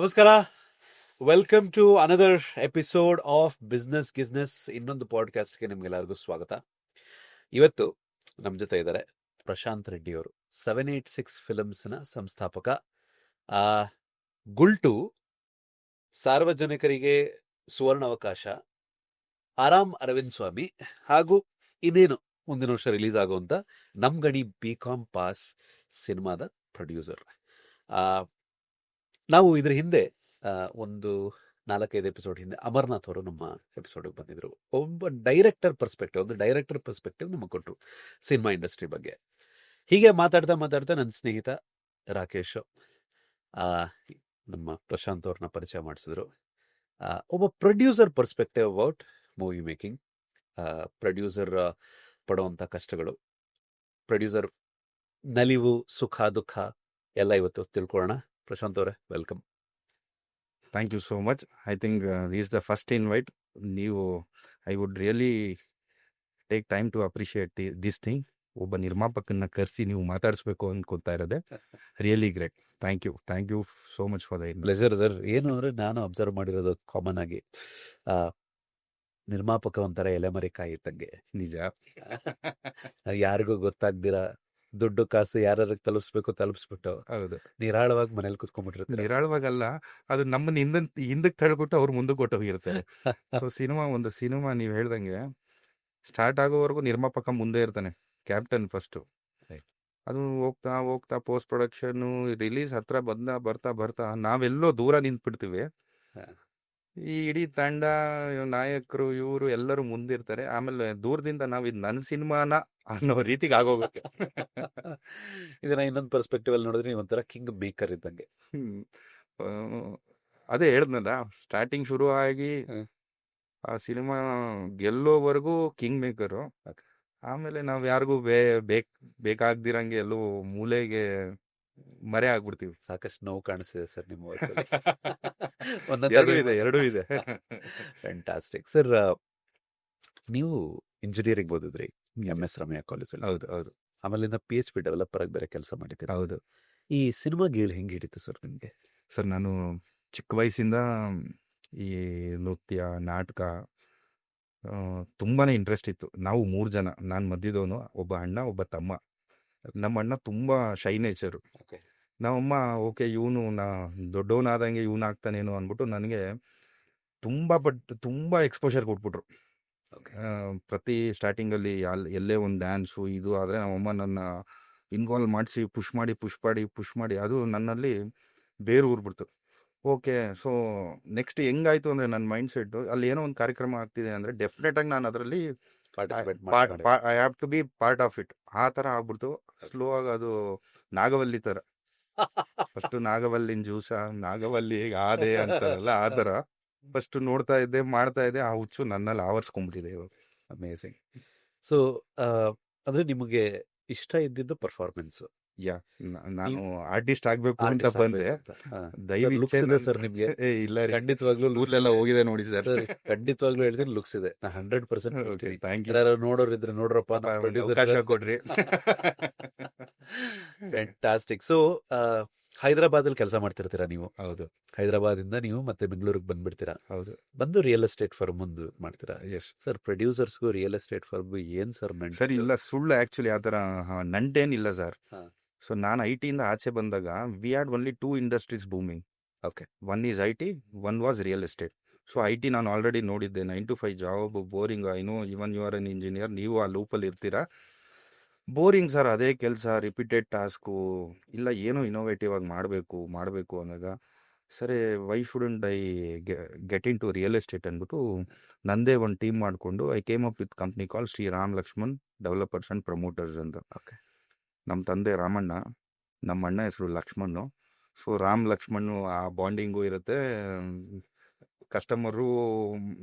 ನಮಸ್ಕಾರ. Welcome to another episode of business ಗಿಸ್ನೆಸ್. ಇನ್ನೊಂದು ಪಾಡ್ಕಾಸ್ಟ್ಗೆ ನಿಮ್ಗೆಲ್ಲರಿಗೂ ಸ್ವಾಗತ. ಇವತ್ತು ನಮ್ಮ ಜೊತೆ ಇದ್ದಾರೆ ಪ್ರಶಾಂತ್ ರೆಡ್ಡಿ ಅವರು, 786 ಫಿಲ್ಮ್ಸ್ನ ಸಂಸ್ಥಾಪಕ. ಆ, ಗುಲ್ಟು, ಸಾರ್ವಜನಿಕರಿಗೆ ಸುವರ್ಣ ಅವಕಾಶ, ಆರಾಮ್ ಅರವಿಂದ್ ಸ್ವಾಮಿ, ಹಾಗೂ ಇನ್ನೇನು ಮುಂದಿನ ವರ್ಷ ರಿಲೀಸ್ ಆಗುವಂಥ ನಮ್ ಗಣಿ BCom ಪಾಸ್ ಸಿನಿಮಾದ ಪ್ರೊಡ್ಯೂಸರ್. ನಾವು ಇದ್ರ ಹಿಂದೆ ಒಂದು 4-5 ಎಪಿಸೋಡ್ ಹಿಂದೆ ಅಮರ್ನಾಥ್ ಅವರು ನಮ್ಮ ಎಪಿಸೋಡಿಗೆ ಬಂದಿದ್ರು. ಒಂದು ಡೈರೆಕ್ಟರ್ ಪರ್ಸ್ಪೆಕ್ಟಿವ್ ನಮಗೆ ಕೊಟ್ಟರು ಸಿನಿಮಾ ಇಂಡಸ್ಟ್ರಿ ಬಗ್ಗೆ. ಹೀಗೆ ಮಾತಾಡ್ತಾ ನನ್ನ ಸ್ನೇಹಿತ ರಾಕೇಶ್ ನಮ್ಮ ಪ್ರಶಾಂತ್ ಅವ್ರನ್ನ ಪರಿಚಯ ಮಾಡಿಸಿದ್ರು. ಒಬ್ಬ producer perspective about movie making, producer ಪಡುವಂಥ ಕಷ್ಟಗಳು, ಪ್ರೊಡ್ಯೂಸರ್ ನಲಿವು, ಸುಖ ದುಃಖ ಎಲ್ಲ ಇವತ್ತು ತಿಳ್ಕೊಳ್ಳೋಣ. ಪ್ರಶಾಂತ್ ಅವರೇ, welcome. Thank you so much. I think this is the first invite. I would really take time to appreciate this thing. ಒಬ್ಬ ನಿರ್ಮಾಪಕನ್ನ ಕರೆಸಿ ನೀವು ಮಾತಾಡಿಸ್ಬೇಕು ಅನ್ಕೊತಾ ಇರೋದೆ really great. Thank you so much for the pleasure sir. ಏನು ಅಂದರೆ, ನಾನು observe ಮಾಡಿರೋದು ಕಾಮನ್ ಆಗಿ, ನಿರ್ಮಾಪಕ ಒಂಥರ ಎಲೆಮರೆಕಾಯಿ ಇದ್ದಂಗೆ. ನಿಜ. ಯಾರಿಗೂ ಗೊತ್ತಾಗ್ದಿರ ದುಡ್ಡು ಕಾಸು ಯಾರಿಗೆ ತಲುಪಿಸ್ಬಿಟ್ಟು ಹೌದು, ನಿರಾಳವಾಗಿ ಮನೇಲಿ ಕುತ್ಕೊಂಡ್ಬಿಟ್ಟಿರ್ತಾರೆ. ನಿರಾಳವಾಗಲ್ಲ, ಅದು ನಮ್ಮನ್ನ ಹಿಂದಕ್ಕೆ ತಳ್ಬಿಟ್ಟು ಅವ್ರು ಮುಂದಕ್ಕೆ ಕೊಟ್ಟೋಗಿರ್ತಾರೆ. ಸೊ ಒಂದು ಸಿನಿಮಾ ನೀವು ಹೇಳ್ದಂಗೆ ಸ್ಟಾರ್ಟ್ ಆಗೋವರೆಗೂ ನಿರ್ಮಾಪಕ ಮುಂದೆ ಇರ್ತಾನೆ, ಕ್ಯಾಪ್ಟನ್ ಫಸ್ಟು. ಅದು ಹೋಗ್ತಾ ಪೋಸ್ಟ್ ಪ್ರೊಡಕ್ಷನ್ ರಿಲೀಸ್ ಹತ್ರ ಬರ್ತಾ ನಾವೆಲ್ಲೋ ದೂರ ನಿಂತ್ಬಿಡ್ತೀವಿ. ಈ ಇಡೀ ತಂಡ, ನಾಯಕರು, ಇವರು ಎಲ್ಲರೂ ಮುಂದಿರ್ತಾರೆ. ಆಮೇಲೆ ದೂರದಿಂದ ನಾವು ಇದು ನನ್ನ ಸಿನಿಮಾನ ಅನ್ನೋ ರೀತಿಗೆ ಆಗೋಗುತ್ತೆ. ಇದನ್ನ ಇನ್ನೊಂದು ಪರ್ಸ್ಪೆಕ್ಟಿವ್ ಅಲ್ಲಿ ನೋಡಿದ್ರೆ ಒಂಥರ ಕಿಂಗ್ ಮೇಕರ್ ಇದ್ದಂಗೆ. ಅದೇ ಹೇಳ್ದಲ್ಲ, ಸ್ಟಾರ್ಟಿಂಗ್ ಶುರು ಆಗಿ ಆ ಸಿನಿಮಾ ಗೆಲ್ಲೋವರೆಗೂ ಕಿಂಗ್ ಮೇಕರು. ಆಮೇಲೆ ನಾವ್ ಯಾರಿಗೂ ಬೇಕಾಗ್ದಿರಂಗೆ ಎಲ್ಲೋ ಮೂಲೆಗೆ ಮರೆ ಆಗ್ಬಿಡ್ತೀವಿ. ಸಾಕಷ್ಟು ನೋವು ಕಾಣಿಸ್ತಿದೆ ಸರ್ ನಿಮ್ಮ ಎರಡೂ ಇದೆ. Fantastic sir. ನೀವು ಇಂಜಿನಿಯರಿಂಗ್ ಓದಿದ್ರಿ MS ರಮಯ್ಯ ಕಾಲೇಜಲ್ಲಿ. ಹೌದು. ಆಮೇಲಿಂದ PhD ಡೆವಲಪರ್ ಆಗಿ ಬೇರೆ ಕೆಲಸ ಮಾಡಿದ್ದೀರಿ. ಹೌದು. ಈ ಸಿನಿಮಾ ಗೀಳು ಹೆಂಗೆ ಹಿಡಿತು ಸರ್ ನಿಮಗೆ? ಸರ್, ನಾನು ಚಿಕ್ಕ ವಯಸ್ಸಿಂದ ಈ ನೃತ್ಯ, ನಾಟಕ ತುಂಬಾನೇ ಇಂಟ್ರೆಸ್ಟ್ ಇತ್ತು. ನಾವು 3 ಜನ, ನಾನು ಮಧ್ಯದವನು, ಒಬ್ಬ ಅಣ್ಣ, ಒಬ್ಬ ತಮ್ಮ. ನಮ್ಮ ಅಣ್ಣ ತುಂಬಾ ಶೈ ನೇಚರು. ನಮ್ಮಮ್ಮ ಇವನು ದೊಡ್ಡವನಾದಂಗೆ ಇವನು ಆಗ್ತಾನೇನೋ ಅಂದ್ಬಿಟ್ಟು ನನಗೆ ತುಂಬಾ ಎಕ್ಸ್ಪೋಜರ್ ಕೊಟ್ಬಿಟ್ರು. ಪ್ರತಿ ಸ್ಟಾರ್ಟಿಂಗಲ್ಲಿ ಎಲ್ಲೇ ಒಂದು ಡ್ಯಾನ್ಸು ಇದು ಆದರೆ ನಮ್ಮಮ್ಮ ನನ್ನ ಇನ್ವಾಲ್ವ್ ಮಾಡಿಸಿ ಪುಷ್ ಮಾಡಿ ಅದು ನನ್ನಲ್ಲಿ ಬೇರು ಊರ್ಬಿಡ್ತು. ಸೊ ನೆಕ್ಸ್ಟ್ ಹೆಂಗಾಯ್ತು ಅಂದರೆ, ನನ್ನ ಮೈಂಡ್ ಸೆಟ್ಟು ಅಲ್ಲಿ ಏನೋ ಒಂದು ಕಾರ್ಯಕ್ರಮ ಆಗ್ತಿದೆ ಅಂದರೆ ಡೆಫಿನೆಟ್ ಆಗಿ ನಾನು ಅದರಲ್ಲಿ I have to be part of it. ಆ ಥರ ಆಗ್ಬಿಡ್ತು. ಸ್ಲೋ ಆಗಿ ಅದು ನಾಗವಲ್ಲಿ ಥರ, ಫಸ್ಟ್ ನಾಗವಲ್ಲಿನ ಜ್ಯೂಸ, ನಾಗವಲ್ಲಿ ಆದೆ ಅಂತಾರಲ್ಲ, ಆ ಥರ ಫಸ್ಟ್ ನೋಡ್ತಾ ಇದ್ದೆ, ಮಾಡ್ತಾ ಇದ್ದೆ. ಆ ಹುಚ್ಚು ನನ್ನಲ್ಲಿ ಆವರಿಸ್ಕೊಂಡ್ಬಿಟ್ಟಿದೆ ಇವಾಗ. ಅಮೇಸಿಂಗ್. ಸೊ ಅಂದ್ರೆ ನಿಮಗೆ ಇಷ್ಟ ಇದ್ದಿದ್ದು ಪರ್ಫಾರ್ಮೆನ್ಸ್? ನಾನು ಆರ್ಟಿಸ್ಟ್ ಆಗ್ಬೇಕು ಅಂತ ಬಂದೆ. ದಯವಿಟ್ಟು ಸರ್ ನಿಮ್ಗೆ ಇಲ್ಲ, ಖಂಡಿತವಾಗ್ಲೂ ಊರ್ಲೆಲ್ಲ ಹೋಗಿದೆ ನೋಡಿ ಸರ್. ಖಂಡಿತವಾಗ್ಲೂ ಹೇಳ್ತೀನಿ, ಲುಕ್ಸ್ ಇದೆ. 100% ಥ್ಯಾಂಕ್ ಯು. ಯಾರು ನೋಡೋರಿದ್ರೆ ನೋಡ್ರಪ್ಪ, ಅವಕಾಶ ಕೊಡ್ರಿ. ಫ್ಯಾಂಟಾಸ್ಟಿಕ್. ಸೊ ಹೈದರಾಬಾದಲ್ಲಿ ಕೆಲಸ ಮಾಡ್ತಿರ್ತೀರಾ ನೀವು? ಹೌದು. ಹೈದರಾಬಾದಿಂದ ನೀವು ಮತ್ತೆ ಬೆಂಗಳೂರಿಗೆ ಬಂದ್ಬಿಡ್ತೀರಾ? ಹೌದು. ಬಂದು ರಿಯಲ್ ಎಸ್ಟೇಟ್ ಫರ್ಮ್ ಮುಂದೆ ಮಾಡ್ತೀರಾ? Yes sir. ಪ್ರೊಡ್ಯೂಸರ್ಸ್ಗೂ ರಿಯಲ್ ಎಸ್ಟೇಟ್ ಫರ್ಮ್ಗೂ ಏನ್ ಸರ್ ನಂಟು? ಸರ್, ಇಲ್ಲ, ಸುಳ್ಳು. ಆಕ್ಚುಲಿ ಆ ಥರ ನಂಟೇನಿಲ್ಲ ಸರ್. ಸೊ ನಾನು IT ಇಂದ ಆಚೆ ಬಂದಾಗ we had only 2 industries booming. Okay. One is IT, one was real estate. So IT ನಾನು ಆಲ್ರೆಡಿ ನೋಡಿದ್ದೆ, 9 to 5 job, boring. I know even you are an engineer, ನೀವು ಆ ಲೂಪಲ್ಲಿ ಇರ್ತೀರಾ. ಬೋರಿಂಗ್ ಸರ್, ಅದೇ ಕೆಲಸ, ರಿಪೀಟೆಡ್ ಟಾಸ್ಕು. ಇಲ್ಲ, ಏನೋ ಇನೋವೇಟಿವ್ ಆಗಿ ಮಾಡಬೇಕು ಅಂದಾಗ, ಸರಿ, why shouldn't I get into real estate ಅಂದ್ಬಿಟ್ಟು ನಂದೇ ಒಂದು ಟೀಮ್ ಮಾಡಿಕೊಂಡು I came up with company call Shri Ram Lakshman developers and promoters ಅಂತ. ಓಕೆ. ನಮ್ಮ ತಂದೆ ರಾಮಣ್ಣ, ನಮ್ಮ ಅಣ್ಣ ಹೆಸರು ಲಕ್ಷ್ಮಣ್ಣು. ಸೊ ರಾಮ್ ಲಕ್ಷ್ಮಣ್ಣು ಆ ಬಾಂಡಿಂಗು ಇರುತ್ತೆ, ಕಸ್ಟಮರು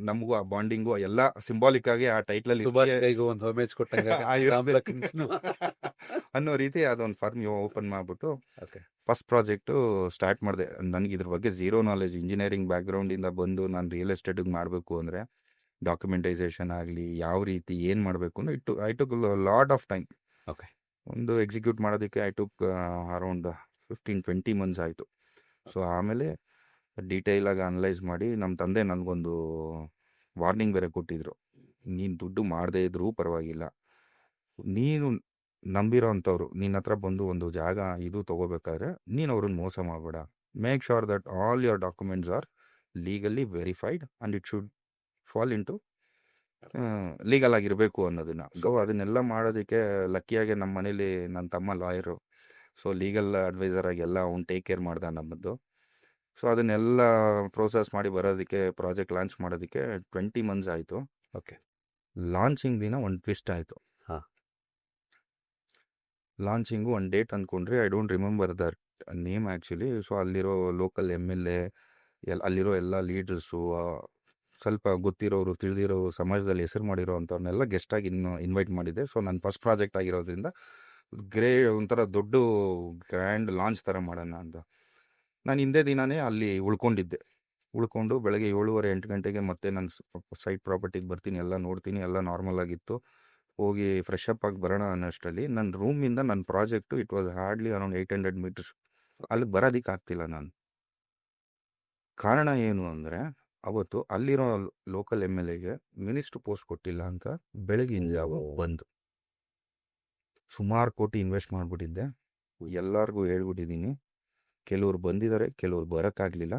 ನಮಗೂ ಆ ಬಾಂಡಿಂಗು ಎಲ್ಲ ಸಿಂಬಾಲಿಕ್ ಆಗಿ ಆ ಟೈಟ್ಲಲ್ಲಿ ಒಂದು ಹೋಮೇಜ್ ಅನ್ನೋ ರೀತಿ ಅದೊಂದು ಫಾರ್ಮ್ ಓಪನ್ ಮಾಡಿಬಿಟ್ಟು ಫಸ್ಟ್ ಪ್ರಾಜೆಕ್ಟು ಸ್ಟಾರ್ಟ್ ಮಾಡಿದೆ. ನನಗೆ ಇದ್ರ ಬಗ್ಗೆ ಝೀರೋ ನಾಲೆಜ್, ಇಂಜಿನಿಯರಿಂಗ್ ಬ್ಯಾಕ್ಗ್ರೌಂಡಿಂದ ಬಂದು ನಾನು ರಿಯಲ್ ಎಸ್ಟೇಟಿಗೆ ಮಾಡಬೇಕು ಅಂದರೆ ಡಾಕ್ಯುಮೆಂಟೈಸೇಷನ್ ಆಗಲಿ, ಯಾವ ರೀತಿ ಏನು ಮಾಡಬೇಕು ಅಂದರೆ I took lot of time. Okay. ಒಂದು ಎಕ್ಸಿಕ್ಯೂಟ್ ಮಾಡೋದಕ್ಕೆ ಐ ಟುಕ್ ಅರೌಂಡ್ 15-20 ಮಂತ್ಸ್ ಆಯಿತು. ಸೊ ಆಮೇಲೆ ಡೀಟೇಲಾಗಿ ಅನಲೈಸ್ ಮಾಡಿ ನಮ್ಮ ತಂದೆ ನನಗೊಂದು ವಾರ್ನಿಂಗ್ ಬೇರೆ ಕೊಟ್ಟಿದ್ರು. ನೀನು ದುಡ್ಡು ಮಾಡದೇ ಇದ್ರೂ ಪರವಾಗಿಲ್ಲ, ನೀನು ನಂಬಿರೋ ಅಂಥವ್ರು ನಿನ್ನ ಹತ್ರ ಬಂದು ಒಂದು ಜಾಗ ಇದು ತೊಗೋಬೇಕಾದ್ರೆ ನೀನು ಅವ್ರನ್ನ ಮೋಸ ಮಾಡಬೇಡ. Make sure that all your documents are legally verified and it should fall into legal ಆಗಿರಬೇಕು ಅನ್ನೋದನ್ನ. ಸೊ ಅದನ್ನೆಲ್ಲ ಮಾಡೋದಕ್ಕೆ ಲಕ್ಕಿಯಾಗಿ ನಮ್ಮ ಮನೇಲಿ ನನ್ನ ತಮ್ಮ ಲಾಯರು, ಸೊ ಲೀಗಲ್ ಅಡ್ವೈಸರ್ ಆಗಿ ಎಲ್ಲ ಅವ್ನು ಟೇಕ್ ಕೇರ್ ಮಾಡ್ದ ನಮ್ಮದು. ಸೊ ಅದನ್ನೆಲ್ಲ ಪ್ರೋಸೆಸ್ ಮಾಡಿ ಬರೋದಕ್ಕೆ, ಪ್ರಾಜೆಕ್ಟ್ ಲಾಂಚ್ ಮಾಡೋದಕ್ಕೆ 20 months ಆಯಿತು. ಓಕೆ. ಲಾಂಚಿಂಗ್ ದಿನ ಒಂದು ಟ್ವಿಸ್ಟ್ ಆಯಿತು. ಹಾಂ. ಲಾಂಚಿಂಗು ಒಂದು ಡೇಟ್ ಅಂದ್ಕೊಂಡ್ರೆ I don't remember that name actually. So ಅಲ್ಲಿರೋ ಲೋಕಲ್ MLA ಅಲ್ಲಿರೋ ಎಲ್ಲ ಲೀಡರ್ಸು, ಸ್ವಲ್ಪ ಗೊತ್ತಿರೋರು ತಿಳಿದಿರೋರು, ಸಮಾಜದಲ್ಲಿ ಹೆಸರು ಮಾಡಿರೋ ಅಂಥವ್ರನ್ನೆಲ್ಲ ಗೆಸ್ಟಾಗಿ ಇನ್ವೈಟ್ ಮಾಡಿದ್ದೆ. ಸೊ ನನ್ನ ಫಸ್ಟ್ ಪ್ರಾಜೆಕ್ಟ್ ಆಗಿರೋದ್ರಿಂದ ಒಂಥರ ದೊಡ್ಡ ಗ್ರ್ಯಾಂಡ್ ಲಾಂಚ್ ಥರ ಮಾಡೋಣ ಅಂತ ನಾನು ಹಿಂದೆ ದಿನವೇ ಅಲ್ಲಿ ಉಳ್ಕೊಂಡು ಬೆಳಗ್ಗೆ 7:30-8 ಗಂಟೆಗೆ ಮತ್ತೆ ನಾನು ಸೈಟ್ ಪ್ರಾಪರ್ಟಿಗೆ ಬರ್ತೀನಿ, ಎಲ್ಲ ನೋಡ್ತೀನಿ, ಎಲ್ಲ ನಾರ್ಮಲ್ ಆಗಿತ್ತು. ಹೋಗಿ ಫ್ರೆಶ್ ಅಪ್ ಆಗಿ ಬರೋಣ ಅನ್ನೋಷ್ಟರಲ್ಲಿ ನನ್ನ ರೂಮಿಂದ ನನ್ನ project it was hardly around 800 meters ಅಲ್ಲಿಗೆ ಬರೋದಕ್ಕೆ ಆಗ್ತಿಲ್ಲ ನಾನು. ಕಾರಣ ಏನು ಅಂದರೆ ಅವತ್ತು ಅಲ್ಲಿರೋ ಲೋಕಲ್ MLAಗೆ ಮಿನಿಸ್ಟ್ರ್ ಪೋಸ್ಟ್ ಕೊಟ್ಟಿಲ್ಲ ಅಂತ ಬೆಳಗಿನ ಜಾವ ಬಂದು ಸುಮಾರು ಕೋಟಿ ಇನ್ವೆಸ್ಟ್ ಮಾಡಿಬಿಟ್ಟಿದ್ದೆ. ಎಲ್ಲರಿಗೂ ಹೇಳ್ಬಿಟ್ಟಿದ್ದೀನಿ. ಕೆಲವ್ರು ಬಂದಿದ್ದಾರೆ, ಕೆಲವ್ರು ಬರೋಕ್ಕಾಗಲಿಲ್ಲ.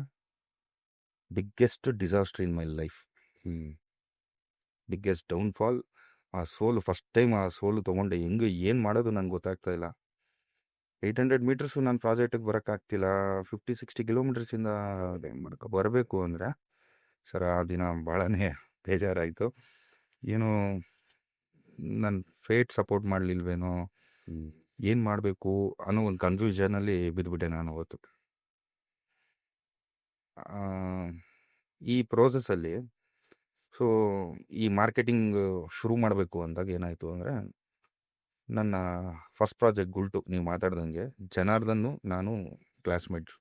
Biggest disaster in my life, biggest downfall. ಆ ಸೋಲು ಫಸ್ಟ್ ಟೈಮ್ ಆ ಸೋಲು ತೊಗೊಂಡೆ. ಏನು ಮಾಡೋದು ನನಗೆ ಗೊತ್ತಾಗ್ತಾ ಇಲ್ಲ. 800 meters ನನ್ನ ಪ್ರಾಜೆಕ್ಟಿಗೆ ಬರೋಕ್ಕಾಗ್ತಿಲ್ಲ. 50-60 kilometers ಬರಬೇಕು ಅಂದರೆ ಸರ್ ಆ ದಿನ ಭಾಳನೇ ಬೇಜಾರಾಯಿತು. ಏನು ನನ್ನ ಫೇಟ್ ಸಪೋರ್ಟ್ ಮಾಡಲಿಲ್ವೇನೋ, ಏನು ಮಾಡಬೇಕು ಅನ್ನೋ ಒಂದು ಕನ್ಫ್ಯೂಷನಲ್ಲಿ ಬಿದ್ದುಬಿಟ್ಟೆ ನಾನು ಅವತ್ತು. ಈ ಪ್ರೋಸೆಸ್ಸಲ್ಲಿ ಸೊ ಈ ಮಾರ್ಕೆಟಿಂಗ್ ಶುರು ಮಾಡಬೇಕು ಅಂದಾಗ ಏನಾಯಿತು ಅಂದರೆ, ನನ್ನ ಫಸ್ಟ್ ಪ್ರಾಜೆಕ್ಟ್ ಗುಲ್ಟು ನೀವು ಮಾತಾಡ್ದಂಗೆ ಜನಾರ್ದನ್ನು ನಾನು ಕ್ಲಾಸ್ಮೇಟ್ಸ್.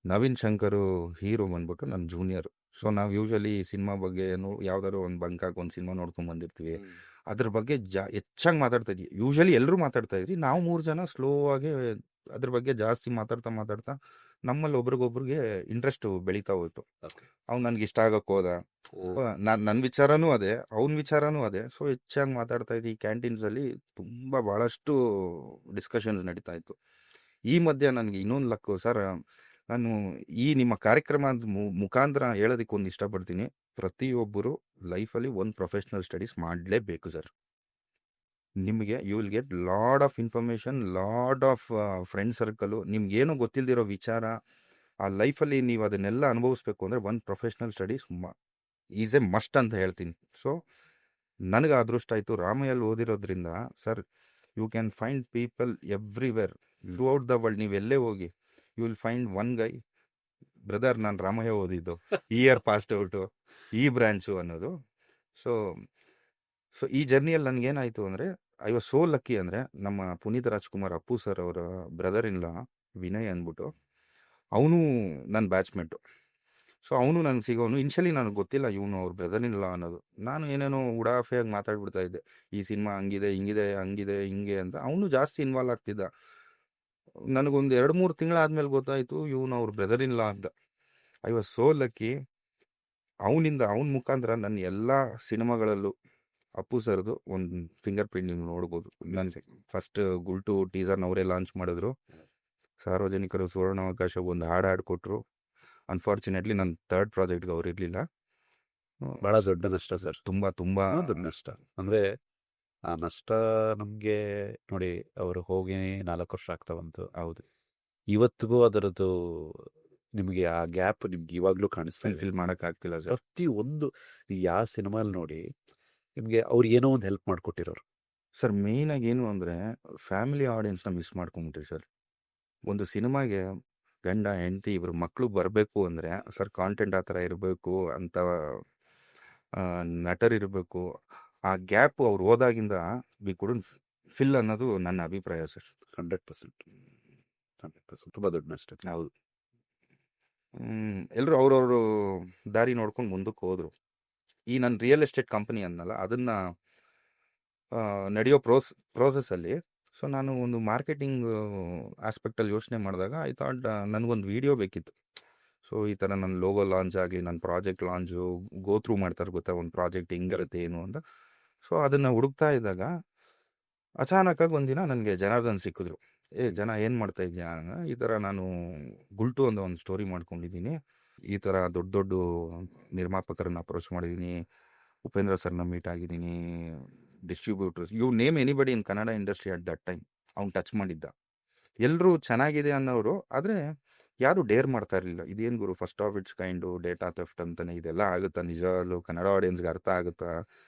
ನವೀನ್ ಶಂಕರು ಹೀರೋ ಬಂದ್ಬಿಟ್ಟು ನನ್ನ ಜೂನಿಯರು. ಸೊ ನಾವು ಯೂಶ್ವಲಿ ಸಿನಿಮಾ ಬಗ್ಗೆ ಯಾವ್ದಾದ್ರು ಒಂದು ಬಂಕಾಗಿ ಒಂದು ಸಿನಿಮಾ ನೋಡ್ಕೊಂಡು ಬಂದಿರ್ತೀವಿ, ಅದ್ರ ಬಗ್ಗೆ ಹೆಚ್ಚಾಗಿ ಮಾತಾಡ್ತಾ ಇದ್ವಿ. ಯೂಶ್ವಲಿ ಎಲ್ಲರೂ ಮಾತಾಡ್ತಾ ಇದ್ರಿ, ನಾವು 3 ಜನ ಸ್ಲೋ ಆಗಿ ಅದ್ರ ಬಗ್ಗೆ ಜಾಸ್ತಿ ಮಾತಾಡ್ತಾ ನಮ್ಮಲ್ಲಿ ಒಬ್ರಿಗೊಬ್ರಿಗೆ ಇಂಟ್ರೆಸ್ಟ್ ಬೆಳೀತಾ ಹೋಯ್ತು. ಅವ್ನು ನನಗೆ ಇಷ್ಟ ಆಗಕ್ಕೆ ಹೋದ, ನನ್ನ ವಿಚಾರನೂ ಅದೇ, ಅವನ ವಿಚಾರನೂ ಅದೇ. ಸೊ ಹೆಚ್ಚಾಗಿ ಮಾತಾಡ್ತಾ ಇದ್ವಿ. ಕ್ಯಾಂಟೀನ್ಸಲ್ಲಿ ಭಾಳಷ್ಟು ಡಿಸ್ಕಷನ್ಸ್ ನಡೀತಾ ಇತ್ತು. ಈ ಮಧ್ಯೆ ನನಗೆ ಇನ್ನೊಂದು ಲಕ್ಕು ಸರ್, ನಾನು ಈ ನಿಮ್ಮ ಕಾರ್ಯಕ್ರಮದ ಮುಖಾಂತರ ಹೇಳೋದಕ್ಕೆ ಒಂದು ಇಷ್ಟಪಡ್ತೀನಿ. ಪ್ರತಿಯೊಬ್ಬರು ಲೈಫಲ್ಲಿ ಒಂದು ಪ್ರೊಫೆಷ್ನಲ್ ಸ್ಟಡೀಸ್ ಮಾಡಲೇಬೇಕು ಸರ್. ನಿಮಗೆ you will get lot of information, lot of friend circle. ನಿಮ್ಗೇನು ಗೊತ್ತಿಲ್ಲದಿರೋ ವಿಚಾರ ಆ ಲೈಫಲ್ಲಿ ನೀವು ಅದನ್ನೆಲ್ಲ ಅನುಭವಿಸ್ಬೇಕು ಅಂದರೆ ಒಂದು professional studies is a must ಅಂತ ಹೇಳ್ತೀನಿ. ಸೊ ನನಗೆ ಅದೃಷ್ಟ ಆಯಿತು ರಾಮಯ್ಯಲ್ಲಿ ಓದಿರೋದ್ರಿಂದ. Sir, you can find people everywhere throughout the world. ನೀವು ಎಲ್ಲೇ ಹೋಗಿ you will find one guy, brother ನಾನು ರಾಮಯ್ಯ ಓದಿದ್ದು, ಇಯರ್ ಪಾಸ್ಟ್ ಔಟು, ಈ ಬ್ರ್ಯಾಂಚು ಅನ್ನೋದು. ಸೊ ಈ ಜರ್ನಿಯಲ್ಲಿ ನನಗೇನಾಯಿತು ಅಂದರೆ, ಐ ವಾಸ್ ಸೋ ಲಕ್ಕಿ. ಅಂದರೆ ನಮ್ಮ ಪುನೀತ್ ರಾಜ್ಕುಮಾರ್ ಅಪ್ಪು ಸರ್ ಅವರ ಬ್ರದರ್ ಇನ್ ಲಾ ವಿನಯ್ ಅಂದ್ಬಿಟ್ಟು, ಅವನು ನನ್ನ ಬ್ಯಾಚ್ಮೆಂಟು. ಸೊ ಅವನು ನನಗೆ ಸಿಗೋನು. ಇನ್ಷಿಯಲಿ ನನಗೆ ಗೊತ್ತಿಲ್ಲ ಇವನು ಅವ್ರ ಬ್ರದರ್ ಇನ್ ಲಾ ಅನ್ನೋದು. ನಾನು ಏನೇನೋ ಉಡಾಫೆಯಾಗಿ ಮಾತಾಡ್ಬಿಡ್ತಾ ಇದ್ದೆ, ಈ ಸಿನಿಮಾ ಹಂಗಿದೆ ಹಿಂಗಿದೆ ಹಂಗಿದೆ ಹಿಂಗೆ ಅಂತ. ಅವನು ಜಾಸ್ತಿ ಇನ್ವಾಲ್ವ್ ಆಗ್ತಿದ್ದ. ನನಗೊಂದು 2-3 ತಿಂಗಳಾದ್ಮೇಲೆ ಗೊತ್ತಾಯಿತು ಇವನು ಅವ್ರ ಬ್ರದರ್ ಇನ್ ಲಾ ಅಂತ. I was so lucky. ಅವನ ಮುಖಾಂತರ ನನ್ನ ಎಲ್ಲ ಸಿನಿಮಾಗಳಲ್ಲೂ ಅಪ್ಪು ಸರ್ದು ಒಂದು ಫಿಂಗರ್ ಪ್ರಿಂಟ್ ನೀವು ನೋಡ್ಬೋದು. ನನ್ನ ಫಸ್ಟ್ ಗುಲ್ಟು ಟೀಸರ್ನ ಅವರೇ ಲಾಂಚ್ ಮಾಡಿದ್ರು. ಸಾರ್ವಜನಿಕರು ಸುವರ್ಣಾವಕಾಶ ಒಂದು ಹಾಡು ಕೊಟ್ಟರು. ಅನ್ಫಾರ್ಚುನೇಟ್ಲಿ ನನ್ನ ಥರ್ಡ್ ಪ್ರಾಜೆಕ್ಟ್ಗೆ ಅವ್ರು ಇರಲಿಲ್ಲ. ಭಾಳ ದೊಡ್ಡ ನಷ್ಟ ಸರ್. ತುಂಬ ದೊಡ್ಡ ನಷ್ಟ. ಅಂದರೆ ಆ ನಷ್ಟ ನಮಗೆ ನೋಡಿ, ಅವರು ಹೋಗಿ 4 ವರ್ಷ ಆಗ್ತಾ ಬಂತು. ಹೌದು, ಇವತ್ತಿಗೂ ಅದರದ್ದು ನಿಮಗೆ ಆ ಗ್ಯಾಪ್ ನಿಮ್ಗೆ ಇವಾಗಲೂ ಕಾಣಿಸ್ತಾ ಇದೆ. ಫಿಲ್ ಮಾಡೋಕ್ಕಾಗ್ತಿಲ್ಲ ಸರ್. ಪ್ರತಿಯೊಂದು ಯಾವ ಸಿನಿಮಾಲಿ ನೋಡಿ ನಿಮಗೆ ಅವ್ರು ಏನೋ ಒಂದು ಹೆಲ್ಪ್ ಮಾಡಿಕೊಟ್ಟಿರೋರು. ಸರ್ ಮೇಯ್ನಾಗಿ ಏನು ಅಂದರೆ ಫ್ಯಾಮಿಲಿ ಆಡಿಯನ್ಸ್ನ ಮಿಸ್ ಮಾಡ್ಕೊಂಬಿಟ್ರಿ ಸರ್. ಒಂದು ಸಿನಿಮಾಗೆ ಗಂಡ ಹೆಂಡತಿ ಇಬ್ಬರು ಮಕ್ಕಳು ಬರಬೇಕು ಅಂದರೆ ಸರ್ ಕಾಂಟೆಂಟ್ ಆ ಥರ ಇರಬೇಕು ಅಂತ, ನಟರಿರಬೇಕು. ಆ ಗ್ಯಾಪು ಅವ್ರು ಹೋದಾಗಿಂದ ವಿ ಕುಡಂಟ್ ಫಿಲ್ ಅನ್ನೋದು ನನ್ನ ಅಭಿಪ್ರಾಯ ಸರ್. 100% ತುಂಬ ದೊಡ್ಡ ನಷ್ಟ. ಹೌದು. ಎಲ್ಲರೂ ಅವ್ರವರು ದಾರಿ ನೋಡ್ಕೊಂಡು ಮುಂದಕ್ಕೆ ಹೋದರು. ಈ ನನ್ನ ರಿಯಲ್ ಎಸ್ಟೇಟ್ ಕಂಪನಿ ಅಂದಲ್ಲ, ಅದನ್ನು ನಡೆಯೋ ಪ್ರೋಸೆಸ್ಸಲ್ಲಿ ಸೊ ನಾನು ಒಂದು ಮಾರ್ಕೆಟಿಂಗ್ ಆಸ್ಪೆಕ್ಟಲ್ಲಿ ಯೋಚನೆ ಮಾಡಿದಾಗ ಐ ಥಾಟ್ ನನಗೊಂದು ವಿಡಿಯೋ ಬೇಕಿತ್ತು. ಸೊ ಈ ಥರ ನನ್ನ ಲೋಗೋ ಲಾಂಚ್ ಆಗಲಿ, ನನ್ನ ಪ್ರಾಜೆಕ್ಟ್ ಲಾಂಚು ಗೋ ಥ್ರೂ ಮಾಡ್ತಾರೆ ಗೊತ್ತಾ, ಒಂದು ಪ್ರಾಜೆಕ್ಟ್ ಹೆಂಗಿರುತ್ತೆ ಏನು ಅಂತ. ಸೊ ಅದನ್ನು ಹುಡುಕ್ತಾ ಇದ್ದಾಗ ಅಚಾನಕ್ಕಾಗಿ ಒಂದಿನ ನನಗೆ ಜನಾರ್ದನ್ ಸಿಕ್ಕಿದ್ರು. ಜನ ಏನು ಮಾಡ್ತಾ ಇದೆಯಾ? ಈ ಥರ ನಾನು ಗುಲ್ಟು ಅಂತ ಒಂದು ಸ್ಟೋರಿ ಮಾಡ್ಕೊಂಡಿದ್ದೀನಿ. ಈ ಥರ ದೊಡ್ಡ ದೊಡ್ಡ ನಿರ್ಮಾಪಕರನ್ನ ಅಪ್ರೋಚ್ ಮಾಡಿದ್ದೀನಿ, ಉಪೇಂದ್ರ ಸರ್ನ ಮೀಟ್ ಆಗಿದ್ದೀನಿ, distributors, you name anybody in Kannada industry at that time ಅವ್ನು ಟಚ್ ಮಾಡಿದ್ದ. ಎಲ್ಲರೂ ಚೆನ್ನಾಗಿದೆ ಅನ್ನೋರು, ಆದರೆ ಯಾರು ಡೇರ್ ಮಾಡ್ತಾ ಇರಲಿಲ್ಲ. ಇದೇನು ಗುರು, first of its kind, data theft ಅಂತಾನೆ, ಇದೆಲ್ಲ ಆಗುತ್ತಾ ನಿಜವಾಗ್ಲೂ? ಕನ್ನಡ ಆಡಿಯನ್ಸ್ಗೆ ಅರ್ಥ ಆಗುತ್ತಾ?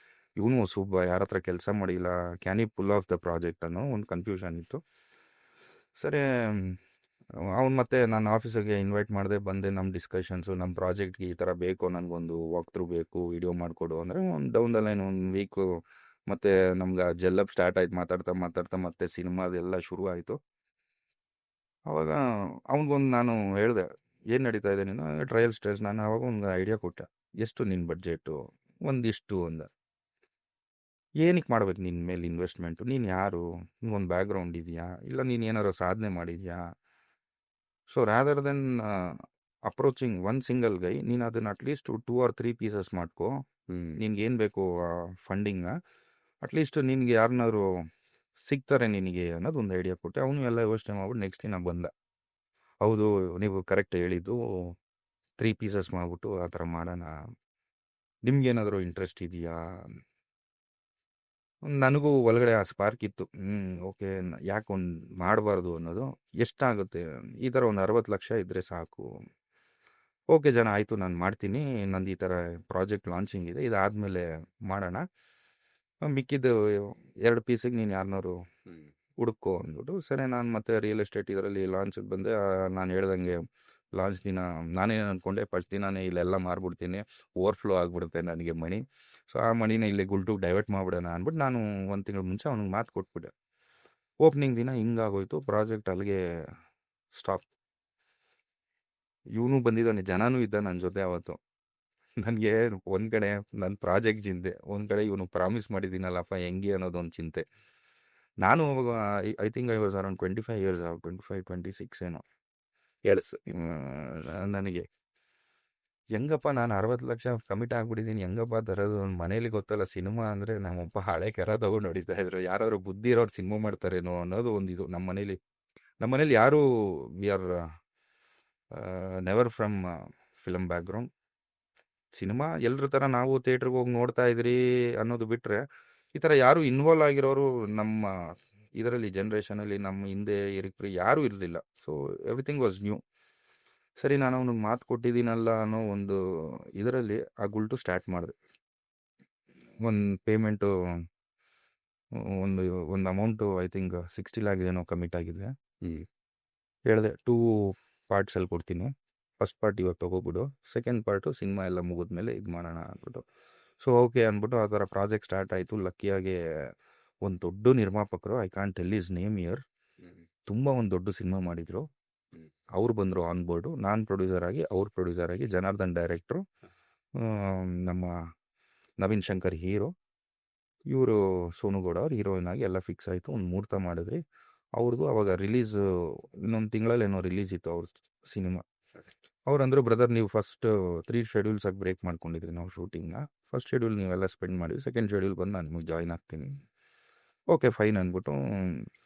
ಇವನು ಸುಬ್ಬ ಯಾರ ಹತ್ರ ಕೆಲಸ ಮಾಡಿಲ್ಲ, ಕ್ಯಾನ್ ಈ ಪುಲ್ ಆಫ್ ದ ಪ್ರಾಜೆಕ್ಟ್ ಅನ್ನೋ ಒಂದು ಕನ್ಫ್ಯೂಷನ್ ಇತ್ತು. ಸರಿ, ಅವ್ನು ಮತ್ತೆ ನಾನು ಆಫೀಸಿಗೆ ಇನ್ವೈಟ್ ಮಾಡಿದೆ, ಬಂದೆ. ನಮ್ಮ ಡಿಸ್ಕಷನ್ಸು, ನಮ್ಮ ಪ್ರಾಜೆಕ್ಟ್ಗೆ ಈ ಥರ ಬೇಕು, ನನಗೊಂದು ವಾಕ್ ಥ್ರೂ ಬೇಕು, ವಿಡಿಯೋ ಮಾಡಿಕೊಡು ಅಂದರೆ ಒಂದು ಡೌನ್ ದ ಲೈನ್ ಒಂದು ವೀಕು ಮತ್ತು ನಮ್ಗೆ ಜೆಲ್ಲಪ್ ಸ್ಟಾರ್ಟ್ ಆಯ್ತು. ಮಾತಾಡ್ತಾ ಮಾತಾಡ್ತಾ ಮತ್ತೆ ಸಿನಿಮಾದೆಲ್ಲ ಶುರು ಆಯಿತು. ಅವಾಗ ಅವ್ನಿಗೊಂದು ನಾನು ಹೇಳಿದೆ, ಏನು ನಡೀತಾ ಇದೆ ನೀನು? Trial stage. ನಾನು ಅವಾಗ ಒಂದು ಐಡಿಯಾ ಕೊಟ್ಟೆ, ಎಷ್ಟು ನಿನ್ನ ಬಡ್ಜೆಟು? ಒಂದಿಷ್ಟು ಅಂದ. ಏನಕ್ಕೆ ಮಾಡ್ಬೇಕು ನಿನ್ನ ಮೇಲೆ ಇನ್ವೆಸ್ಟ್ಮೆಂಟು? ನೀನು ಯಾರು? ನಿನ್ಗೊಂದು ಬ್ಯಾಕ್ಗ್ರೌಂಡ್ ಇದೆಯಾ, ಇಲ್ಲ ನೀನು ಏನಾರು ಸಾಧನೆ ಮಾಡಿದ್ಯಾ? So rather than approaching one single guy, ನೀನು ಅದನ್ನು ಅಟ್ಲೀಸ್ಟ್ 2 or 3 ಪೀಸಸ್ ಮಾಡ್ಕೊ. ನಿನ್ಗೆ ಏನು ಬೇಕು ಫಂಡಿಂಗ, ಅಟ್ಲೀಸ್ಟ್ ನಿನ್ಗೆ ಯಾರನ್ನಾದ್ರು ಸಿಗ್ತಾರೆ ನಿನಗೆ ಅನ್ನೋದು ಒಂದು ಐಡಿಯಾ ಕೊಟ್ಟೆ. ಅವನು ಎಲ್ಲ ಯೋಚನೆ ಮಾಡ್ಬಿಟ್ಟು ನೆಕ್ಸ್ಟ್ ದಿನ ಬಂದ. ಹೌದು, ನೀವು ಕರೆಕ್ಟ್ ಹೇಳಿದ್ದು, 3 ಪೀಸಸ್ ಮಾಡಿಬಿಟ್ಟು ಆ ಥರ ಮಾಡೋಣ, ನಿಮ್ಗೇನಾದರೂ ಇಂಟ್ರೆಸ್ಟ್ ಇದೆಯಾ? ನನಗೂ ಒಳಗಡೆ ಆ ಸ್ಪಾರ್ಕ್ ಇತ್ತು. ಓಕೆ, ಯಾಕೆ ಒಂದು ಮಾಡಬಾರ್ದು ಅನ್ನೋದು. ಎಷ್ಟಾಗುತ್ತೆ? ಈ ಥರ ಒಂದು 60 ಲಕ್ಷ ಇದ್ದರೆ ಸಾಕು. ಓಕೆ ಜನ, ಆಯಿತು, ನಾನು ಮಾಡ್ತೀನಿ. ನಂದು ಈ ಥರ ಪ್ರಾಜೆಕ್ಟ್ ಲಾಂಚಿಂಗ್ ಇದೆ, ಇದಾದಮೇಲೆ ಮಾಡೋಣ. ಮಿಕ್ಕಿದ್ದು 2 ಪೀಸಿಗೆ ನೀನು ಯಾರನ್ನಾರು ಹುಡುಕೋ ಅಂದ್ಬಿಟ್ಟು, ಸರಿ ನಾನು ಮತ್ತೆ ರಿಯಲ್ ಎಸ್ಟೇಟ್ ಇದರಲ್ಲಿ ಲಾಂಚಿಗೆ ಬಂದೆ. ನಾನು ಹೇಳ್ದಂಗೆ ಲಾಂಚ್ ದಿನ ನಾನೇನು ಅಂದ್ಕೊಂಡೆ, ಫಸ್ಟ್ ದಿನಾನೇ ಇಲ್ಲೆಲ್ಲ ಮಾರ್ಬಿಡ್ತೀನಿ, ಓವರ್ಫ್ಲೋ ಆಗಿಬಿಡುತ್ತೆ ನನಗೆ ಮಣಿ. ಸೊ ಆ ಮಣಿನ ಇಲ್ಲಿ ಗುಲ್ಟು ಡೈವರ್ಟ್ ಮಾಡಿಬಿಡೋಣ ಅಂದ್ಬಿಟ್ಟು ನಾನು 1 ತಿಂಗಳು ಮುಂಚೆ ಅವ್ನಿಗೆ ಮಾತು ಕೊಟ್ಬಿಟ್ಟೆ. ಓಪನಿಂಗ್ ದಿನ ಹಿಂಗಾಗೋಯ್ತು, ಪ್ರಾಜೆಕ್ಟ್ ಅಲ್ಲಿಗೆ ಸ್ಟಾಪ್. ಇವನು ಬಂದಿದ್ದಾನೆ, ಜನನೂ ಇದ್ದ ನನ್ನ ಜೊತೆ ಅವತ್ತು. ನನಗೆ ಒಂದು ಕಡೆ ನನ್ನ ಪ್ರಾಜೆಕ್ಟ್ ಚಿಂತೆ, ಒಂದು ಕಡೆ ಇವನು ಪ್ರಾಮಿಸ್ ಮಾಡಿದ್ದೀನಲ್ಲಪ್ಪ ಹೆಂಗೆ ಅನ್ನೋದೊಂದು ಚಿಂತೆ. ನಾನು I think I was around 25 years, 25, 26 ಏನೋ. ಎಳ್ಸು. ನನಗೆ ಹೆಂಗಪ್ಪ, ನಾನು 60 ಲಕ್ಷ ಕಮಿಟ್ ಆಗ್ಬಿಟ್ಟಿದ್ದೀನಿ, ಹೆಂಗಪ್ಪ ತರೋದು? ಮನೇಲಿ ಗೊತ್ತಲ್ಲ, ಸಿನಿಮಾ ಅಂದರೆ ನಮ್ಮಪ್ಪ ಹಳೆ ಕೆರ ತಗೊಂಡು ಹೊಡಿತಾ ಇದ್ರು. ಯಾರಾದ್ರು ಬುದ್ಧಿ ಇರೋರು ಸಿನಿಮಾ ಮಾಡ್ತಾರೇನೋ ಅನ್ನೋದು ಒಂದಿದು. ನಮ್ಮ ಮನೇಲಿ ಯಾರೂ we are never from film background. Cinema ಎಲ್ಲರ ಥರ ನಾವು ಥಿಯೇಟ್ರಿಗೆ ಹೋಗಿ ನೋಡ್ತಾ ಇದ್ರಿ ಅನ್ನೋದು ಬಿಟ್ಟರೆ, ಈ ಥರ ಯಾರು ಇನ್ವಾಲ್ವ್ ಆಗಿರೋರು ನಮ್ಮ ಇದರಲ್ಲಿ ಜನ್ರೇಷನಲ್ಲಿ ನಮ್ಮ ಹಿಂದೆ ಇರಿಕ್ರಿ ಯಾರೂ ಇರಲಿಲ್ಲ. So everything was new. ಸರಿ, ನಾನು ಅವ್ನಿಗೆ ಮಾತು ಕೊಟ್ಟಿದ್ದೀನಲ್ಲ ಅನ್ನೋ ಒಂದು ಇದರಲ್ಲಿ ಆ ಗುಲ್ಟು ಸ್ಟಾರ್ಟ್ ಮಾಡಿದೆ. ಒಂದು ಪೇಮೆಂಟು, ಒಂದು ಅಮೌಂಟು ಐ ಥಿಂಕ್ 60 ಲ್ಯಾಕ್ ಏನೋ ಕಮಿಟ್ ಆಗಿದೆ. ಹೇಳಿದೆ 2 ಪಾರ್ಟ್ಸಲ್ಲಿ ಕೊಡ್ತೀನಿ, ಫಸ್ಟ್ ಪಾರ್ಟ್ ಇವಾಗ ತೊಗೋಬಿಡು, ಸೆಕೆಂಡ್ ಪಾರ್ಟು ಸಿನಿಮಾ ಎಲ್ಲ ಮುಗಿದ್ಮೇಲೆ ಇದು ಮಾಡೋಣ ಅಂದ್ಬಿಟ್ಟು. ಸೊ ಓಕೆ ಅಂದ್ಬಿಟ್ಟು ಆ ಥರ ಪ್ರಾಜೆಕ್ಟ್ ಸ್ಟಾರ್ಟ್ ಆಯಿತು. ಲಕ್ಕಿಯಾಗಿ ಒಂದು ದೊಡ್ಡ ನಿರ್ಮಾಪಕರು, I can't tell is name year, ತುಂಬ ಒಂದು ದೊಡ್ಡ ಸಿನಿಮಾ ಮಾಡಿದರು. ಅವ್ರು ಬಂದರು ಆನ್ ಬೋರ್ಡು, ನಾನು ಪ್ರೊಡ್ಯೂಸರ್ ಆಗಿ, ಅವ್ರು ಪ್ರೊಡ್ಯೂಸರ್ ಆಗಿ, ಜನಾರ್ದನ್ ಡೈರೆಕ್ಟ್ರು, ನಮ್ಮ ನವೀನ್ ಶಂಕರ್ ಹೀರೋ, ಇವರು ಸೋನುಗೌಡ ಅವ್ರು ಹೀರೋಯಿನ್ ಆಗಿ ಎಲ್ಲ ಫಿಕ್ಸ್ ಆಯಿತು. ಒಂದು ಮುಹೂರ್ತ ಮಾಡಿದ್ರಿ. ಅವ್ರದ್ದು ಅವಾಗ ರಿಲೀಸು ಇನ್ನೊಂದು ತಿಂಗಳಲ್ಲಿ ಏನೋ ರಿಲೀಸ್ ಇತ್ತು ಅವ್ರ ಸಿನಿಮಾ. ಅವ್ರಂದರು, ಬ್ರದರ್ ನೀವು ಫಸ್ಟ್ 3 ಶೆಡ್ಯೂಲ್ಸಾಗಿ ಬ್ರೇಕ್ ಮಾಡ್ಕೊಂಡಿದ್ರಿ ನಾವು ಶೂಟಿಂಗ್ನ. ಫಸ್ಟ್ ಶೆಡ್ಯೂಲ್ ನೀವೆಲ್ಲ ಸ್ಪೆಂಡ್ ಮಾಡಿ, ಸೆಕೆಂಡ್ ಶೆಡ್ಯೂಲ್ ಬಂದು ನಾನು ನಿಮಗೆ ಜಾಯ್ನ್ ಆಗ್ತೀನಿ. ಓಕೆ ಫೈನ್ ಅಂದ್ಬಿಟ್ಟು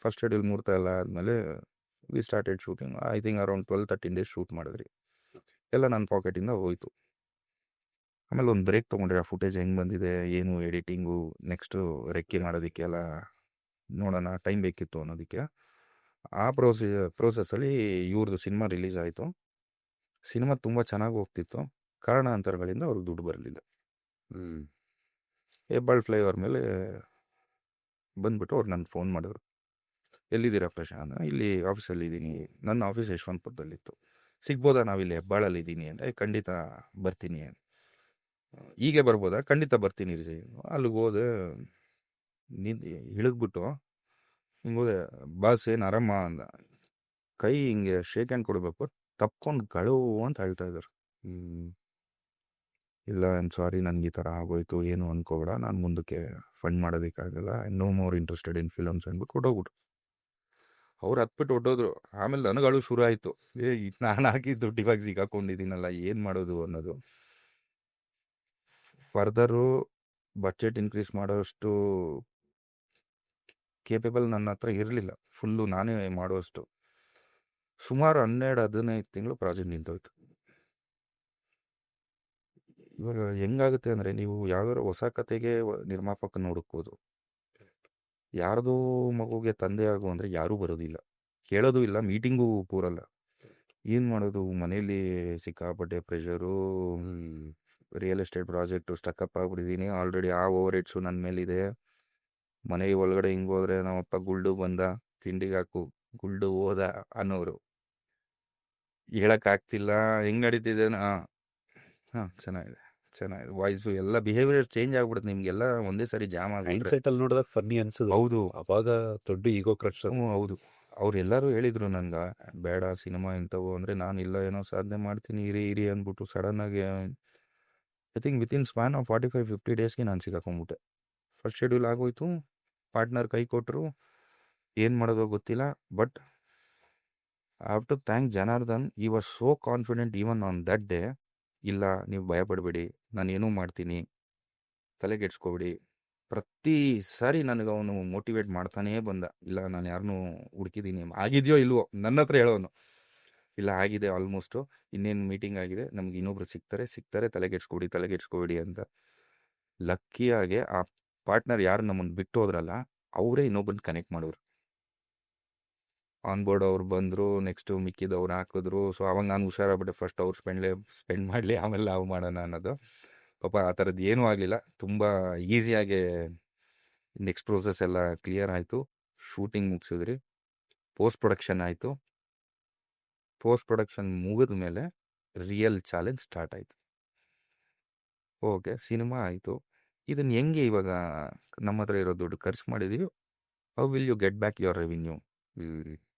ಫಸ್ಟ್ ಶೆಡ್ಯೂಲ್ ಮುಹೂರ್ತ ಎಲ್ಲ ಆದಮೇಲೆ we started shooting. I think around 12-13 days shoot ಮಾಡಿದ್ರಿ. ಎಲ್ಲ ನನ್ನ ಪಾಕೆಟಿಂದ ಹೋಯಿತು. ಆಮೇಲೆ ಒಂದು ಬ್ರೇಕ್ ತೊಗೊಂಡ್ರೆ, ಆ ಫುಟೇಜ್ ಹೆಂಗೆ ಬಂದಿದೆ, ಏನು ಎಡಿಟಿಂಗು, ನೆಕ್ಸ್ಟು ರೆಕ್ಕಿ ಮಾಡೋದಕ್ಕೆ ಎಲ್ಲ ನೋಡೋಣ, ಟೈಮ್ ಬೇಕಿತ್ತು ಅನ್ನೋದಕ್ಕೆ. ಆ ಪ್ರೋಸೆಸ್ಸಲ್ಲಿ ಇವ್ರದ್ದು ಸಿನಿಮಾ ರಿಲೀಸ್ ಆಯಿತು. ಸಿನಿಮಾ ತುಂಬ ಚೆನ್ನಾಗಿ ಹೋಗ್ತಿತ್ತು. ಕಾರಣಾಂತರಗಳಿಂದ ಅವ್ರಿಗೆ ದುಡ್ಡು ಬರಲಿಲ್ಲ. ಹೆಬ್ಬಾಳ್ ಫ್ಲೈಓವರ್ ಮೇಲೆ ಬಂದ್ಬಿಟ್ಟು ಅವ್ರು ನನ್ನ ಫೋನ್ ಮಾಡಿದ್ರು, ಎಲ್ಲಿದ್ದೀರಾ ಪ್ರಶಾಂತ್? ಇಲ್ಲಿ ಆಫೀಸಲ್ಲಿ ಇದ್ದೀನಿ. ನನ್ನ ಆಫೀಸ್ ಯಶವಂತಪುರದಲ್ಲಿತ್ತು. ಸಿಗ್ಬೋದಾ? ನಾವಿಲ್ಲಿ ಹೆಬ್ಬಾಳಲ್ಲಿ ಇದ್ದೀನಿ ಅಂದರೆ, ಖಂಡಿತ ಬರ್ತೀನಿ. ಈಗಲೇ ಬರ್ಬೋದಾ? ಖಂಡಿತ ಬರ್ತೀನಿ ರೀ. ಅಲ್ಲಿಗೆ ಹೋದೆ, ಇಳಿದ್ಬಿಟ್ಟು ಹಿಂಗೆ ಹೋದೆ. ಬಾಸ್ ಏನು ಆರಾಮ ಅಂದ. ಕೈ ಹಿಂಗೆ ಶೇಕ್ ಹ್ಯಾಂಡ್ ಕೊಡಬೇಕು, ತಪ್ಕೊಂಡು ಗಳು ಅಂತ ಹೇಳ್ತಾ ಇದ್ದಾರೆ. ಇಲ್ಲ ಐ ಆಮ್ ಸಾರಿ, ನನಗೆ ಈ ಥರ ಆಗೋಯ್ತು, ಏನು ಅಂದ್ಕೋಬೇಡ, ನಾನು ಮುಂದಕ್ಕೆ ಫಂಡ್ ಮಾಡೋದಕ್ಕಾಗಲ್ಲ, no more interested in films ಅಂದ್ಬಿಟ್ಟು ಕೊಟ್ಟೋಗ್ಬಿಟ್ಟು. ಅವ್ರು ಹತ್ಬಿಟ್ಟು ಹೊಟ್ಟೋದ್ರು. ಆಮೇಲೆ ನನಗಳು ಶುರು ಆಯಿತು, ನಾನು ಹಾಕಿದ ದುಡ್ಡು ಇವಾಗ ಸಿಗಾಕೊಂಡಿದ್ದೀನಲ್ಲ, ಏನು ಮಾಡೋದು ಅನ್ನೋದು. ಫರ್ದರು ಬಡ್ಜೆಟ್ ಇನ್ಕ್ರೀಸ್ ಮಾಡೋಷ್ಟು ಕೇಪಬಲ್ ನನ್ನ ಹತ್ರ ಇರಲಿಲ್ಲ, ಫುಲ್ಲು ನಾನೇ ಮಾಡೋಷ್ಟು. ಸುಮಾರು 12-15 ತಿಂಗಳು ಪ್ರಾಜೆಕ್ಟ್ ನಿಂತೋಯ್ತು. ಇವಾಗ ಹೆಂಗಾಗುತ್ತೆ ಅಂದರೆ, ನೀವು ಯಾವ್ದಾದ್ರು ಹೊಸ ಕತೆಗೆ ನಿರ್ಮಾಪಕನ ಹುಡುಕ್ಬೋದು. ಯಾರ್ದೋ ಮಗುಗೆ ತಂದೆ ಆಗು ಅಂದರೆ ಯಾರೂ ಬರೋದಿಲ್ಲ, ಕೇಳೋದು ಇಲ್ಲ, ಮೀಟಿಂಗು ಕೂರಲ್ಲ. ಏನು ಮಾಡೋದು, ಮನೇಲಿ ಸಿಕ್ಕಾಪಟ್ಟೆ pressure, real estate project stuck up ಆಗ್ಬಿಟ್ಟಿದ್ದೀನಿ ಆಲ್ರೆಡಿ. ಆ ಓವರ್ ಹೆಡ್ಸು ನನ್ನ ಮೇಲಿದೆ. ಮನೆ ಒಳಗಡೆ ಹಿಂಗೆ ಹೋದ್ರೆ ನಮ್ಮಪ್ಪ ಗುಲ್ಡು ಬಂದ, ತಿಂಡಿಗೆ ಹಾಕು ಗುಲ್ಡು ಹೋದ ಅನ್ನೋರು. ಹೇಳೋಕ್ಕಾಗ್ತಿಲ್ಲ ಹೆಂಗೆ ನಡೀತಿದೆ. ಹಾಂ, ಚೆನ್ನಾಗಿದೆ ವಾಯ್ಸು ಎಲ್ಲ ಬಿಹೇವಿಯರ್ ಚೇಂಜ್ ಆಗ್ಬಿಡುತ್ತೆ ನಿಮಗೆಲ್ಲ ಒಂದೇ ಸರಿ ಜಾಮ್ ಹೈಂಡ್ ಆಗ್ಬಿಟ್ರೆ. ಸೈಟ್ ಅಲ್ಲಿ ನೋಡಿದಾಗ ಫನ್ನಿ ಅನ್ಸುದು. ಹೌದು, ಅವಾಗ ದೊಡ್ಡ ಈಗೋ ಕ್ರಶ್. ಹೌದು. ಅವ್ರೆಲ್ಲರೂ ಹೇಳಿದ್ರು ನನಗೆ, ಬೇಡ ಸಿನಿಮಾ ಇಂಥವು ಅಂದರೆ. ನಾನು ಇಲ್ಲ, ಏನೋ ಸಾಧನೆ ಮಾಡ್ತೀನಿ, ಇರಿ ಅಂದ್ಬಿಟ್ಟು ಸಡನ್ನಾಗಿ I think within span of 45-50 ಡೇಸ್ಗೆ ನಾನು ಸಿಗಾಕೊಂಡ್ಬಿಟ್ಟೆ. ಫಸ್ಟ್ ಶೆಡ್ಯೂಲ್ ಆಗೋಯ್ತು, ಪಾರ್ಟ್ನರ್ ಕೈ ಕೊಟ್ಟರು, ಏನು ಮಾಡೋದೋ ಗೊತ್ತಿಲ್ಲ. But I have to thank Janardhan. He was so confident even on that day. ಇಲ್ಲ, ನೀವು ಭಯಪಡಬೇಡಿ, ನಾನು ಏನೂ ಮಾಡ್ತೀನಿ, ತಲೆಗೆಡ್ಸ್ಕೊಬೇಡಿ. ಪ್ರತಿ ಸಾರಿ ನನಗೆ ಅವನು ಮೋಟಿವೇಟ್ ಮಾಡ್ತಾನೇ ಬಂದ. ಇಲ್ಲ, ನಾನು ಯಾರನ್ನೂ ಹುಡುಕಿದ್ದೀನಿ, ಆಗಿದೆಯೋ ಇಲ್ವೋ ನನ್ನ ಹತ್ರ ಹೇಳೋನು. ಇಲ್ಲ, ಆಗಿದೆ ಆಲ್ಮೋಸ್ಟು, ಇನ್ನೇನು ಮೀಟಿಂಗ್ ಆಗಿದೆ, ನಮ್ಗೆ ಇನ್ನೊಬ್ರು ಸಿಗ್ತಾರೆ, ತಲೆಗೆಡ್ಸ್ಕೊಬೇಡಿ ಅಂತ. ಲಕ್ಕಿಯಾಗೆ ಆ ಪಾರ್ಟ್ನರ್ ಯಾರು ನಮ್ಮನ್ನು ಬಿಟ್ಟು ಹೋದ್ರಲ್ಲ, ಅವರೇ ಇನ್ನೊಬ್ಬನ ಕನೆಕ್ಟ್ ಮಾಡೋರು. ಆನ್ ಬೋರ್ಡ್ ಅವ್ರು ಬಂದರು, ನೆಕ್ಸ್ಟು ಮಿಕ್ಕಿದವ್ರು ಹಾಕಿದ್ರು. ಸೊ ಅವಾಗ ನಾನು ಹುಷಾರಾಗ್ಬಿಟ್ಟೆ, ಫಸ್ಟ್ ಅವ್ರು ಸ್ಪೆಂಡ್ ಮಾಡಲಿ, ಆಮೇಲೆ ನಾವು ಮಾಡೋಣ ಅನ್ನೋದು. ಪಾಪ ಆ ಥರದ್ದು ಏನೂ ಆಗಲಿಲ್ಲ, ತುಂಬ ಈಸಿಯಾಗೆ ನೆಕ್ಸ್ಟ್ ಪ್ರೋಸೆಸ್ ಎಲ್ಲ ಕ್ಲಿಯರ್ ಆಯಿತು. ಶೂಟಿಂಗ್ ಮುಗಿಸಿದ್ರಿ, ಪೋಸ್ಟ್ ಪ್ರೊಡಕ್ಷನ್ ಆಯಿತು. ಪೋಸ್ಟ್ ಪ್ರೊಡಕ್ಷನ್ ಮುಗಿದ ಮೇಲೆ ರಿಯಲ್ ಚಾಲೆಂಜ್ ಸ್ಟಾರ್ಟ್ ಆಯಿತು. ಓಕೆ, ಸಿನಿಮಾ ಆಯಿತು, ಇದನ್ನು ಹೆಂಗೆ ಇವಾಗ ನಮ್ಮ ಹತ್ರ ಇರೋ ದುಡ್ಡು ಖರ್ಚು ಮಾಡಿದ್ದೀವಿ, how will you get back your revenue?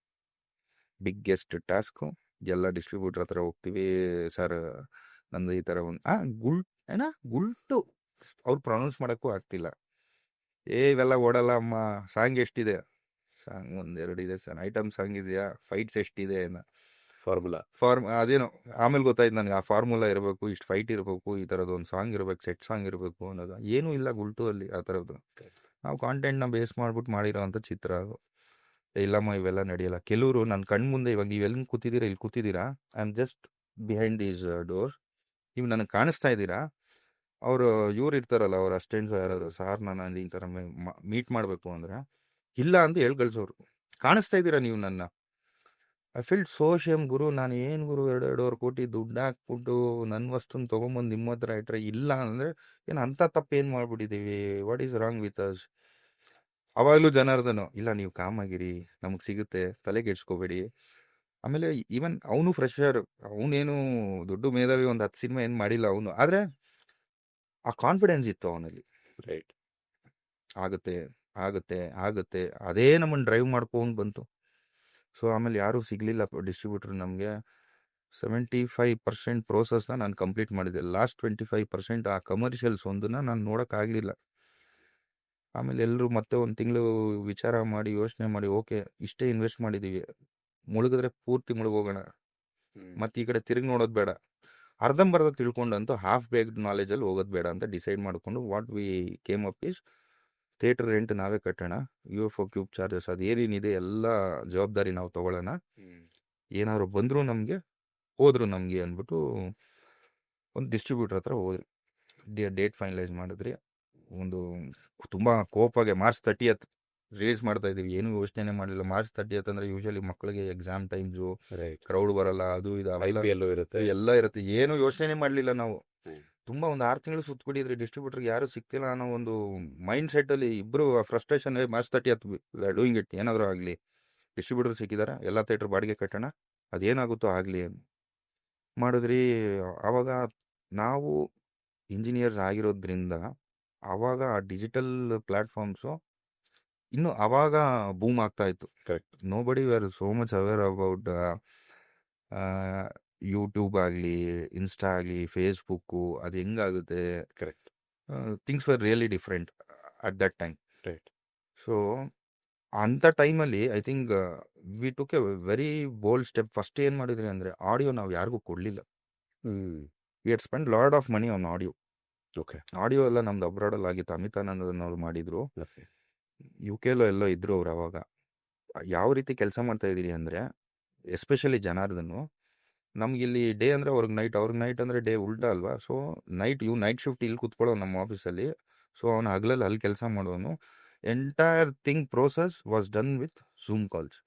Biggest task. ಎಲ್ಲ ಡಿಸ್ಟ್ರಿಬ್ಯೂಟರ್ ಹತ್ರ ಹೋಗ್ತೀವಿ, ಸರ್ ನಂದು ಈ ಥರ ಒಂದು ಗುಲ್ಟು ಅವ್ರು ಪ್ರೊನೌನ್ಸ್ ಮಾಡೋಕ್ಕೂ ಆಗ್ತಿಲ್ಲ. ಇವೆಲ್ಲ ಓಡಲ್ಲ ಅಮ್ಮ. ಸಾಂಗ್ ಎಷ್ಟಿದೆ? ಸಾಂಗ್ 1-2 ಇದೆ ಸರ್. ಐಟಮ್ ಸಾಂಗ್ ಇದೆಯಾ? ಫೈಟ್ಸ್ ಎಷ್ಟಿದೆ? ಫಾರ್ಮುಲಾ ಅದೇನೋ ಆಮೇಲೆ ಗೊತ್ತಾಯ್ತು ನನಗೆ, ಆ ಫಾರ್ಮುಲಾ ಇರಬೇಕು, ಇಷ್ಟು ಫೈಟ್ ಇರಬೇಕು, ಈ ಥರದ್ದು ಒಂದು ಸಾಂಗ್ ಇರಬೇಕು, ಸೆಟ್ ಸಾಂಗ್ ಇರಬೇಕು ಅನ್ನೋದು ಏನೂ ಇಲ್ಲ ಗುಲ್ಟು ಅಲ್ಲಿ ಆ ಥರದ್ದು. ನಾವು ಕಾಂಟೆಂಟ್ನ ಬೇಸ್ ಮಾಡ್ಬಿಟ್ಟು ಮಾಡಿರೋ ಅಂಥ ಚಿತ್ರ ಅದು. ಇಲ್ಲಮ್ಮ, ಇವೆಲ್ಲ ನಡೆಯಲ್ಲ. ಕೆಲವರು ನನ್ನ ಕಣ್ಣು ಮುಂದೆ, ಇವಾಗ ನೀವು ಎಲ್ಲಿ ಕೂತಿದ್ದೀರಾ, ಇಲ್ಲಿ ಕೂತಿದ್ದೀರಾ, I am just behind these doors, ನೀವು ನನಗೆ ಕಾಣಿಸ್ತಾ ಇದ್ದೀರಾ. ಅವರು ಇವ್ರು ಇರ್ತಾರಲ್ಲ, ಅವ್ರ ಅಸ್ಟೆಂಟ್ಸ್ ಯಾರಾದ್ರು, ಸಾರ್ ನಾನು ಈ ಥರ ಮೀಟ್ ಮಾಡಬೇಕು ಅಂದರೆ, ಇಲ್ಲ ಅಂತ ಹೇಳಿ ಕಳ್ಸೋರು. ಕಾಣಿಸ್ತಾ ಇದ್ದೀರಾ ನೀವು ನನ್ನ. ಐ ಫೀಲ್ ಸೋ ಶೇಮ್ ಗುರು. ನಾನು ಏನು ಗುರು, 2-2.5 ಕೋಟಿ ದುಡ್ಡು ಹಾಕ್ಬಿಟ್ಟು ನನ್ನ ವಸ್ತುನ ತೊಗೊಂಬಂದು ನಿಮ್ಮ ಹತ್ರ ಇಟ್ಟರೆ, ಇಲ್ಲ ಅಂದರೆ ಏನು ಅಂಥ ತಪ್ಪು ಏನು ಮಾಡ್ಬಿಟ್ಟಿದ್ದೀವಿ, what is wrong with us? ಅವಾಗಲೂ ಜನಾರ್ದನು, ಇಲ್ಲ ನೀವು ಕಾಮಾಗಿರಿ, ನಮಗೆ ಸಿಗುತ್ತೆ, ತಲೆಗೆಡ್ಸ್ಕೋಬೇಡಿ. ಆಮೇಲೆ ಈವನ್ ಅವನು ಫ್ರೆಶರ್, ಅವನೇನು ದೊಡ್ಡ ಮೇಧಾವಿ, ಒಂದು 10 ಸಿನಿಮಾ ಏನು ಮಾಡಿಲ್ಲ ಅವನು, ಆದರೆ ಆ ಕಾನ್ಫಿಡೆನ್ಸ್ ಇತ್ತು ಅವನಲ್ಲಿ. ರೈಟ್, ಆಗುತ್ತೆ ಆಗುತ್ತೆ ಆಗುತ್ತೆ, ಅದೇ ನಮ್ಮನ್ನು ಡ್ರೈವ್ ಮಾಡ್ಕೊಂಡು ಬಂತು. ಸೊ ಆಮೇಲೆ ಯಾರೂ ಸಿಗಲಿಲ್ಲ ಡಿಸ್ಟ್ರಿಬ್ಯೂಟ್ರ್ ನಮಗೆ. 75% ಪ್ರೋಸೆಸ್ನ ನಾನು ಕಂಪ್ಲೀಟ್ ಮಾಡಿದ್ದೆ. ಲಾಸ್ಟ್ 25% ಆ ಕಮರ್ಷಿಯಲ್ಸ್ ಒಂದನ್ನು ನಾನು ನೋಡೋಕ್ಕಾಗಲಿಲ್ಲ. ಆಮೇಲೆ ಎಲ್ಲರೂ ಮತ್ತೆ ಒಂದು ತಿಂಗಳು ವಿಚಾರ ಮಾಡಿ, ಯೋಚನೆ ಮಾಡಿ, ಓಕೆ ಇಷ್ಟೇ ಇನ್ವೆಸ್ಟ್ ಮಾಡಿದ್ದೀವಿ, ಮುಳುಗಿದ್ರೆ ಪೂರ್ತಿ ಮುಳುಗೋಗೋಣ, ಮತ್ತು ಈ ಕಡೆ ತಿರುಗಿ ನೋಡೋದು ಬೇಡ, ಅರ್ಧಂಬರ್ಧ ತಿಳ್ಕೊಂಡಂತೂ ಹಾಫ್ ಬೇಕ್ಡ್ ನಾಲೆಜಲ್ಲಿ ಹೋಗೋದು ಬೇಡ ಅಂತ ಡಿಸೈಡ್ ಮಾಡಿಕೊಂಡು what we came up is, theatre rent ನಾವೇ ಕಟ್ಟೋಣ, UFO ಕ್ಯೂಬ್ ಚಾರ್ಜಸ್ ಅದು ಏನೇನಿದೆ ಎಲ್ಲ ಜವಾಬ್ದಾರಿ ನಾವು ತೊಗೊಳ್ಳೋಣ, ಏನಾದ್ರು ಬಂದರೂ ನಮಗೆ, ಹೋದ್ರು ನಮಗೆ ಅಂದ್ಬಿಟ್ಟು ಒಂದು ಡಿಸ್ಟ್ರಿಬ್ಯೂಟರ್ ಹತ್ರ ಹೋದ್ರಿ. ಡೇಟ್ ಫೈನಲೈಸ್ ಮಾಡಿದ್ರಿ. ಒಂದು ತುಂಬ ಕೋಪಾಗೆ March 30th ರಿಲೀಸ್ ಮಾಡ್ತಾ ಇದ್ದೀವಿ, ಏನೂ ಯೋಚನೆ ಮಾಡಲಿಲ್ಲ. March 30th ಅಂದರೆ ಯೂಶಲಿ ಮಕ್ಕಳಿಗೆ ಎಕ್ಸಾಮ್ ಟೈಮ್ಸು, ಕ್ರೌಡ್ ಬರಲ್ಲ, ಅದು ಇದು ಅವೆಲ್ಲ ಇರುತ್ತೆ, ಎಲ್ಲ ಇರುತ್ತೆ, ಏನೂ ಯೋಚನೆ ಮಾಡಲಿಲ್ಲ ನಾವು. ತುಂಬ ಒಂದು 6 ತಿಂಗಳು ಸುತ್ತಬಿಟ್ಟಿದ್ರಿ, ಡಿಸ್ಟ್ರಿಬ್ಯೂಟರ್ಗೆ ಯಾರೂ ಸಿಗ್ತಿಲ್ಲ ಅನ್ನೋ ಒಂದು ಮೈಂಡ್ ಸೆಟ್ಟಲ್ಲಿ ಇಬ್ಬರು frustration. March 30th doing it, ಏನಾದರೂ ಆಗಲಿ, ಡಿಸ್ಟ್ರಿಬ್ಯೂಟರ್ ಸಿಕ್ಕಿದ್ದಾರೆ, ಎಲ್ಲ ಥಿಯೇಟ್ರ್ ಬಾಡಿಗೆ ಕಟ್ಟೋಣ, ಅದೇನಾಗುತ್ತೋ ಆಗಲಿ ಮಾಡಿದ್ರಿ. ಆವಾಗ ನಾವು ಇಂಜಿನಿಯರ್ಸ್ ಆಗಿರೋದ್ರಿಂದ ಆವಾಗ ಆ ಡಿಜಿಟಲ್ ಪ್ಲ್ಯಾಟ್ಫಾರ್ಮ್ಸು ಇನ್ನು ಆವಾಗ ಬೂಮ್ ಆಗ್ತಾ ಇತ್ತು. Correct. Nobody were so much aware about YouTube ಆಗಲಿ, ಇನ್ಸ್ಟಾ ಆಗಲಿ, ಫೇಸ್ಬುಕ್ಕು, ಅದು ಹೆಂಗಾಗುತ್ತೆ. Correct. Things were really different at that time. Right. So ಅಂಥ ಟೈಮಲ್ಲಿ I think we took a very bold step. First ಏನು ಮಾಡಿದ್ರಿ ಅಂದರೆ ಆಡಿಯೋ ನಾವು ಯಾರಿಗೂ ಕೊಡಲಿಲ್ಲ. We had spend lot of money on audio. Okay. Audio ಎಲ್ಲ ನಮ್ದು ಅಬ್ರಾಡಲ್ಲಿ ಆಗಿತ್ತು. ಅಮಿತ್ ಆನಂದನ್ ಅವ್ರು ಮಾಡಿದ್ರು. ಓಕೆ. ಯು ಕೆಲೋ ಎಲ್ಲೋ ಇದ್ರು ಅವ್ರು ಅವಾಗ. ಯಾವ ರೀತಿ ಕೆಲಸ ಮಾಡ್ತಾ ಇದ್ದೀರಿ ಅಂದರೆ, ಎಸ್ಪೆಷಲಿ ಜನಾರ್ದನ್ನು, ನಮಗಿಲ್ಲಿ ಡೇ ಅಂದರೆ ಅವ್ರಿಗೆ ನೈಟ್ ಅಂದರೆ ಡೇ ಉಲ್ಟಾ ಅಲ್ವಾ. ಸೊ ನೈಟ್ ಶಿಫ್ಟ್ ಇಲ್ಲಿ ಕೂತ್ಕೊಳ್ಳೋ ನಮ್ಮ ಆಫೀಸಲ್ಲಿ. ಸೊ ಅವನು ಹಗಲಲ್ಲಿ ಅಲ್ಲಿ ಕೆಲಸ ಮಾಡೋನು. Entire thing process was done with zoom calls.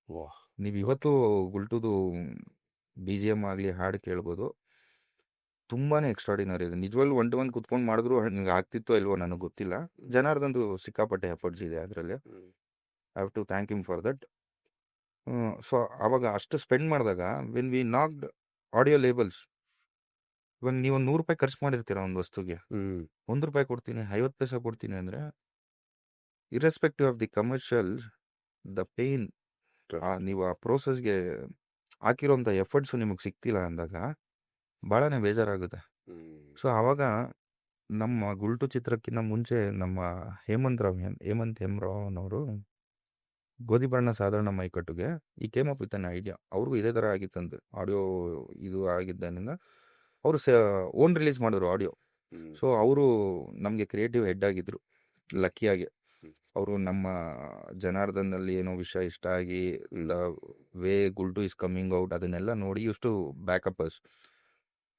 ವಾಹ್. ನೀವು ಇವತ್ತು ಗುಲ್ಟುದು BGM ಆಗಲಿ ಹಾಡು ಕೇಳ್ಬೋದು. ತುಂಬಾ ಎಕ್ಸ್ಟ್ರಾಡಿನರಿ ಇದೆ ನಿಜವಾಗ್ಲೂ. 1 to 1 ಕುತ್ಕೊಂಡು ಮಾಡಿದ್ರು ನಿಂಗೆ ಆಗ್ತಿತ್ತೋ ಇಲ್ವೋ ನನಗೆ ಗೊತ್ತಿಲ್ಲ. ಜನಾರ್ದಂದು ಸಿಕ್ಕಾಪಟ್ಟೆ ಎಫರ್ಟ್ಸ್ ಇದೆ ಅದರಲ್ಲಿ. I have to thank him for that. So ಅವಾಗ ಅಷ್ಟು ಸ್ಪೆಂಡ್ ಮಾಡಿದಾಗ when we knocked audio labels, ಇವಾಗ ನೀವು ಒಂದು ₹100 ಖರ್ಚು ಮಾಡಿರ್ತೀರ ಒಂದು ವಸ್ತುಗೆ, ₹1 ಕೊಡ್ತೀನಿ, 50 ಪೈಸೆ ಕೊಡ್ತೀನಿ ಅಂದರೆ, irrespective of the commercial, the pain, ನೀವು ಆ ಪ್ರೋಸೆಸ್ಗೆ ಹಾಕಿರೋಂಥ ಎಫರ್ಟ್ಸು ನಿಮಗೆ ಸಿಗ್ತಿಲ್ಲ ಅಂದಾಗ ಭಾಳನೇ ಬೇಜಾರಾಗುತ್ತೆ. ಸೊ ಆವಾಗ ನಮ್ಮ ಗುಲ್ಟು ಚಿತ್ರಕ್ಕಿಂತ ಮುಂಚೆ ನಮ್ಮ ಹೇಮಂತ್ ಎಂ ರಾವ್ ಗೋಧಿ ಬಣ್ಣ ಸಾಧಾರಣ ಮೈಕಟ್ಟುಗೆ ಈ came up with an idea. ಅವ್ರಿಗೂ ಇದೇ ಥರ ಆಗಿತ್ತಂತೆ. ಆಡಿಯೋ ಇದು ಆಗಿದ್ದರಿಂದ ಅವರು ಓನ್ ರಿಲೀಸ್ ಮಾಡಿದ್ರು ಆಡಿಯೋ. ಸೊ ಅವರು ನಮಗೆ ಕ್ರಿಯೇಟಿವ್ ಹೆಡ್ ಆಗಿದ್ರು ಲಕ್ಕಿಯಾಗಿ. ಅವರು ನಮ್ಮ ಜನಾರ್ದನಲ್ಲಿ ಏನೋ ವಿಷಯ ಇಷ್ಟ ಆಗಿ the way Gultoo is coming out ಅದನ್ನೆಲ್ಲ ನೋಡಿ ಇಷ್ಟು ಬ್ಯಾಕಪ್ಪರ್ಸ್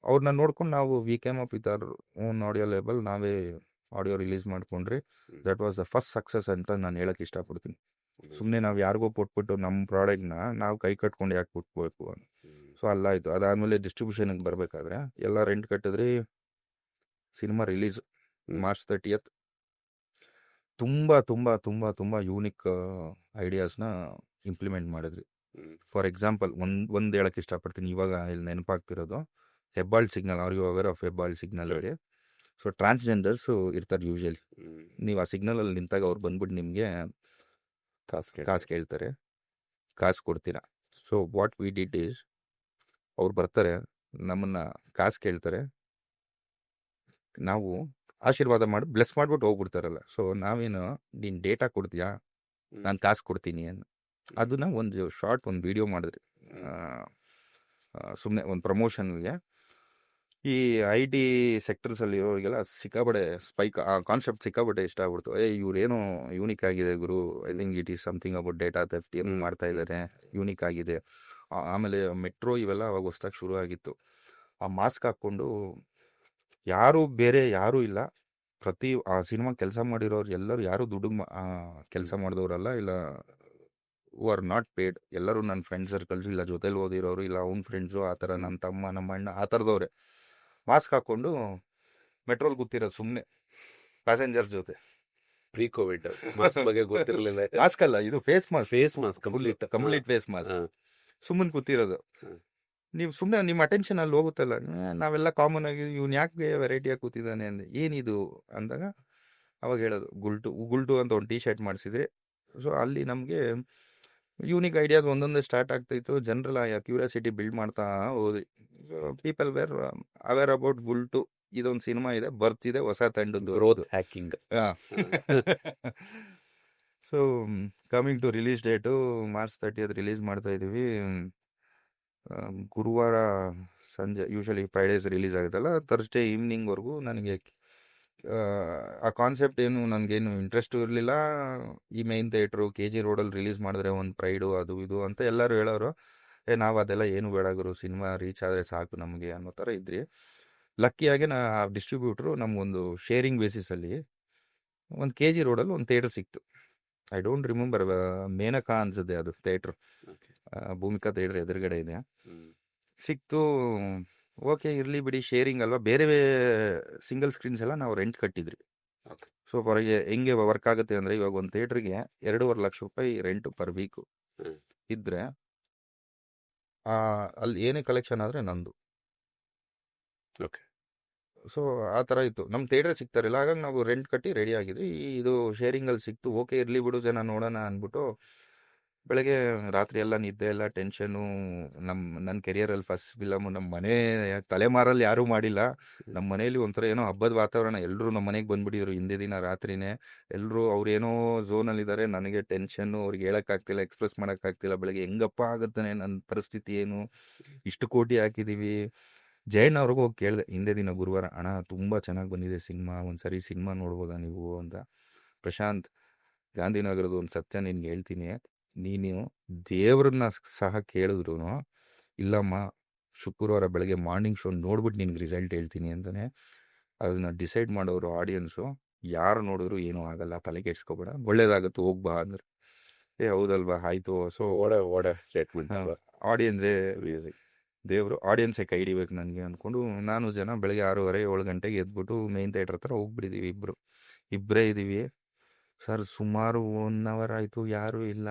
ಅವ್ರನ್ನ ನೋಡ್ಕೊಂಡು ನಾವು we came up with our own audio label. ನಾವೇ ಆಡಿಯೋ ರಿಲೀಸ್ ಮಾಡ್ಕೊಂಡ್ರಿ. That was the first success ಅಂತ ನಾನು ಹೇಳಕ್ಕೆ ಇಷ್ಟಪಡ್ತೀನಿ. ಸುಮ್ಮನೆ ನಾವು ಯಾರಿಗೋ ಕೊಟ್ಬಿಟ್ಟು ನಮ್ಮ ಪ್ರಾಡಕ್ಟ್ನ ನಾವು ಕೈ ಕಟ್ಕೊಂಡು ಯಾಕೆ ಕೊಟ್ಬೇಕು ಅಂತ. ಸೊ ಅಲ್ಲಾಯಿತು. ಅದಾದಮೇಲೆ ಡಿಸ್ಟ್ರಿಬ್ಯೂಷನ್ಗೆ ಬರಬೇಕಾದ್ರೆ ಎಲ್ಲ ರೆಂಟ್ ಕಟ್ಟಿದ್ರಿ. Cinema release March 30th. ತುಂಬ ತುಂಬ ತುಂಬ ತುಂಬ ಯೂನಿಕ್ ಐಡಿಯಾಸ್ನ ಇಂಪ್ಲಿಮೆಂಟ್ ಮಾಡಿದ್ರಿ. ಫಾರ್ ಎಕ್ಸಾಂಪಲ್ ಒಂದು ಹೇಳಕ್ಕೆ ಇಷ್ಟಪಡ್ತೀನಿ. ಇವಾಗ ಇಲ್ಲಿ ನೆನಪಾಗ್ತಿರೋದು Hebbal signal. Are you aware of Hebbal signal ಹೇಳಿ? ಸೊ ಟ್ರಾನ್ಸ್ಜೆಂಡರ್ಸು ಇರ್ತಾರೆ ಯೂಶಲಿ. ನೀವು ಆ ಸಿಗ್ನಲಲ್ಲಿ ನಿಂತಾಗ ಅವ್ರು ಬಂದ್ಬಿಟ್ಟು ನಿಮಗೆ ಕಾಸು ಕೇಳ್ತಾರೆ, ಕಾಸು ಕೊಡ್ತೀರಾ. So what we did is, ಅವ್ರು ಬರ್ತಾರೆ, ನಮ್ಮನ್ನು ಕಾಸು ಕೇಳ್ತಾರೆ, ನಾವು ಆಶೀರ್ವಾದ ಮಾಡಿ ಬ್ಲೆಸ್ ಮಾಡಿಬಿಟ್ಟು ಹೋಗ್ಬಿಡ್ತಾರಲ್ಲ. ಸೊ ನಾವೇನು, ನೀನು ಡೇಟಾ ಕೊಡ್ತೀಯಾ, ನಾನು ಕಾಸು ಕೊಡ್ತೀನಿ ಅಂತ. ಅದನ್ನ ಒಂದು ವಿಡಿಯೋ ಮಾಡಿದ್ರಿ ಸುಮ್ಮನೆ ಒಂದು ಪ್ರಮೋಷನ್ಗೆ. ಈ IT ಸೆಕ್ಟರ್ಸಲ್ಲಿ ಇರೋರಿಗೆಲ್ಲ ಸಿಕ್ಕಾಪಟ್ಟೆ ಸ್ಪೈಕ್ ಆ ಕಾನ್ಸೆಪ್ಟ್ ಸಿಕ್ಕಾಪಟ್ಟೆ ಇಷ್ಟ ಆಗ್ಬಿಡ್ತು. ಇವ್ರೇನೋ ಯೂನಿಕ್ ಆಗಿದೆ ಗುರು, I think it is something about data theft ಏನು ಮಾಡ್ತಾ ಇದ್ದಾರೆ, ಯೂನಿಕ್ ಆಗಿದೆ. ಆಮೇಲೆ ಮೆಟ್ರೋ ಇವೆಲ್ಲ ಅವಾಗ ಹೊಸ್ದಾಗಿ ಶುರು ಆಗಿತ್ತು. ಆ ಮಾಸ್ಕ್ ಹಾಕ್ಕೊಂಡು ಬೇರೆ ಯಾರೂ ಇಲ್ಲ, ಪ್ರತಿ ಆ ಸಿನಿಮಾ ಕೆಲಸ ಮಾಡಿರೋರು ಎಲ್ಲರೂ ಯಾರು ದುಡ್ಡು ಕೆಲಸ ಮಾಡಿದವರಲ್ಲ, ಇಲ್ಲ ಹೂ ಆರ್ ನಾಟ್ ಪೇಡ್. ಎಲ್ಲರೂ ನನ್ನ ಫ್ರೆಂಡ್ ಸರ್ಕಲ್ಸ್, ಇಲ್ಲ ಜೊತೆಲಿ ಓದಿರೋರು, ಇಲ್ಲ ಅವ್ನ ಫ್ರೆಂಡ್ಸು, ಆ ಥರ ನನ್ನ ತಮ್ಮ ನಮ್ಮ ಅಣ್ಣ ಆ ಥರದವ್ರೆ ಮಾಸ್ಕ್ ಹಾಕ್ಕೊಂಡು ಮೆಟ್ರೋಲ್ ಕೂತಿರೋದು ಸುಮ್ಮನೆ ಪ್ಯಾಸೆಂಜರ್ಸ್ ಜೊತೆ. ಪ್ರೀ ಕೋವಿಡ್ ಮಾಸ್ಕ್ ಬಗ್ಗೆ ಗೊತ್ತಿರಲಿಲ್ಲ. ಮಾಸ್ಕ್ ಅಲ್ಲ, ಇದು face mask complete face mask. ಸುಮ್ಮನೆ ಕೂತಿರೋದು. ನೀವು ಸುಮ್ಮನೆ ನಿಮ್ಮ ಅಟೆನ್ಷನ್ ಅಲ್ಲಿ ಹೋಗುತ್ತಲ್ಲ. ನಾವೆಲ್ಲ ಕಾಮನ್ ಆಗಿ ಇವ್ನು ಯಾಕೆ ವೆರೈಟಿಯಾಗಿ ಕೂತಿದ್ದಾನೆ ಅಂದೆ, ಏನಿದು ಅಂದಾಗ ಅವಾಗ ಹೇಳೋದು ಗುಲ್ಟು ಅಂತ ಒಂದು T-ಶರ್ಟ್ ಮಾಡಿಸಿದ್ರಿ. ಸೊ ಅಲ್ಲಿ ನಮಗೆ ಯೂನಿಕ್ ಐಡಿಯಾಸ್ ಒಂದೊಂದೇ ಸ್ಟಾರ್ಟ್ ಆಗ್ತಾಯಿತ್ತು. ಜನರಲ್ ಕ್ಯೂರಿಯಾಸಿಟಿ ಬಿಲ್ಡ್ ಮಾಡ್ತಾ ಹೋದ್ರಿ. So people were aware about Gultoo. ಇದೊಂದು ಸಿನಿಮಾ ಇದೆ, ಬರ್ತಿದೆ, ಹೊಸ ತಂಡದ್ದು growth hacking. So coming to release date March 30th release ಮಾಡ್ತಾ ಇದ್ದೀವಿ. ಗುರುವಾರ ಸಂಜೆ, ಯೂಶಲಿ ಫ್ರೈಡೇಸ್ ರಿಲೀಸ್ ಆಗುತ್ತಲ್ಲ, ಥರ್ಸ್ಡೇ ಈವ್ನಿಂಗ್ವರೆಗೂ ನನಗೆ ಆ ಕಾನ್ಸೆಪ್ಟ್ ಏನು ನನಗೇನು ಇಂಟ್ರೆಸ್ಟು ಇರಲಿಲ್ಲ. ಈ ಮೈನ್ ಥಿಯೇಟ್ರು KG ರೋಡಲ್ಲಿ ರಿಲೀಸ್ ಮಾಡಿದ್ರೆ ಒಂದು ಪ್ರೈಡು ಅದು ಇದು ಅಂತ ಎಲ್ಲರೂ ಹೇಳೋರು. ನಾವು ಅದೆಲ್ಲ ಏನು ಬೇಡ ಗುರು, ಸಿನಿಮಾ ರೀಚ್ ಆದರೆ ಸಾಕು ನಮಗೆ ಅನ್ನೋ ಥರ ಇದ್ರಿ. ಲಕ್ಕಿಯಾಗಿ ಆ ಡಿಸ್ಟ್ರಿಬ್ಯೂಟ್ರು ನಮಗೊಂದು ಶೇರಿಂಗ್ ಬೇಸಿಸಲ್ಲಿ ಒಂದು KG ರೋಡಲ್ಲಿ ಒಂದು ಥಿಯೇಟ್ರ್ ಸಿಕ್ತು. ಐ ಡೋಂಟ್ ರಿಮೆಂಬರ್, ಮೇನಕಾ ಅನ್ಸುತ್ತೆ ಅದು ಥಿಯೇಟ್ರು, ಭೂಮಿಕಾ ಥಿಯೇಟ್ರ್ ಎದುರುಗಡೆ ಇದೆ. ಸಿಕ್ತು. ಓಕೆ ಇರಲಿ ಬಿಡಿ, ಶೇರಿಂಗ್ ಅಲ್ವಾ. ಬೇರೆ ಸಿಂಗಲ್ ಸ್ಕ್ರೀನ್ಸ್ ಎಲ್ಲ ನಾವು ರೆಂಟ್ ಕಟ್ಟಿದ್ರಿ. ಸೊ ಹೊರಗೆ ಹೆಂಗೆ ವರ್ಕ್ ಆಗುತ್ತೆ ಅಂದರೆ, ಇವಾಗ ಒಂದು ಥಿಯೇಟ್ರಿಗೆ ₹2.5 ಲಕ್ಷ ರೆಂಟು ಪರ್ ವೀಕು ಇದ್ದರೆ, ಅಲ್ಲಿ ಏನೇ ಕಲೆಕ್ಷನ್ ಆದರೆ ನಂದು. ಓಕೆ. ಸೊ ಆ ಥರ ಇತ್ತು. ನಮ್ಮ ಥಿಯೇಟ್ರ್ ಸಿಗ್ತಾರಿಲ್ಲ, ಹಾಗಾಗಿ ನಾವು ರೆಂಟ್ ಕಟ್ಟಿ ರೆಡಿ ಆಗಿದ್ವಿ. ಇದು ಶೇರಿಂಗಲ್ಲಿ ಸಿಕ್ತು. ಓಕೆ ಇರಲಿ ಬಿಡು, ಜನ ನೋಡೋಣ ಅಂದ್ಬಿಟ್ಟು ಬೆಳಗ್ಗೆ ರಾತ್ರಿ ಎಲ್ಲ ನಿದ್ದೆ ಎಲ್ಲ ಟೆನ್ಷನು. ನನ್ನ ಕೆರಿಯರಲ್ಲಿ ಫಸ್ಟ್ ಫಿಲಮು ನಮ್ಮ ಮನೆ ತಲೆಮಾರಲ್ಲಿ ಯಾರೂ ಮಾಡಿಲ್ಲ. ನಮ್ಮ ಮನೇಲಿ ಒಂಥರ ಏನೋ ಹಬ್ಬದ ವಾತಾವರಣ. ಎಲ್ಲರೂ ನಮ್ಮ ಮನೆಗೆ ಬಂದ್ಬಿಟ್ಟಿದ್ರು ಹಿಂದೆ ದಿನ ರಾತ್ರಿನೇ. ಎಲ್ಲರೂ ಅವ್ರೇನೋ ಝೋನಲ್ಲಿದ್ದಾರೆ, ನನಗೆ ಟೆನ್ಷನ್ನು, ಅವ್ರಿಗೆ ಹೇಳೋಕ್ಕಾಗ್ತಿಲ್ಲ, ಎಕ್ಸ್ಪ್ರೆಸ್ ಮಾಡೋಕ್ಕಾಗ್ತಿಲ್ಲ. ಬೆಳಗ್ಗೆ ಹೆಂಗಪ್ಪ ಆಗುತ್ತಾನೆ, ನನ್ನ ಪರಿಸ್ಥಿತಿ ಏನು, ಇಷ್ಟು ಕೋಟಿ ಹಾಕಿದ್ದೀವಿ. ಜಯಣ್ಣ ಅವ್ರಿಗೂ ಹೋಗಿ ಕೇಳಿದೆ ಹಿಂದೆ ದಿನ ಗುರುವಾರ, ಅಣ್ಣ ತುಂಬ ಚೆನ್ನಾಗಿ ಬಂದಿದೆ ಸಿನಿಮಾ, ಒಂದ್ಸರಿ ಸಿನಿಮಾ ನೋಡ್ಬೋದಾ ನೀವು ಅಂತ. ಪ್ರಶಾಂತ್, ಗಾಂಧಿನಗರದ ಒಂದು ಸತ್ಯ ನಿನ್ಗೆ ಹೇಳ್ತೀನಿ, ನೀನು ದೇವ್ರನ್ನ ಸಹ ಕೇಳಿದ್ರು ಇಲ್ಲಮ್ಮ ಶುಕ್ರವಾರ ಬೆಳಗ್ಗೆ ಮಾರ್ನಿಂಗ್ ಶೋ ನೋಡ್ಬಿಟ್ಟು ನಿನ್ಗೆ ರಿಸಲ್ಟ್ ಹೇಳ್ತೀನಿ ಅಂತಾನೆ. ಅದನ್ನ ಡಿಸೈಡ್ ಮಾಡೋರು ಆಡಿಯನ್ಸು. ಯಾರು ನೋಡಿದ್ರು ಏನೂ ಆಗಲ್ಲ, ತಲೆ ಕೆಡ್ಸ್ಕೊಬೇಡ, ಒಳ್ಳೇದಾಗತ್ತೆ, ಹೋಗ್ಬಾ ಅಂದ್ರೆ. ಹೌದಲ್ವಾ, ಆಯ್ತು. ಸೊ ಒಡೆ ಸ್ಟೇಟ್ಮೆಂಟ್. ಆಡಿಯನ್ಸೇ ದೇವರು, ಆಡಿಯನ್ಸೇ ಕೈ ಹಿಡಿಬೇಕು ನನಗೆ ಅಂದ್ಕೊಂಡು ನಾನು ಜನ ಬೆಳಗ್ಗೆ 6:30 7 ಗಂಟೆಗೆ ಎದ್ಬಿಟ್ಟು ಮೇನ್ ಥಿಯೇಟ್ರ್ ಹತ್ರ ಹೋಗ್ಬಿಟ್ಟಿದ್ದೀವಿ. ಇಬ್ಬರೇ ಇದ್ದೀವಿ ಸರ್. ಸುಮಾರು 1 ಅವರ್ ಆಯಿತು, ಯಾರೂ ಇಲ್ಲ.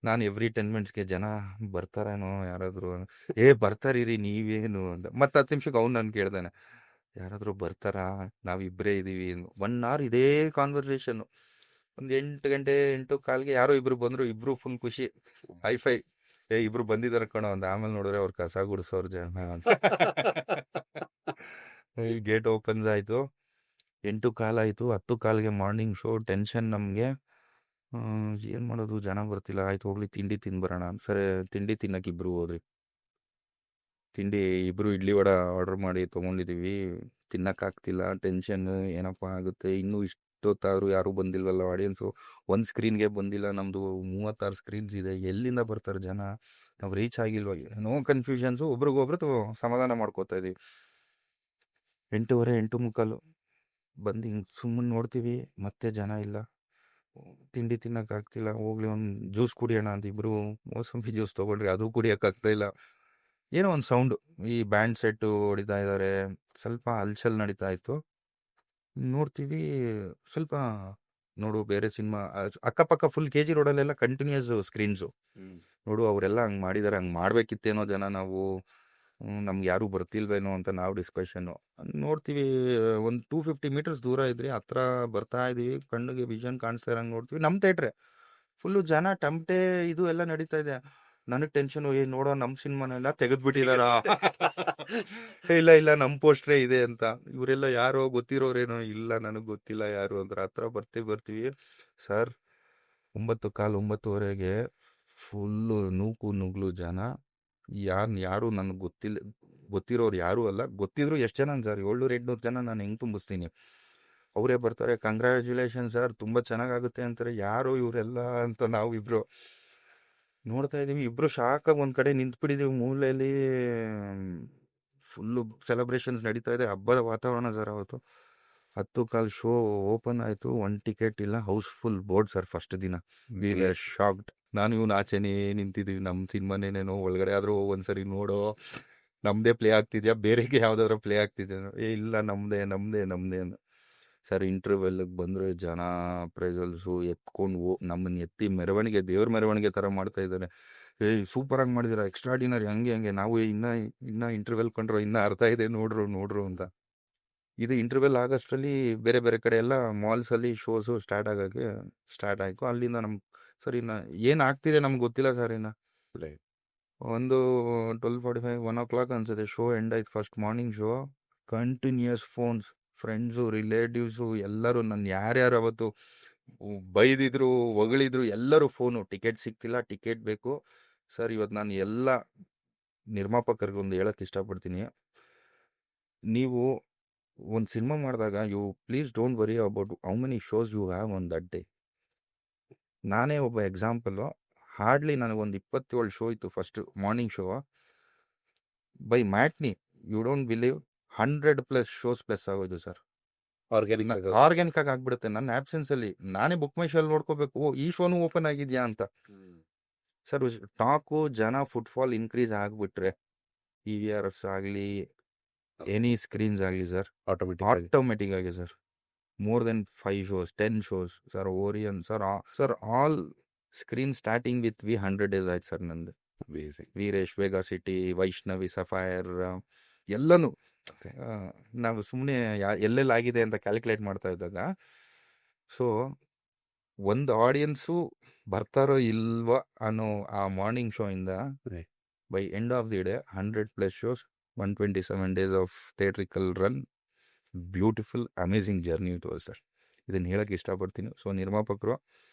ನಾನು ಎವ್ರಿ 10 ಮಿನಿಟ್ಸ್ಗೆ ಜನ ಬರ್ತಾರೇನೋ ಯಾರಾದರೂ, ಬರ್ತಾರಿರಿ ನೀವೇನು ಅಂತ. ಮತ್ತೆ 10 ನಿಮಿಷಕ್ಕೆ ಅವ್ನು ನಾನು ಕೇಳ್ದಾನೆ, ಯಾರಾದರೂ ಬರ್ತಾರಾ, ನಾವಿಬ್ಬರೇ ಇದ್ದೀವಿ. 1 ಅವರ್ ಇದೇ ಕಾನ್ವರ್ಸೇಷನ್ನು. ಒಂದು 8 ಗಂಟೆ 8:15ಗೆ ಯಾರೋ ಇಬ್ರು ಬಂದರು. ಇಬ್ರು ಫುಲ್ ಖುಷಿ, ಹೈಫೈ, ಇಬ್ರು ಬಂದಿದ್ದಾರೆ ಕಣೋ ಅಂತ. ಆಮೇಲೆ ನೋಡಿದ್ರೆ ಅವ್ರು ಕಸ ಗುಡಿಸೋರು ಜನ ಅಂತ. ಗೇಟ್ ಓಪನ್ಸ್ ಆಯಿತು, 8:15 ಆಯಿತು. 10:15ಗೆ ಮಾರ್ನಿಂಗ್ ಶೋ. ಟೆನ್ಷನ್ ನಮಗೆ, ಏನು ಮಾಡೋದು, ಜನ ಬರ್ತಿಲ್ಲ. ಆಯ್ತು ಹೋಗ್ಲಿ ತಿಂಡಿ ತಿನ್ಬರೋಣ. ಸರಿ ತಿಂಡಿ ತಿನ್ನಕ್ಕೆ ಇಬ್ರು ಹೋದ್ರಿ. ತಿಂಡಿ ಇಬ್ಬರು ಇಡ್ಲಿ ವಡೆ ಆರ್ಡರ್ ಮಾಡಿ ತೊಗೊಂಡಿದ್ದೀವಿ. ತಿನ್ನೋಕ್ಕಾಗ್ತಿಲ್ಲ, ಟೆನ್ಷನ್, ಏನಪ್ಪ ಆಗುತ್ತೆ. ಇನ್ನೂ ಇಷ್ಟೊತ್ತಾದರೂ ಯಾರೂ ಬಂದಿಲ್ವಲ್ಲ ಆಡಿಯನ್ಸು. ಒಂದು ಸ್ಕ್ರೀನ್ಗೆ ಬಂದಿಲ್ಲ, ನಮ್ಮದು 36 ಸ್ಕ್ರೀನ್ಸ್ ಇದೆ, ಎಲ್ಲಿಂದ ಬರ್ತಾರೆ ಜನ, ನಾವು ರೀಚ್ ಆಗಿಲ್ವ, ನೋ ಕನ್ಫ್ಯೂಷನ್ಸು. ಒಬ್ರಿಗೊಬ್ರು ಸಮಾಧಾನ ಮಾಡ್ಕೋತಾ ಇದ್ದೀವಿ. 8:15 8:45 ಬಂದು ಹಿಂಗೆ ಸುಮ್ಮನೆ ನೋಡ್ತೀವಿ, ಮತ್ತೆ ಜನ ಇಲ್ಲ. ತಿಂಡಿ ತಿನ್ನೋಕ್ಕಾಗ್ತಿಲ್ಲ, ಹೋಗ್ಲಿ ಒಂದು ಜ್ಯೂಸ್ ಕುಡಿಯೋಣ ಅಂತ ಇಬ್ಬರು ಮೋಸಂಬಿ ಜ್ಯೂಸ್ ತೊಗೊಂಡ್ರಿ, ಅದು ಕುಡಿಯೋಕ್ಕಾಗ್ತಾಯಿಲ್ಲ. ಏನೋ ಒಂದು ಸೌಂಡು, ಈ ಬ್ಯಾಂಡ್ ಸೆಟ್ಟು ಹೊಡಿತಾ ಇದ್ದಾರೆ, ಸ್ವಲ್ಪ ಹಲ್ಚಲ್ ನಡೀತಾ ಇತ್ತು. ನೋಡ್ತೀವಿ ಸ್ವಲ್ಪ, ನೋಡು ಬೇರೆ ಸಿನಿಮಾ ಅಕ್ಕಪಕ್ಕ ಫುಲ್ KG ರೋಡಲ್ಲೆಲ್ಲ ಕಂಟಿನ್ಯೂಸ್ ಸ್ಕ್ರೀನ್ಸು. ನೋಡು ಅವರೆಲ್ಲ ಹಂಗೆ ಮಾಡಿದ್ದಾರೆ, ಹಂಗೆ ಮಾಡಬೇಕಿತ್ತೇನೋ ಜನ ನಾವು, ನಮ್ಗೆ ಯಾರೂ ಬರ್ತಿಲ್ವೇನೋ ಅಂತ ನಾವು ಡಿಸ್ಕಷನ್ನು. ನೋಡ್ತೀವಿ ಒಂದು 250 ಮೀಟರ್ಸ್ ದೂರ ಇದ್ರಿ, ಹತ್ರ ಬರ್ತಾ ಇದ್ದೀವಿ, ಕಣ್ಣಿಗೆ ವಿಷನ್ ಕಾಣಿಸ್ತಾ ಇರೋಂಗೆ ನೋಡ್ತೀವಿ. ನಮ್ಮ ಥಿಯೇಟ್ರೆ ಫುಲ್ಲು ಜನ, ಟಮಟೆ ಇದು ಎಲ್ಲ ನಡೀತಾ ಇದೆ. ನನಗೆ ಟೆನ್ಷನು, ನೋಡೋ ನಮ್ಮ ಸಿನಿಮಾನೆಲ್ಲ ತೆಗೆದ್ಬಿಟ್ಟಿದಾರ, ಇಲ್ಲ ನಮ್ಮ ಪೋಸ್ಟ್ರೇ ಇದೆ ಅಂತ. ಇವರೆಲ್ಲ ಯಾರೋ ಗೊತ್ತಿರೋರೇನೋ, ಇಲ್ಲ ನನಗೆ ಗೊತ್ತಿಲ್ಲ ಯಾರು ಅಂದ್ರೆ. ಹತ್ರ ಬರ್ತೀವಿ ಸರ್, 9:15 9:30ಗೆ ಫುಲ್ಲು ನೂಕು ನುಗ್ಲು ಜನ. ಯಾರು ನನಗೆ ಗೊತ್ತಿರೋರು ಯಾರೂ ಅಲ್ಲ. ಗೊತ್ತಿದ್ರು ಎಷ್ಟು ಜನ ಸರ್, 700-800 ಜನ ನಾನು ಹೆಂಗೆ ತುಂಬಿಸ್ತೀನಿ. ಅವರೇ ಬರ್ತಾರೆ, ಕಂಗ್ರ್ಯಾಚುಲೇಷನ್ ಸರ್, ತುಂಬ ಚೆನ್ನಾಗಾಗುತ್ತೆ ಅಂತಾರೆ. ಯಾರು ಇವರೆಲ್ಲ ಅಂತ ನಾವು ಇಬ್ಬರು ನೋಡ್ತಾ ಇದ್ದೀವಿ. ಇಬ್ಬರು ಶಾಕಾಗಿ ಒಂದು ಕಡೆ ನಿಂತ್ಬಿಟ್ಟಿದ್ದೀವಿ ಮೂಲೆಯಲ್ಲಿ. ಫುಲ್ಲು ಸೆಲೆಬ್ರೇಷನ್ಸ್ ನಡೀತಾ ಇದೆ, ಹಬ್ಬದ ವಾತಾವರಣ ಸರ್. ಅವತ್ತು 10:15 ಶೋ ಓಪನ್ ಆಯಿತು, 1 ಟಿಕೆಟ್ ಇಲ್ಲ, ಹೌಸ್ಫುಲ್ ಬೋರ್ಡ್ ಸರ್. ಫಸ್ಟ್ ದಿನ ವಿ ವೇರ್ ಶಾಕ್ಡ್. ನಾನು ಇವನು ಆಚೆನೇ ನಿಂತಿದ್ದೀವಿ, ನಮ್ಮ ಸಿನಿಮಾನೇನೇನೋ, ಒಳಗಡೆ ಆದರೂ ಒಂದ್ಸರಿ ನೋಡೋ, ನಮ್ಮದೇ ಪ್ಲೇ ಆಗ್ತಿದ್ಯಾ, ಬೇರೆಗೆ ಯಾವುದಾದ್ರೂ ಪ್ಲೇ ಆಗ್ತಿದ್ಯಾ, ಇಲ್ಲ ನಮ್ಮದೇ ಅಂತ. ಸರ್ ಇಂಟರ್ವೆಲ್ಗೆ ಬಂದರೆ ಜನ ಪ್ರೈಸಲ್ಸು ಎತ್ಕೊಂಡು ನಮ್ಮನ್ನು ಎತ್ತಿ ಮೆರವಣಿಗೆ, ದೇವ್ರ ಮೆರವಣಿಗೆ ಥರ ಮಾಡ್ತಾ ಇದ್ದಾರೆ. ಸೂಪರಾಗಿ ಮಾಡಿದ್ದೀರಾ, ಎಕ್ಸ್ಟ್ರಾಡಿನರಿ, ಹಂಗೆ ನಾವು ಇನ್ನೂ ಇಂಟರ್ವೆಲ್ ಕೊಂಡ್ರು, ಇನ್ನೂ ಅರ್ಥ ಇದೆ ನೋಡ್ರು ಅಂತ. ಇದು ಇಂಟರ್ವೆಲ್ ಆಗಷ್ಟರಲ್ಲಿ ಬೇರೆ ಕಡೆ ಎಲ್ಲ ಮಾಲ್ಸಲ್ಲಿ ಶೋಸು ಸ್ಟಾರ್ಟ್ ಆಯಿತು. ಅಲ್ಲಿಂದ ಸರ್ ಇನ್ನು ಏನು ಆಗ್ತಿದೆ ನಮ್ಗೆ ಗೊತ್ತಿಲ್ಲ ಸರ್. ಇನ್ನು ಒಂದು 12:45 1 o'clock ಅನ್ಸುತ್ತೆ ಶೋ ಎಂಡ್ ಆಯ್ತು. First morning show, continues phones, friends relatives ಎಲ್ಲರೂ, ನನ್ನ ಯಾರ್ಯಾರು ಅವತ್ತು ಬೈದಿದ್ರು ಹೊಗಳಿದ್ರು ಎಲ್ಲರೂ ಫೋನು, ಟಿಕೆಟ್ ಸಿಗ್ತಿಲ್ಲ, ಟಿಕೆಟ್ ಬೇಕು ಸರ್. ಇವತ್ತು ನಾನು ಎಲ್ಲ ನಿರ್ಮಾಪಕರಿಗೆ ಒಂದು ಹೇಳೋಕ್ಕೆ ಇಷ್ಟಪಡ್ತೀನಿ, ನೀವು ಒಂದು ಸಿನಿಮಾ ಮಾಡಿದಾಗ you please don't worry about how many shows you have on that day. ನಾನೇ ಒಬ್ಬ ಎಕ್ಸಾಂಪಲು. ಹಾರ್ಡ್ಲಿ ನನಗೊಂದು 27 ಶೋ ಇತ್ತು first morning show. By matinee you don't believe 100+ shows plus ಆಗೋದು ಸರ್. ಆರ್ಗ್ಯಾನಿಕ್ ಆಗಿ ಆಗ್ಬಿಡುತ್ತೆ. ನನ್ನ ಆಬ್ಸೆನ್ಸಲ್ಲಿ ನಾನೇ ಬುಕ್ ಮೈ ಶೋಲ್ಲಿ ನೋಡ್ಕೋಬೇಕು, ಈ ಶೋನು ಓಪನ್ ಆಗಿದೆಯಾ ಅಂತ. ಸರ್ ಟಾಕು, ಜನ, ಫುಟ್ಫಾಲ್ ಇನ್ಕ್ರೀಸ್ ಆಗಿಬಿಟ್ರೆ, EVRS ಆಗಲಿ, ಎನಿ ಸ್ಕ್ರೀನ್ಸ್ ಆಗಲಿ ಸರ್, ಆಟೋಮೆಟಿಕ್ ಆಗಿ sir, more than 5 shows 10 shows sir. Orion sir all screen starting with 100 days ಆಯ್ತು ಸರ್ ನಂದು. ವೀರೇಶ್, ವೇಗಾ ಸಿಟಿ, ವೈಷ್ಣವಿ, ಸಫೈರ್ ಎಲ್ಲನೂ. ನಾವು ಸುಮ್ಮನೆ ಎಲ್ಲೆಲ್ಲಾಗಿದೆ ಅಂತ ಕ್ಯಾಲ್ಕುಲೇಟ್ ಮಾಡ್ತಾ ಇದ್ದಾಗ, ಸೊ ಒಂದು ಆಡಿಯನ್ಸು ಬರ್ತಾರೋ ಇಲ್ವಾ ಅನ್ನೋ ಆ ಮಾರ್ನಿಂಗ್ ಶೋ ಇಂದ Right. By end of the day 100+ shows, 127 days of theatrical run, beautiful amazing journey it was sir. ಇದನ್ನು ಹೇಳಕ್ಕೆ ಇಷ್ಟಪಡ್ತೀನಿ. ಸೊ ನಿರ್ಮಾಪಕರು,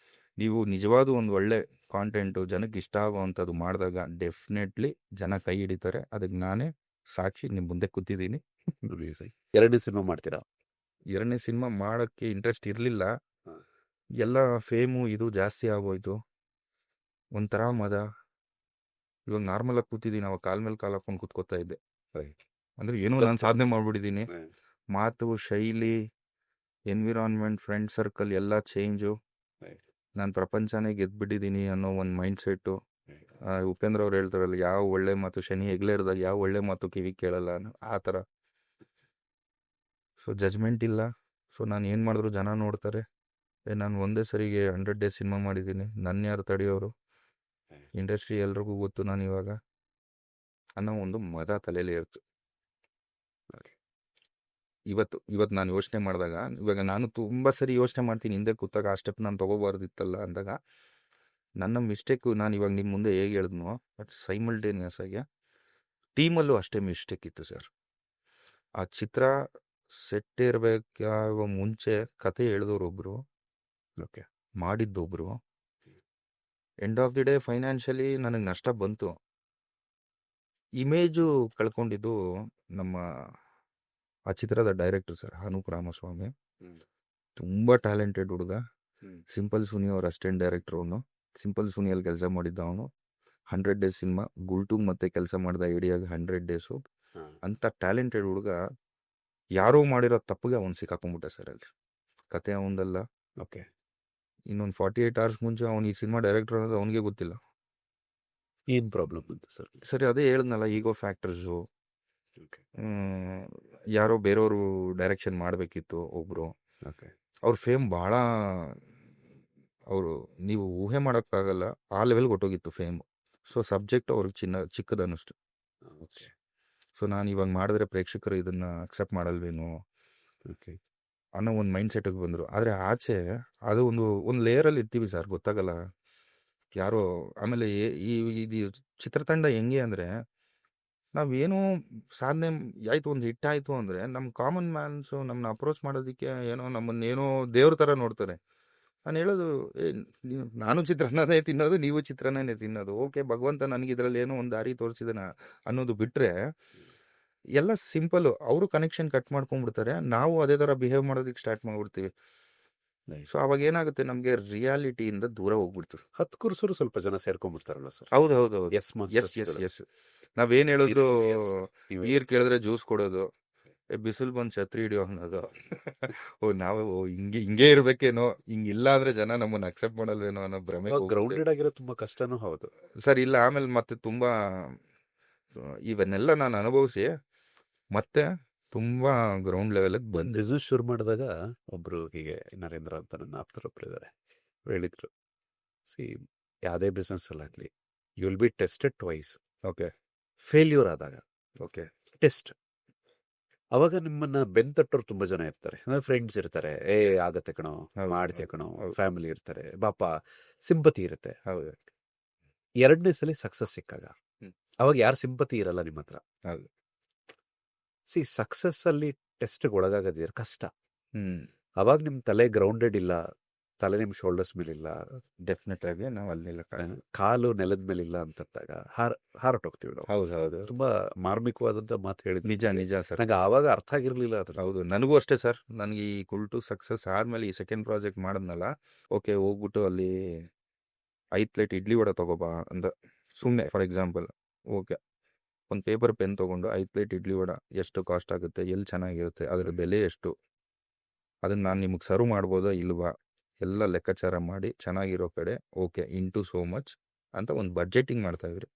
ನೀವು ನಿಜವಾದ ಒಂದು ಒಳ್ಳೆ ಕಾಂಟೆಂಟು ಜನಕ್ಕೆ ಇಷ್ಟ ಆಗುವಂಥದ್ದು ಮಾಡಿದಾಗ ಡೆಫಿನೆಟ್ಲಿ ಜನ ಕೈ ಹಿಡಿತಾರೆ. ಅದಕ್ಕೆ ನಾನೇ ಸಾಕ್ಷಿ, ನಿಮ್ಮ ಮುಂದೆ ಕೂತಿದ್ದೀನಿ. Amazing. ಎರಡನೇ ಸಿನಿಮಾ ಮಾಡ್ತೀರಾ? ಎರಡನೇ ಸಿನಿಮಾ ಮಾಡೋಕ್ಕೆ ಇಂಟ್ರೆಸ್ಟ್ ಇರಲಿಲ್ಲ. ಹಾ. ಎಲ್ಲ ಫೇಮು ಇದು ಜಾಸ್ತಿ ಆಗೋಯ್ತು. ಒಂಥರ ಮದ. ಇವಾಗ ನಾರ್ಮಲಾಗಿ ಕೂತಿದ್ದೀನಿ, ಅವಾಗ ಕಾಲ ಮೇಲೆ ಕಾಲು ಹಾಕೊಂಡು ಕೂತ್ಕೋತಾ ಇದ್ದೆ. Right. ಅಂದರೆ ಏನೋ ನಾನು ಸಾಧನೆ ಮಾಡ್ಬಿಟ್ಟಿದ್ದೀನಿ. Right. ಮಾತು, ಶೈಲಿ, ಎನ್ವಿರಾನ್ಮೆಂಟ್, ಫ್ರೆಂಡ್ ಸರ್ಕಲ್ ಎಲ್ಲ ಚೇಂಜು. Right. ನಾನು ಪ್ರಪಂಚನೇ ಗೆದ್ಬಿಟ್ಟಿದ್ದೀನಿ ಅನ್ನೋ ಒಂದು ಮೈಂಡ್ ಸೆಟ್ಟು. Right. ಉಪೇಂದ್ರ ಅವ್ರು ಹೇಳ್ತಾರಲ್ಲ, ಯಾವ ಒಳ್ಳೆ ಮಾತು ಶನಿ ಹೆಗ್ಲೇರ್ದಾಗ ಯಾವ ಒಳ್ಳೆ ಮಾತು ಕಿವಿ ಕೇಳಲ್ಲ ಅನ್ನೋ ಆ ಥರ. ಸೊ ಜಜ್ಮೆಂಟ್ ಇಲ್ಲ. ಸೊ ನಾನು ಏನು ಮಾಡಿದ್ರು ಜನ ನೋಡ್ತಾರೆ. ನಾನು ಒಂದೇ ಸರಿಗೆ 100 ಡೇಸ್ ಸಿನಿಮಾ ಮಾಡಿದ್ದೀನಿ, ನನ್ನ ಯಾರು ತಡೆಯೋರು, ಇಂಡಸ್ಟ್ರಿ ಎಲ್ರಿಗೂ ಗೊತ್ತು ನಾನು ಇವಾಗ ಅನ್ನೋ ಒಂದು ಮದ ತಲೆಯಲ್ಲಿ ಇರ್ತು. ಇವತ್ತು ನಾನು ಯೋಚನೆ ಮಾಡಿದಾಗ, ಇವಾಗ ನಾನು ತುಂಬ ಸರಿ ಯೋಚನೆ ಮಾಡ್ತೀನಿ, ಹಿಂದೆ ಕೂತಾಗ ಆ ಸ್ಟೆಪ್ ನಾನು ತೊಗೋಬಾರ್ದಿತ್ತಲ್ಲ ಅಂದಾಗ ನನ್ನ ಮಿಸ್ಟೇಕು ನಾನು ಇವಾಗ ನಿಮ್ಮ ಮುಂದೆ ಹೇಗೆ ಹೇಳಿದ್ನೋ, ಬಟ್ ಸೈಮಲ್ಟೇನಿಯಸ್ ಆಗಿ ಟೀಮಲ್ಲೂ ಅಷ್ಟೇ ಮಿಸ್ಟೇಕ್ ಇತ್ತು ಸರ್. ಆ ಚಿತ್ರ ಸೆಟ್ ಇರಬೇಕಾಗುವ ಮುಂಚೆ ಕತೆ ಹೇಳಿದವ್ರೊಬ್ರು, ಓಕೆ, ಮಾಡಿದ್ದೊಬ್ರು. End of the day financially ನನಗೆ ನಷ್ಟ ಬಂತು. ಇಮೇಜು ಕಳ್ಕೊಂಡಿದ್ದು ನಮ್ಮ ಆ ಚಿತ್ರದ ಡೈರೆಕ್ಟರ್ ಸರ್, ಅನೂಪ್ ರಾಮಸ್ವಾಮಿ. ತುಂಬ ಟ್ಯಾಲೆಂಟೆಡ್ ಹುಡುಗ. ಸಿಂಪಲ್ ಸುನಿ ಅವ್ರ ಅಸಿಸ್ಟೆಂಟ್ ಡೈರೆಕ್ಟರ್ ಅವನು. ಸಿಂಪಲ್ ಸುನಿಯಲ್ಲಿ ಕೆಲಸ ಮಾಡಿದ್ದ ಅವನು. 100 ಡೇಸ್ ಸಿನಿಮಾ, ಗುಲ್ಟು ಮತ್ತೆ ಕೆಲಸ ಮಾಡಿದ ಐಡಿಯಾಗ 100 ಡೇಸು. ಅಂಥ ಟ್ಯಾಲೆಂಟೆಡ್ ಹುಡುಗ ಯಾರೋ ಮಾಡಿರೋ ತಪ್ಪಿಗೆ ಅವ್ನು ಸಿಕ್ಕಾಕೊಂಡ್ಬಿಟ್ಟ ಸರ್ ಅಲ್ಲಿ. ಕತೆ ಅವನದಲ್ಲ. ಓಕೆ, ಇನ್ನೊಂದು 48 hours ಮುಂಚೆ ಅವ್ನು ಈ ಸಿನಿಮಾ ಡೈರೆಕ್ಟರ್ ಅನ್ನೋದು ಅವನಿಗೆ ಗೊತ್ತಿಲ್ಲ. ಏನು ಪ್ರಾಬ್ಲಮ್ ಅಂತ ಸರ್? ಸರಿ, ಅದೇ ಹೇಳಿದ್ನಲ್ಲ, ಈಗೋ ಫ್ಯಾಕ್ಟರ್ಸು. ಓಕೆ, ಯಾರೋ ಬೇರೆಯವರು ಡೈರೆಕ್ಷನ್ ಮಾಡಬೇಕಿತ್ತು ಒಬ್ಬರು. ಓಕೆ, ಅವ್ರ ಫೇಮ್ ಭಾಳ, ಅವರು ನೀವು ಊಹೆ ಮಾಡೋಕ್ಕಾಗಲ್ಲ ಆ ಲೆವೆಲ್ಗೆ ಹೊಟ್ಟೋಗಿತ್ತು ಫೇಮ್. ಸೊ ಸಬ್ಜೆಕ್ಟ್ ಅವ್ರಿಗೆ ಚಿಕ್ಕದನ್ನಿಸ್ತು. ಓಕೆ, ಸೊ ನಾನು ಇವಾಗ ಮಾಡಿದ್ರೆ ಪ್ರೇಕ್ಷಕರು ಇದನ್ನು ಅಕ್ಸೆಪ್ಟ್ ಮಾಡಲ್ವೇನೋ ಓಕೆ, ಅನ್ನೋ ಒಂದು ಮೈಂಡ್ ಸೆಟ್ಟಿಗೆ ಬಂದರು. ಆದರೆ ಆಚೆ ಅದು ಒಂದು ಲೇಯರಲ್ಲಿ ಇರ್ತೀವಿ ಸರ್, ಗೊತ್ತಾಗಲ್ಲ ಯಾರೋ. ಆಮೇಲೆ ಇದು ಚಿತ್ರತಂಡ ಹೆಂಗೆ ಅಂದರೆ, ನಾವೇನೋ ಸಾಧನೆ ಆಯಿತು, ಒಂದು ಹಿಟ್ ಆಯಿತು ಅಂದರೆ ನಮ್ಮ ಕಾಮನ್ ಮ್ಯಾನ್ಸು ನಮ್ಮನ್ನ ಅಪ್ರೋಚ್ ಮಾಡೋದಕ್ಕೆ ಏನೋ ನಮ್ಮನ್ನೇನೋ ದೇವ್ರ ಥರ ನೋಡ್ತಾರೆ. ನಾನು ಹೇಳೋದು, ನಾನು ಚಿತ್ರಾನ್ನನೇ ತಿನ್ನೋದು, ನೀವು ಚಿತ್ರಾನ್ನನೇ ತಿನ್ನೋದು. ಓಕೆ, ಭಗವಂತ ನನಗೆ ಇದರಲ್ಲಿ ಏನೋ ಒಂದು ದಾರಿ ತೋರಿಸಿದಾನ ಅನ್ನೋದು ಬಿಟ್ಟರೆ ಎಲ್ಲ ಸಿಂಪಲ್ಲು. ಅವರು ಕನೆಕ್ಷನ್ ಕಟ್ ಮಾಡ್ಕೊಂಡ್ಬಿಡ್ತಾರೆ, ನಾವು ಅದೇ ಥರ ಬಿಹೇವ್ ಮಾಡೋದಕ್ಕೆ ಸ್ಟಾರ್ಟ್ ಮಾಡಿಬಿಡ್ತೀವಿ. ಸೊ ಅವಾಗ ಏನಾಗುತ್ತೆ, ನಮಗೆ ರಿಯಾಲಿಟಿಯಿಂದ ದೂರ ಹೋಗ್ಬಿಡ್ತೀವಿ. 10 ಕುರ್ಸರು ಸ್ವಲ್ಪ ಜನ ಸೇರ್ಕೊಂಡ್ಬಿಡ್ತಾರಲ್ಲ ಸರ್. ಹೌದು ಹೌದು ಹೌದು. ಎಸ್ ಎಸ್ ನಾವೇನು ಹೇಳಿದ್ರು ನೀವು ನೀರು ಕೇಳಿದ್ರೆ ಜ್ಯೂಸ್ ಕೊಡೋದು, ಬಿಸಿಲು ಬಂದು ಛತ್ರಿ ಹಿಡಿಯೋ ಅನ್ನೋದು. ನಾವು ಹಿಂಗೆ ಇರ್ಬೇಕೇನೋ, ಹಿಂಗಿಲ್ಲ ಅಂದ್ರೆ ಜನ ನಮ್ಮನ್ನ ಅಕ್ಸೆಪ್ಟ್ ಮಾಡಲ್ವೇನೋ ಅನ್ನೋ ಭ್ರಮೆ. ಗ್ರೌಂಡೆಡ್ ಆಗಿರೋ ತುಂಬಾ ಕಷ್ಟನೂ ಹೌದು ಸರ್. ಇಲ್ಲ, ಆಮೇಲೆ ಮತ್ತೆ ತುಂಬಾ ಇವನ್ನೆಲ್ಲ ನಾನು ಅನುಭವಿಸಿ ಮತ್ತೆ ತುಂಬಾ ಗ್ರೌಂಡ್ ಲೆವೆಲ್ಗೆ ಬಂದೆ. ಬಿಸ್ನೆಸ್ ಶುರು ಮಾಡಿದಾಗ ಒಬ್ರು ಹೀಗೆ ನರೇಂದ್ರ ಅಂತ ನನ್ನ ಆಪ್ತರೊಬ್ರು ಇದ್ದಾರೆ, ಹೇಳಿದ್ರು, ಯಾವುದೇ ಬಿಸ್ನೆಸ್ ಅಲ್ಲಾಗಲಿ you will be tested twice. Okay, failure ಆದಾಗ ಓಕೆ, ಟೆಸ್ಟ್. ಅವಾಗ ನಿಮ್ಮನ್ನ ಬೆಂತಟ್ಟೋರು ತುಂಬಾ ಜನ ಇರ್ತಾರೆ, ಅಂದ್ರೆ ಫ್ರೆಂಡ್ಸ್ ಇರ್ತಾರೆ, ಆಗತ್ತೆ ಕಣೋ, ಮಾಡ್ತೀಯ ಕಣೋ, ಫ್ಯಾಮಿಲಿ ಇರ್ತಾರೆ, ಬಾಪ ಸಿಂಪತಿ ಇರುತ್ತೆ. ಹೌದು. 2ನೇ ಸಲ ಸಕ್ಸಸ್ ಸಿಕ್ಕಾಗ ಅವಾಗ ಯಾರು ಸಿಂಪತಿ ಇರಲ್ಲ ನಿಮ್ಮ ಹತ್ರ. ಹೌದು. ಸಕ್ಸಸ್ ಅಲ್ಲಿ ಟೆಸ್ಟ್ ಒಳಗಾಗದಿದ್ರೆ ಕಷ್ಟ. ಅವಾಗ ನಿಮ್ ತಲೆ ಗ್ರೌಂಡೆಡ್ ಇಲ್ಲ, ತಲೆ ನಿಮ್ ಶೋಲ್ಡರ್ಸ್ ಮೇಲೆ ಇಲ್ಲ, ಡೆಫಿನೆಟ್ ಆಗಿ ನಾವು ಅಲ್ಲಿಲ್ಲ, ಕಾಲು ನೆಲದ ಮೇಲೆ ಇಲ್ಲ ಅಂತಂದಾಗ ಹಾರಟೋಗ್ತೀವಿ ನಾವು. ಹೌದು ಹೌದು. ತುಂಬಾ ಮಾರ್ಮಿಕವಾದಂತ ಮಾತು ಹೇಳಿದ್. ನಿಜ ಸರ್. ನಂಗೆ ಆವಾಗ ಅರ್ಥ ಆಗಿರ್ಲಿಲ್ಲ ಅದು. ಹೌದು, ನನಗೂ ಅಷ್ಟೇ ಸರ್. ನನಗೆ ಈ ಕುಲ್ಟು ಸಕ್ಸಸ್ ಆದ್ಮೇಲೆ ಈ ಸೆಕೆಂಡ್ ಪ್ರಾಜೆಕ್ಟ್ ಮಾಡಿದ್ನಲ್ಲ, ಓಕೆ, ಹೋಗ್ಬಿಟ್ಟು ಅಲ್ಲಿ 5 ಪ್ಲೇಟ್ ಇಡ್ಲಿ ವಡೆ ತಗೋಬಾ ಅಂತ ಸುಮ್ಮನೆ, ಫಾರ್ ಎಕ್ಸಾಂಪಲ್, ಓಕೆ, ಒಂದು ಪೇಪರ್ ಪೆನ್ ತೊಗೊಂಡು 5 ಪ್ಲೇಟ್ ಇಡ್ಲಿ ವಡೆ ಎಷ್ಟು ಕಾಸ್ಟ್ ಆಗುತ್ತೆ, ಎಲ್ಲಿ ಚೆನ್ನಾಗಿರುತ್ತೆ, ಅದರ ಬೆಲೆ ಎಷ್ಟು, ಅದನ್ನು ನಾನು ನಿಮಗೆ ಸರ್ವ್ ಮಾಡ್ಬೋದಾ ಇಲ್ವಾ, ಎಲ್ಲ ಲೆಕ್ಕಾಚಾರ ಮಾಡಿ ಚೆನ್ನಾಗಿರೋ ಕಡೆ ಓಕೆ ಇಂಟು ಸೋ ಮಚ್ ಅಂತ ಒಂದು ಬಡ್ಜೆಟಿಂಗ್ ಮಾಡ್ತಾ ಇದ್ರಿ.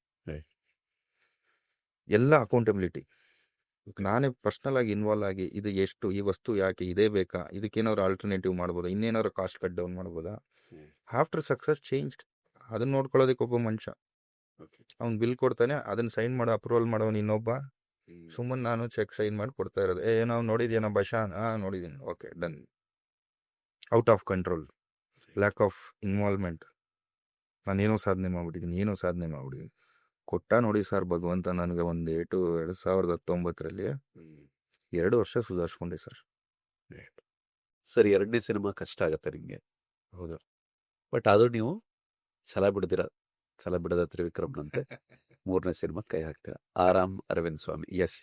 ಎಲ್ಲ ಅಕೌಂಟಬಿಲಿಟಿ ನಾನೇ ಪರ್ಸ್ನಲ್ ಆಗಿ ಇನ್ವಾಲ್ವ್ ಆಗಿ, ಇದು ಎಷ್ಟು, ಈ ವಸ್ತು ಯಾಕೆ, ಇದೇ ಬೇಕಾ, ಇದಕ್ಕೇನಾದ್ರು ಆಲ್ಟರ್ನೇಟಿವ್ ಮಾಡ್ಬೋದಾ, ಇನ್ನೇನಾದ್ರು ಕಾಸ್ಟ್ ಕಟ್ ಡೌನ್ ಮಾಡ್ಬೋದಾ. After success changed. ಅದನ್ನ ನೋಡ್ಕೊಳ್ಳೋದಕ್ಕೆ ಒಬ್ಬ ಮನುಷ್ಯ, ಅವ್ನು ಬಿಲ್ ಕೊಡ್ತಾನೆ, ಅದನ್ನ ಸೈನ್ ಮಾಡೋ ಅಪ್ರೂವಲ್ ಮಾಡೋನು ಇನ್ನೊಬ್ಬ. ಸುಮ್ಮನೆ ನಾನು ಚೆಕ್ ಸೈನ್ ಮಾಡಿ ಕೊಡ್ತಾ ಇರೋದು. ನಾವು ನೋಡಿದ್ಯೇನೋ ಬಶಾನ್, ನೋಡಿದ್ದೀನಿ, okay done. Out of control. Lack of involvement. ನಾನೇನೋ ಸಾಧನೆ ಮಾಡ್ಬಿಟ್ಟಿದ್ದೀನಿ. ಕೊಟ್ಟ ನೋಡಿ ಸರ್ ಭಗವಂತ ನನಗೆ ಒಂದು ಏಟು 2019ರಲ್ಲಿ 2 ವರ್ಷ ಸುಧಾರಿಸ್ಕೊಂಡೆ ಸರ್. ಸರ್, 2ನೇ ಸಿನಿಮಾ ಕಷ್ಟ ಆಗತ್ತೆ ನಿಮಗೆ, ಹೌದು. ಬಟ್ ಅದು ನೀವು ಛಲ ಬಿಡದ ತ್ರಿವಿಕ್ರಮ್ನಂತೆ 3ನೇ ಸಿನಿಮಾ ಕೈ ಹಾಕ್ತೀರಾ, ಆರಾಮ್ ಅರವಿಂದ್ ಸ್ವಾಮಿ. ಎಸ್.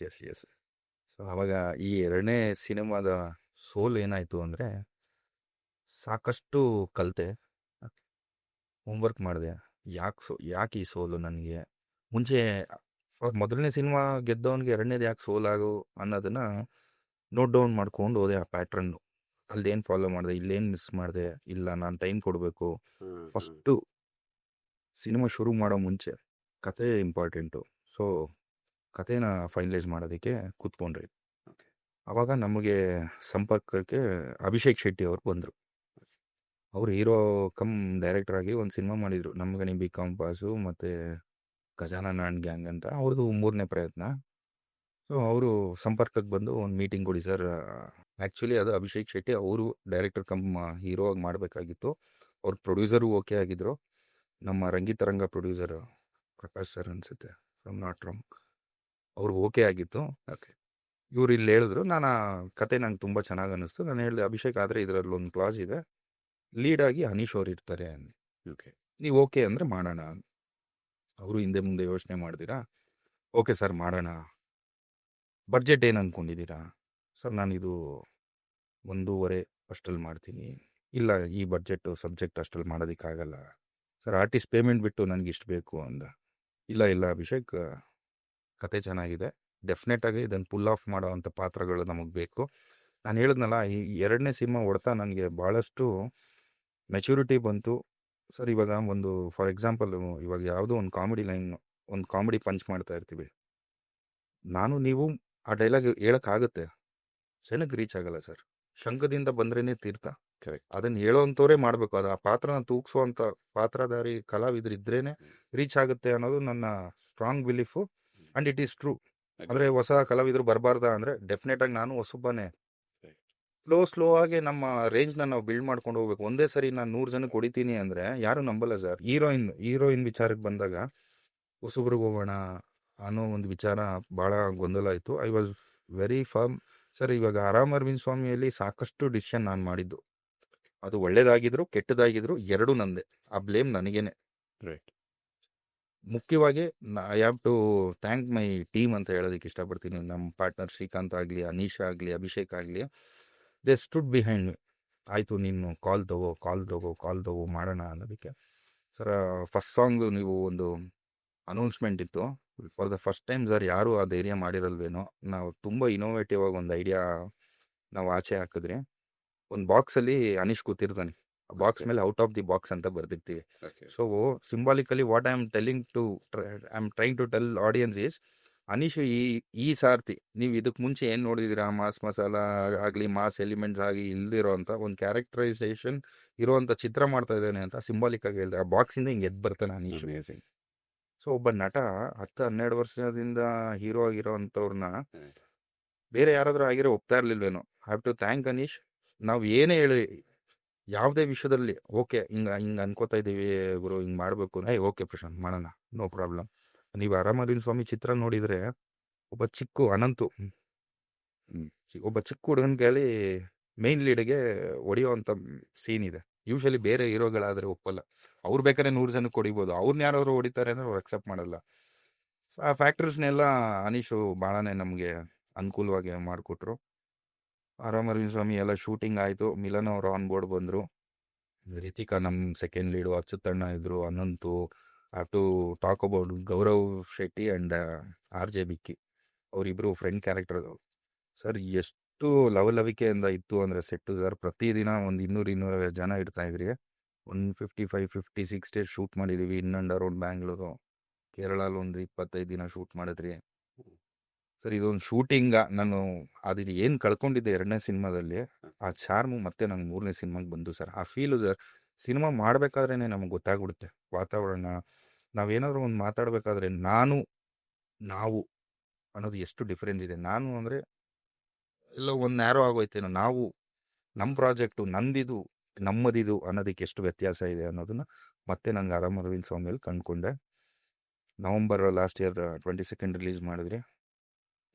ಸೊ ಅವಾಗ ಈ 2ನೇ ಸಿನಿಮಾದ ಸೋಲ್ ಏನಾಯಿತು ಅಂದರೆ, ಸಾಕಷ್ಟು ಕಲಿತೆ, ಹೋಮ್ವರ್ಕ್ ಮಾಡಿದೆ. ಯಾಕೆ ಈ ಸೋಲು ನನಗೆ? ಮುಂಚೆ ಮೊದಲನೇ ಸಿನಿಮಾ ಗೆದ್ದವನಿಗೆ 2ನೇದು ಯಾಕೆ ಸೋಲಾಗು ಅನ್ನೋದನ್ನು ನೋಟ್ ಡೌನ್ ಮಾಡ್ಕೊಂಡು ಹೋದೆ. ಆ ಪ್ಯಾಟ್ರನ್ನು ಅಲ್ಲೇನು ಫಾಲೋ ಮಾಡಿದೆ, ಇಲ್ಲೇನು ಮಿಸ್ ಮಾಡಿದೆ, ಇಲ್ಲ ನಾನು ಟೈಮ್ ಕೊಡಬೇಕು. ಫಸ್ಟು ಸಿನಿಮಾ ಶುರು ಮಾಡೋ ಮುಂಚೆ ಕತೆ ಇಂಪಾರ್ಟೆಂಟು. ಸೊ ಕತೆನ ಫೈನಲೈಸ್ ಮಾಡೋದಕ್ಕೆ ಕೂತ್ಕೊಂಡ್ರಿ. ಆವಾಗ ನಮಗೆ ಸಂಪರ್ಕಕ್ಕೆ ಅಭಿಷೇಕ್ ಶೆಟ್ಟಿ ಅವರು ಬಂದರು. ಅವರು ಹೀರೋ ಕಮ್ ಡೈರೆಕ್ಟರ್ ಆಗಿ ಒಂದು ಸಿನಿಮಾ ಮಾಡಿದರು, ನಮ್ಗೆ ಬಿ ಕಾಮ್ ಪಾಸು ಮತ್ತು ಗಜಾನನ ಆ್ಯಂಡ್ ಗ್ಯಾಂಗ್ ಅಂತ. ಅವ್ರದ್ದು 3ನೇ ಪ್ರಯತ್ನ. ಸೊ ಅವರು ಸಂಪರ್ಕಕ್ಕೆ ಬಂದು ಒಂದು ಮೀಟಿಂಗ್ ಕೊಡಿ ಸರ್. ಆ್ಯಕ್ಚುಲಿ ಅದು ಅಭಿಷೇಕ್ ಶೆಟ್ಟಿ ಅವರು ಡೈರೆಕ್ಟರ್ ಕಮ್ ಹೀರೋ ಆಗಿ ಮಾಡಬೇಕಾಗಿತ್ತು. ಅವ್ರ ಪ್ರೊಡ್ಯೂಸರು ಓಕೆ ಆಗಿದ್ರು. ನಮ್ಮ ರಂಗಿತರಂಗ ಪ್ರೊಡ್ಯೂಸರ್ ಪ್ರಕಾಶ್ ಸರ್ ಅನಿಸುತ್ತೆ, ಫ್ರಮ್ ನಾಟ್ ರಾಂಗ್, ಅವ್ರಿಗೆ ಓಕೆ ಆಗಿತ್ತು. ಓಕೆ. ಇವ್ರು ಇಲ್ಲಿ ಹೇಳಿದ್ರು, ನಾನು ಆ ಕತೆ ನಂಗೆ ತುಂಬ ಚೆನ್ನಾಗಿ ಅನ್ನಿಸ್ತು. ನಾನು ಹೇಳಿದೆ, ಅಭಿಷೇಕ್ ಆದರೆ ಇದರಲ್ಲಿ ಒಂದು ಕ್ಲಾಸ್ ಇದೆ, ಲೀಡಾಗಿ ಅನೀಶ್ ಅವ್ರು ಇರ್ತಾರೆ, ಓಕೆ, ನೀವು ಓಕೆ ಅಂದರೆ ಮಾಡೋಣ. ಅವರು ಹಿಂದೆ ಮುಂದೆ ಯೋಚನೆ ಮಾಡ್ತೀರಾ, ಓಕೆ ಸರ್ ಮಾಡೋಣ. ಬಡ್ಜೆಟ್ ಏನು ಅಂದ್ಕೊಂಡಿದ್ದೀರಾ? ಸರ್ ನಾನಿದು 1.5 ಅಷ್ಟಲ್ಲಿ ಮಾಡ್ತೀನಿ. ಇಲ್ಲ, ಈ ಬಡ್ಜೆಟು ಸಬ್ಜೆಕ್ಟ್ ಅಷ್ಟಲ್ಲಿ ಮಾಡೋದಕ್ಕಾಗಲ್ಲ ಸರ್, ಆರ್ಟಿಸ್ಟ್ ಪೇಮೆಂಟ್ ಬಿಟ್ಟು ನನಗೆ ಇಷ್ಟು ಬೇಕು ಅಂದ. ಇಲ್ಲ ಅಭಿಷೇಕ್, ಕತೆ ಚೆನ್ನಾಗಿದೆ, ಡೆಫಿನೆಟಾಗಿ ಇದನ್ನು ಪುಲ್ ಆಫ್ ಮಾಡೋ ಅಂಥ ಪಾತ್ರಗಳು ನಮಗೆ ಬೇಕು. ನಾನು ಹೇಳಿದ್ನಲ್ಲ, ಈ 2ನೇ ಸಿನಿಮಾ ಹೊಡ್ತಾ ನನಗೆ ಭಾಳಷ್ಟು ಮೆಚುರಿಟಿ ಬಂತು ಸರ್. ಇವಾಗ ಒಂದು ಫಾರ್ ಎಕ್ಸಾಂಪಲ್, ಇವಾಗ ಯಾವುದೋ ಒಂದು ಕಾಮಿಡಿ ಲೈನ್, ಒಂದು ಕಾಮಿಡಿ ಪಂಚ್ ಮಾಡ್ತಾ ಇರ್ತೀವಿ, ನೀವು ಆ ಡೈಲಾಗ್ ಹೇಳೋಕ್ಕಾಗುತ್ತೆ, ಜನಕ್ಕೆ ರೀಚ್ ಆಗಲ್ಲ ಸರ್. ಶಂಖದಿಂದ ಬಂದ್ರೇ ತೀರ್ಥ. ಕರೆಕ್ಟ್. ಅದನ್ನು ಹೇಳೋವಂಥವ್ರೇ ಮಾಡಬೇಕು. ಅದು ಆ ಪಾತ್ರನ ತೂಗಿಸುವಂಥ ಪಾತ್ರಧಾರಿ ಕಲಾವಿದರಿದ್ರೇ ರೀಚ್ ಆಗುತ್ತೆ ಅನ್ನೋದು ನನ್ನ strong belief, and it is true. ಅಂದರೆ ಹೊಸ ಕಲಾವಿದರು ಬರಬಾರ್ದಾ ಅಂದರೆ, ಡೆಫಿನೆಟಾಗಿ ನಾನು ಹೊಸಬ್ಬನೇ. ಸ್ಲೋ ಆಗಿ ನಮ್ಮ ರೇಂಜ್ನ ನಾವು ಬಿಲ್ಡ್ ಮಾಡ್ಕೊಂಡು ಹೋಗ್ಬೇಕು. ಒಂದೇ ಸರಿ ನಾನು 100 ಜನಕ್ಕೆ ಹೊಡಿತೀನಿ ಅಂದರೆ ಯಾರು ನಂಬಲ್ಲ ಸರ್. ಹೀರೋಯಿನ್ ವಿಚಾರಕ್ಕೆ ಬಂದಾಗ ಹೊಸಬ್ರಿಗೆ ಹೋಗೋಣ ಅನ್ನೋ ಒಂದು ವಿಚಾರ ಭಾಳ ಗೊಂದಲ ಆಯಿತು. I was very firm sir. ಇವಾಗ ಆರಾಮ್ ಅರವಿಂದ್ ಸ್ವಾಮಿಯಲ್ಲಿ ಸಾಕಷ್ಟು ಡಿಸಿಷನ್ ನಾನು ಮಾಡಿದ್ದು, ಅದು ಒಳ್ಳೇದಾಗಿದ್ರು ಕೆಟ್ಟದಾಗಿದ್ರು ಎರಡೂ ನಂದೆ. ಆ ಬ್ಲೇಮ್ ನನಗೇನೆ. ರೈಟ್. ಮುಖ್ಯವಾಗಿ I have to thank my team ಅಂತ ಹೇಳೋದಕ್ಕೆ ಇಷ್ಟಪಡ್ತೀನಿ. ನಮ್ಮ ಪಾರ್ಟ್ನರ್ ಶ್ರೀಕಾಂತ್ ಆಗಲಿ, ಅನೀಶಾ ಆಗಲಿ, ಅಭಿಷೇಕ್ ಆಗಲಿ, ದೇ ಸ್ಟುಡ್ ಬಿಹೈಂಡ್ ಮಿ. ಆಯಿತು, ನೀನು ಕಾಲ್ ತಗೋ ಮಾಡೋಣ ಅನ್ನೋದಕ್ಕೆ. ಸರ್, ಫಸ್ಟ್ ಸಾಂಗು ನೀವು ಒಂದು ಅನೌನ್ಸ್ಮೆಂಟ್ ಇತ್ತು, for the first time sir, ಯಾರೂ ಆ ಧೈರ್ಯ ಮಾಡಿರಲ್ವೇನೋ. ನಾವು ತುಂಬ ಇನೋವೇಟಿವ್ ಆಗಿ ಒಂದು ಐಡಿಯಾ ನಾವು ಆಚೆ ಹಾಕಿದ್ರಿ. ಒಂದು ಬಾಕ್ಸಲ್ಲಿ ಅನೀಶ್ ಕೂತಿರ್ತಾನೆ, ಆ ಬಾಕ್ಸ್ ಮೇಲೆ ಔಟ್ ಆಫ್ ದಿ ಬಾಕ್ಸ್ ಅಂತ ಬರ್ದಿರ್ತೀವಿ. So symbolically what I am trying to tell audience is, Aneesh ಈ ಸಾರ್ತಿ ನೀವು ಇದಕ್ಕೆ ಮುಂಚೆ ಏನು ನೋಡಿದ್ದೀರಾ, ಮಾಸ್ ಮಸಾಲ ಆಗಲಿ, ಮಾಸ್ ಎಲಿಮೆಂಟ್ಸ್ ಆಗಿ ಇಲ್ದಿರೋ ಅಂತ ಒಂದು ಕ್ಯಾರೆಕ್ಟರೈಸೇಷನ್ ಇರೋವಂಥ ಚಿತ್ರ ಮಾಡ್ತಾ ಇದ್ದಾನೆ ಅಂತ ಸಿಂಬಾಲಿಕ್ ಆಗಿ ಹೇಳಿದೆ. ಆ ಬಾಕ್ಸಿಂದ ಹಿಂಗೆ ಎದ್ದು ಬರ್ತಾನೆ ಅನೀಶ್. ಸೊ ಒಬ್ಬ ನಟ 10-12 ವರ್ಷದಿಂದ ಹೀರೋ ಆಗಿರೋ ಅಂಥವ್ರನ್ನ ಬೇರೆ ಯಾರಾದರೂ ಆಗಿರೋ ಒಪ್ತಾ ಇರಲಿಲ್ವೇನೋ. Have to thank Aneesh. ನಾವು ಏನೇ ಹೇಳಿ, ಯಾವುದೇ ವಿಷಯದಲ್ಲಿ ಓಕೆ ಹಿಂಗೆ ಅನ್ಕೋತಾ ಇದ್ದೀವಿ ಗುರು, ಹಿಂಗೆ ಮಾಡಬೇಕು, ಓಕೆ ಪ್ರಶಾಂತ್ ಮಾಡೋಣ, ನೋ ಪ್ರಾಬ್ಲಮ್. ನೀವು ಆರಾಮ್ ಅರವಿಂದ್ ಸ್ವಾಮಿ ಚಿತ್ರ ನೋಡಿದರೆ, ಒಬ್ಬ ಚಿಕ್ಕ ಹುಡುಗನ ಕೈಲಿ ಮೇನ್ ಲೀಡ್ಗೆ ಹೊಡೆಯೋವಂಥ ಸೀನ್ ಇದೆ. ಯೂಶಲಿ ಬೇರೆ ಹೀರೋಗಳಾದರೆ ಒಪ್ಪಲ್ಲ, ಅವ್ರು ಬೇಕಾದ್ರೆ 100 ಜನಕ್ಕೆ ಹೊಡಿಬೋದು, ಅವ್ರನ್ನ ಯಾರಾದರೂ ಹೊಡಿತಾರೆ ಅಂದರೆ ಅವ್ರು ಅಕ್ಸೆಪ್ಟ್ ಮಾಡಲ್ಲ. ಆ ಫ್ಯಾಕ್ಟರ್ಸ್ನೆಲ್ಲ ಅನೀಶು ಭಾಳನೇ ನಮಗೆ ಅನುಕೂಲವಾಗಿ ಮಾಡಿಕೊಟ್ರು. ಆರಾಮ್ ಅರವಿಂದ್ ಸ್ವಾಮಿ ಎಲ್ಲ ಶೂಟಿಂಗ್ ಆಯಿತು. ಮಿಲನ್ ಅವರು ಆನ್ ಬೋರ್ಡ್ ಬಂದರು, ರಿತಿಕಾ ನಮ್ಮ ಸೆಕೆಂಡ್ ಲೀಡು, ಅಚ್ಯುತಣ್ಣ ಇದ್ದರು, Ananthu. Have to talk about Gaurav Shetty and RJ Bikki, ಅವರಿಬ್ಬರು ಫ್ರೆಂಡ್ ಕ್ಯಾರೆಕ್ಟರ್ ಅದು. ಸರ್, ಎಷ್ಟು ಲವಲವಿಕೆಯಿಂದ ಇತ್ತು ಅಂದರೆ ಸೆಟ್ಟು ಸರ್. ಪ್ರತಿದಿನ ಒಂದು 200-250 ಜನ ಇರ್ತಾಯಿದ್ರಿ. 155-56 ಡೇಸ್ ಶೂಟ್ ಮಾಡಿದ್ದೀವಿ. ಇನ್ ಆ್ಯಂಡ್ ಅರೌಂಡ್ ಬ್ಯಾಂಗ್ಳೂರು, ಕೇರಳಲ್ಲಿ ಒಂದು 25 ದಿನ ಶೂಟ್ ಮಾಡಿದ್ರಿ ಸರ್. ಇದೊಂದು ಶೂಟಿಂಗ ನಾನು ಅದು ಏನು ಕಳ್ಕೊಂಡಿದ್ದೆ 2ನೇ ಸಿನಿಮಾದಲ್ಲಿ, ಆ ಚಾರ್ಮು ಮತ್ತೆ ನಂಗೆ 3ನೇ ಸಿನಿಮಾಗೆ ಬಂದು ಸರ್. ಆ ಫೀಲು ಸರ್, ಸಿನಿಮಾ ಮಾಡಬೇಕಾದ್ರೇ ನಮಗೆ ಗೊತ್ತಾಗ್ಬಿಡುತ್ತೆ ವಾತಾವರಣ. ನಾವೇನಾದರೂ ಒಂದು ಮಾತಾಡಬೇಕಾದ್ರೆ ನಾವು ಅನ್ನೋದು ಎಷ್ಟು ಡಿಫ್ರೆನ್ಸ್ ಇದೆ. ನಾನು ಅಂದರೆ ಎಲ್ಲೋ ಒಂದು ನ್ಯಾರೋ ಆಗೋಯ್ತೇನೋ. ನಾವು ನಮ್ಮ ಪ್ರಾಜೆಕ್ಟು ನಂದಿದು ನಮ್ಮದಿದು ಅನ್ನೋದಕ್ಕೆ ಎಷ್ಟು ವ್ಯತ್ಯಾಸ ಇದೆ ಅನ್ನೋದನ್ನ ಮತ್ತೆ ನಂಗೆ ಆರಾಮ್ ಅರವಿಂದ್ ಸ್ವಾಮಿಯಲ್ಲಿ ಕಂಡುಕೊಂಡೆ. ನವಂಬರ್ ಲಾಸ್ಟ್ ಇಯರ್ 22 ರಿಲೀಸ್ ಮಾಡಿದ್ರಿ.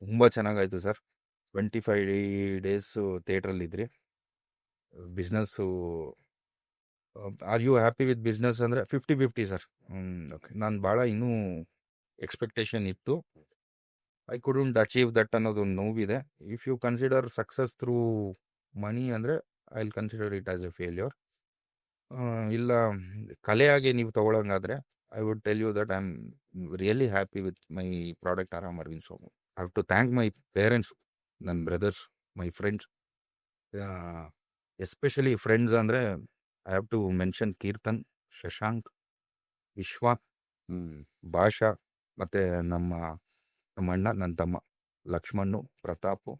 ತುಂಬ ಚೆನ್ನಾಗಾಯ್ತು ಸರ್. 25 ಡೇಸು ಥಿಯೇಟ್ರಲ್ಲಿದ್ರಿ. Business are you happy with business ಅಂದರೆ 50-50 ಸರ್. ನಾನು ಭಾಳ ಇನ್ನೂ ಎಕ್ಸ್ಪೆಕ್ಟೇಷನ್ ಇತ್ತು. ಐ ಕುಡಂಟ್ ಅಚೀವ್ ದಟ್ ಅನ್ನೋದು ಒಂದು ನೋವಿದೆ. If you consider success through money ಅಂದರೆ I will consider it as a failure. ಇಲ್ಲ ಕಲೆಯಾಗಿ ನೀವು ತಗೊಳಂಗಾದ್ರೆ I would tell you that I am really happy with my product Aaram Arvind Swami. I have to thank my parents, ನನ್ನ brothers, my friends. Especially friends ಅಂದರೆ I have to mention Keerthan, Shashank, Vishwa, Bhasha, ಮತ್ತು ನಮ್ಮ ಅಣ್ಣ, ನನ್ನ ತಮ್ಮ ಲಕ್ಷ್ಮಣ್ಣು, ಪ್ರತಾಪು.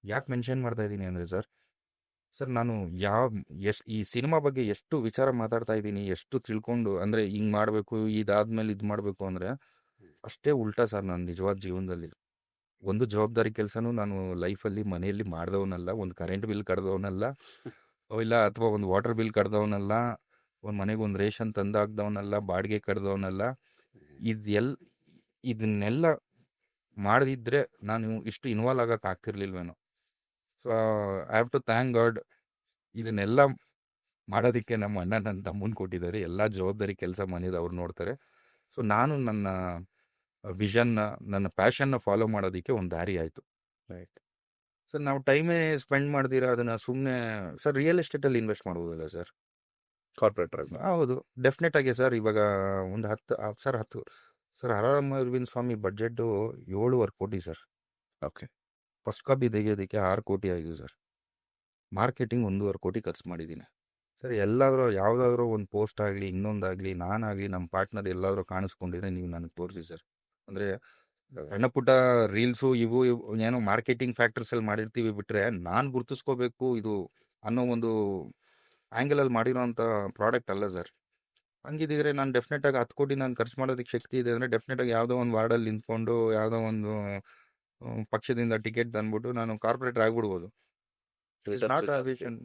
ಯಾಕೆ ಮೆನ್ಷನ್ ಮಾಡ್ತಾ ಇದ್ದೀನಿ ಅಂದರೆ ಸರ್ ನಾನು ಈ ಸಿನಿಮಾ ಬಗ್ಗೆ ಎಷ್ಟು ವಿಚಾರ ಮಾತಾಡ್ತಾ ಇದ್ದೀನಿ, ಎಷ್ಟು ತಿಳ್ಕೊಂಡು, ಅಂದರೆ ಹಿಂಗೆ ಮಾಡಬೇಕು, ಇದಾದ್ಮೇಲೆ ಇದು ಮಾಡಬೇಕು ಅಂದರೆ ಅಷ್ಟೇ ಉಲ್ಟಾ ಸರ್. ನಾನು ನಿಜವಾದ ಜೀವನದಲ್ಲಿ ಒಂದು ಜವಾಬ್ದಾರಿ ಕೆಲಸನೂ ನಾನು ಲೈಫಲ್ಲಿ ಮನೆಯಲ್ಲಿ ಮಾಡಿದವನಲ್ಲ, ಒಂದು ಕರೆಂಟ್ ಬಿಲ್ ಕಡ್ದವನಲ್ಲ, ಇಲ್ಲ ಅಥವಾ ಒಂದು ವಾಟರ್ ಬಿಲ್ ಕಡ್ದವನಲ್ಲ, ಒಂದು ಮನೆಗೆ ಒಂದು ರೇಷನ್ ತಂದಾಕ್ದವನಲ್ಲ, ಬಾಡಿಗೆ ಕಡ್ದವನಲ್ಲ. ಇದನ್ನೆಲ್ಲ ಮಾಡದಿದ್ರೆ ನಾನು ಇಷ್ಟು ಇನ್ವಾಲ್ವ್ ಆಗಕ್ಕೆ ಆಗ್ತಿರ್ಲಿಲ್ವೇನೋ. So I have to thank God. ಇದನ್ನೆಲ್ಲ ಮಾಡೋದಕ್ಕೆ ನಮ್ಮ ಅಣ್ಣ ನನ್ನ ತಮ್ಮನ ಕೊಟ್ಟಿದ್ದಾರೆ. ಎಲ್ಲ ಜವಾಬ್ದಾರಿ ಕೆಲಸ ಮನೇದು ಅವ್ರು ನೋಡ್ತಾರೆ. ಸೊ ನಾನು ನನ್ನ ವಿಷನ್ನ, ನನ್ನ ಪ್ಯಾಷನ್ನ ಫಾಲೋ ಮಾಡೋದಕ್ಕೆ ಒಂದು ದಾರಿ ಆಯಿತು. ರೈಟ್ ಸರ್ ನಾವು ಟೈಮೇ ಸ್ಪೆಂಡ್ ಮಾಡ್ದಿರಾ ಅದನ್ನು ಸುಮ್ಮನೆ ಸರ್ ರಿಯಲ್ ಎಸ್ಟೇಟಲ್ಲಿ ಇನ್ವೆಸ್ಟ್ ಮಾಡ್ಬೋದಲ್ಲ ಸರ್? ಕಾರ್ಪೊರೇಟ್ ಹೌದು, ಡೆಫಿನೆಟ್ ಆಗಿ ಸರ್. ಇವಾಗ ಒಂದು 10 ಸರ್ ಆರಾಮ್ ಅರವಿಂದ್ ಸ್ವಾಮಿ ಬಡ್ಜೆಟ್ಟು 7.5 ಕೋಟಿ ಸರ್. ಓಕೆ. ಫಸ್ಟ್ ಕಾಪಿ ತೆಗೆಯೋದಕ್ಕೆ 6 ಕೋಟಿ ಆಯಿತು ಸರ್. ಮಾರ್ಕೆಟಿಂಗ್ 1.5 ಕೋಟಿ ಖರ್ಚು ಮಾಡಿದ್ದೀನಿ ಸರ್. ಎಲ್ಲಾದರೂ ಯಾವುದಾದ್ರೂ ಒಂದು ಪೋಸ್ಟ್ ಆಗಲಿ, ಇನ್ನೊಂದಾಗಲಿ, ನಾನಾಗಲಿ, ನಮ್ಮ ಪಾರ್ಟ್ನರ್ ಎಲ್ಲಾದರೂ ಕಾಣಿಸ್ಕೊಂಡಿದ್ರೆ ನೀವು ನನಗೆ ತೋರಿಸಿ ಸರ್. ಅಂದರೆ ಸಣ್ಣ ಪುಟ್ಟ ರೀಲ್ಸು ಇವು ಏನೋ ಮಾರ್ಕೆಟಿಂಗ್ ಫ್ಯಾಕ್ಟರ್ಸಲ್ಲಿ ಮಾಡಿರ್ತೀವಿ ಬಿಟ್ಟರೆ, ನಾನು ಗುರ್ತಿಸ್ಕೋಬೇಕು ಇದು ಅನ್ನೋ ಒಂದು ಆ್ಯಂಗಲಲ್ಲಿ ಮಾಡಿರೋಂಥ ಪ್ರಾಡಕ್ಟ್ ಅಲ್ಲ ಸರ್. ಹಂಗಿದ್ದಿದ್ರೆ ನಾನು ಡೆಫಿನೆಟಾಗಿ 10 ಕೋಟಿ ನಾನು ಖರ್ಚು ಮಾಡೋದಕ್ಕೆ ಶಕ್ತಿ ಇದೆ ಅಂದರೆ ಡೆಫಿನೆಟಾಗಿ ಯಾವುದೋ ಒಂದು ವಾರ್ಡಲ್ಲಿ ನಿಂತ್ಕೊಂಡು ಯಾವುದೋ ಒಂದು ಪಕ್ಷದಿಂದ ಟಿಕೆಟ್ ತಂದ್ಬಿಟ್ಟು ನಾನು ಕಾರ್ಪೊರೇಟರ್ ಆಗ್ಬಿಡ್ಬೋದು. ನಾಟ್ ಆ ವಿಷನ್.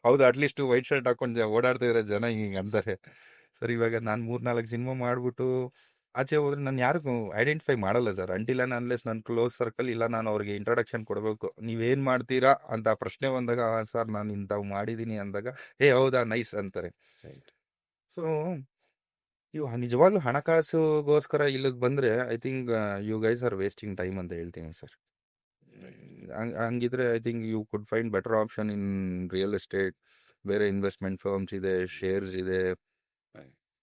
ಹೌದು, ಅಟ್ಲೀಸ್ಟ್ ವೈಟ್ ಶರ್ಟ್ ಹಾಕೊಂಡು ಓಡಾಡ್ತಾ ಇರೋ ಜನ ಹಿಂಗೆ ಅಂತಾರೆ ಸರ್. ಇವಾಗ ನಾನು 3-4 ಸಿನಿಮಾ ಮಾಡಿಬಿಟ್ಟು ಆಚೆ ಹೋದ್ರೆ ನಾನು ಯಾರಿಗೂ ಐಡೆಂಟಿಫೈ ಮಾಡಲ್ಲ ಸರ್, ಅಂಟಿಲ್ ಅನ್ಲೆಸ್ ನನ್ನ ಕ್ಲೋಸ್ ಸರ್ಕಲ್ ಇಲ್ಲ ನಾನು ಅವ್ರಿಗೆ ಇಂಟ್ರೊಡಕ್ಷನ್ ಕೊಡಬೇಕು. ನೀವೇನು ಮಾಡ್ತೀರಾ ಅಂತ ಪ್ರಶ್ನೆ ಬಂದಾಗ, ಸರ್ ನಾನು ಇಂಥವು ಮಾಡಿದ್ದೀನಿ ಅಂದಾಗ, ಹೌದಾ ನೈಸ್ ಅಂತಾರೆ. ಸೊ ಇವು ನಿಜವಾಗ್ಲೂ ಹಣಕಾಸುಗೋಸ್ಕರ ಇಲ್ಲಿಗೆ ಬಂದರೆ I think you guys are wasting time ಅಂತ ಹೇಳ್ತೀನಿ ಸರ್. ಹಂಗಿದ್ರೆ I think you could find better option in real estate. ಬೇರೆ ಇನ್ವೆಸ್ಟ್ಮೆಂಟ್ ಫರ್ಮ್ಸ್ ಇದೆ, ಶೇರ್ಸ್ ಇದೆ.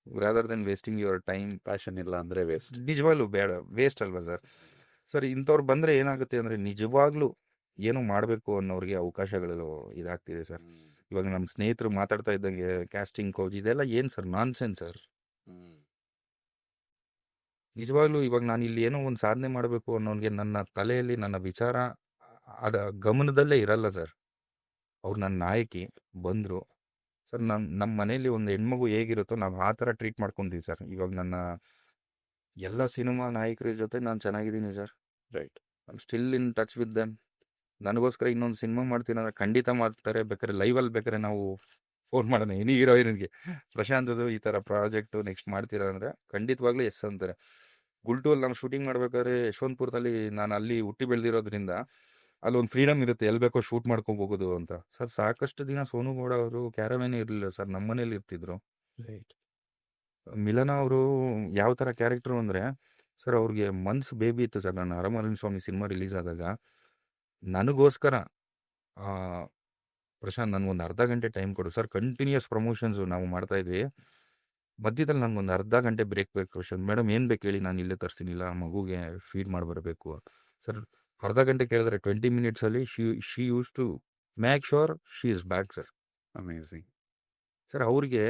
Rather then wasting your time. Passion ಇಲ್ಲ ಅಂದರೆ ವೇಸ್ಟ್. ನಿಜವಾಗ್ಲೂ ಬೇಡ, ವೇಸ್ಟ್ ಅಲ್ವಾ ಸರ್? ಸರ್ ಇಂಥವ್ರು ಬಂದರೆ ಏನಾಗುತ್ತೆ ಅಂದರೆ ನಿಜವಾಗ್ಲೂ ಏನೋ ಮಾಡಬೇಕು ಅನ್ನೋರಿಗೆ ಅವಕಾಶಗಳು ಇದಾಗ್ತಿದೆ ಸರ್. ಇವಾಗ ನಮ್ಮ ಸ್ನೇಹಿತರು ಮಾತಾಡ್ತಾ ಇದ್ದಂಗೆ ಕ್ಯಾಸ್ಟಿಂಗ್ ಕೋಚ್ ಇದೆಲ್ಲ ಏನು ಸರ್? Nonsense sir. ನಿಜವಾಗ್ಲೂ ಇವಾಗ ನಾನು ಇಲ್ಲಿ ಏನೋ ಒಂದು ಸಾಧನೆ ಮಾಡಬೇಕು ಅನ್ನೋನಿಗೆ ನನ್ನ ತಲೆಯಲ್ಲಿ ನನ್ನ ವಿಚಾರ ಅದ ಗಮನದಲ್ಲೇ ಇರಲ್ಲ ಸರ್. ಅವ್ರು ನನ್ನ ನಾಯಕಿ ಬಂದರು ಸರ್. ನಮ್ಮ ಮನೇಲಿ ಒಂದು ಹೆಣ್ಮಗು ಹೇಗಿರುತ್ತೋ ನಾವು ಆ ಥರ ಟ್ರೀಟ್ ಮಾಡ್ಕೊತೀವಿ ಸರ್. ಇವಾಗ ನನ್ನ ಎಲ್ಲ ಸಿನಿಮಾ ನಾಯಕರ ಜೊತೆ ನಾನು ಚೆನ್ನಾಗಿದ್ದೀನಿ sir. Right. I am still in touch with them. ನನಗೋಸ್ಕರ ಇನ್ನೊಂದು ಸಿನಿಮಾ ಮಾಡ್ತೀನಿ ಅಂದರೆ ಖಂಡಿತ ಮಾಡ್ತಾರೆ. ಬೇಕಾದ್ರೆ ಲೈವಲ್ಲಿ ಬೇಕಾದ್ರೆ ನಾವು ಫೋನ್ ಮಾಡೋಣ ಎನಿ ಹೀರೋಯಿನ್ಗೆ, ಪ್ರಶಾಂತದು ಈ ಥರ ಪ್ರಾಜೆಕ್ಟು ನೆಕ್ಸ್ಟ್ ಮಾಡ್ತೀರಾ ಅಂದರೆ ಖಂಡಿತವಾಗ್ಲೂ ಎಸ್ ಅಂತಾರೆ. ಗುಲ್ಟೂಲ್ಲಿ ನಾವು ಶೂಟಿಂಗ್ ಮಾಡಬೇಕಾದ್ರೆ ಯಶವಂತಪುರದಲ್ಲಿ ನಾನು ಅಲ್ಲಿ ಹುಟ್ಟಿ ಬೆಳೆದಿರೋದ್ರಿಂದ ಅಲ್ಲೊಂದು ಫ್ರೀಡಮ್ ಇರುತ್ತೆ, ಎಲ್ಲಿ ಬೇಕೋ ಶೂಟ್ ಮಾಡ್ಕೊಬೋದು ಅಂತ. ಸರ್ ಸಾಕಷ್ಟು ದಿನ ಸೋನು ಗೌಡ ಅವರು ಕ್ಯಾರವೇನೇ ಇರಲಿಲ್ಲ ಸರ್, ನಮ್ಮ ಮನೇಲಿ ಇರ್ತಿದ್ರು. ರೈಟ್. ಮಿಲನ ಅವರು ಯಾವ ಥರ ಕ್ಯಾರೆಕ್ಟ್ರು ಅಂದರೆ ಸರ್, ಅವ್ರಿಗೆ ಮನ್ಸು ಬೇಬಿ ಇತ್ತು ಸರ್. ನಾನು ಆರಾಮ್ ಅರವಿಂದ್ ಸ್ವಾಮಿ ಸಿನಿಮಾ ರಿಲೀಸ್ ಆದಾಗ ನನಗೋಸ್ಕರ ಪ್ರಶಾಂತ್ ನನಗೊಂದು ಅರ್ಧ ಗಂಟೆ ಟೈಮ್ ಕೊಡು ಸರ್. ಕಂಟಿನ್ಯೂಸ್ ಪ್ರಮೋಷನ್ಸು ನಾವು ಮಾಡ್ತಾಯಿದ್ವಿ. ಮಧ್ಯದಲ್ಲಿ ನನಗೊಂದು ಅರ್ಧ ಗಂಟೆ ಬ್ರೇಕ್ ಬೇಕು ಪ್ರಶಾಂತ್. ಮೇಡಮ್ ಏನು ಬೇಕು ಹೇಳಿ, ನಾನು ಇಲ್ಲೇ ತರಿಸ್ತೀನಿಲ್ಲ, ಮಗುಗೆ ಫೀಡ್ ಮಾಡಿ ಬರಬೇಕು ಸರ್. ಅರ್ಧ ಗಂಟೆ ಕೇಳಿದ್ರೆ 20 ಮಿನಿಟ್ಸಲ್ಲಿ she used to make sure she is back sir. Amazing sir. ಅವ್ರಿಗೆ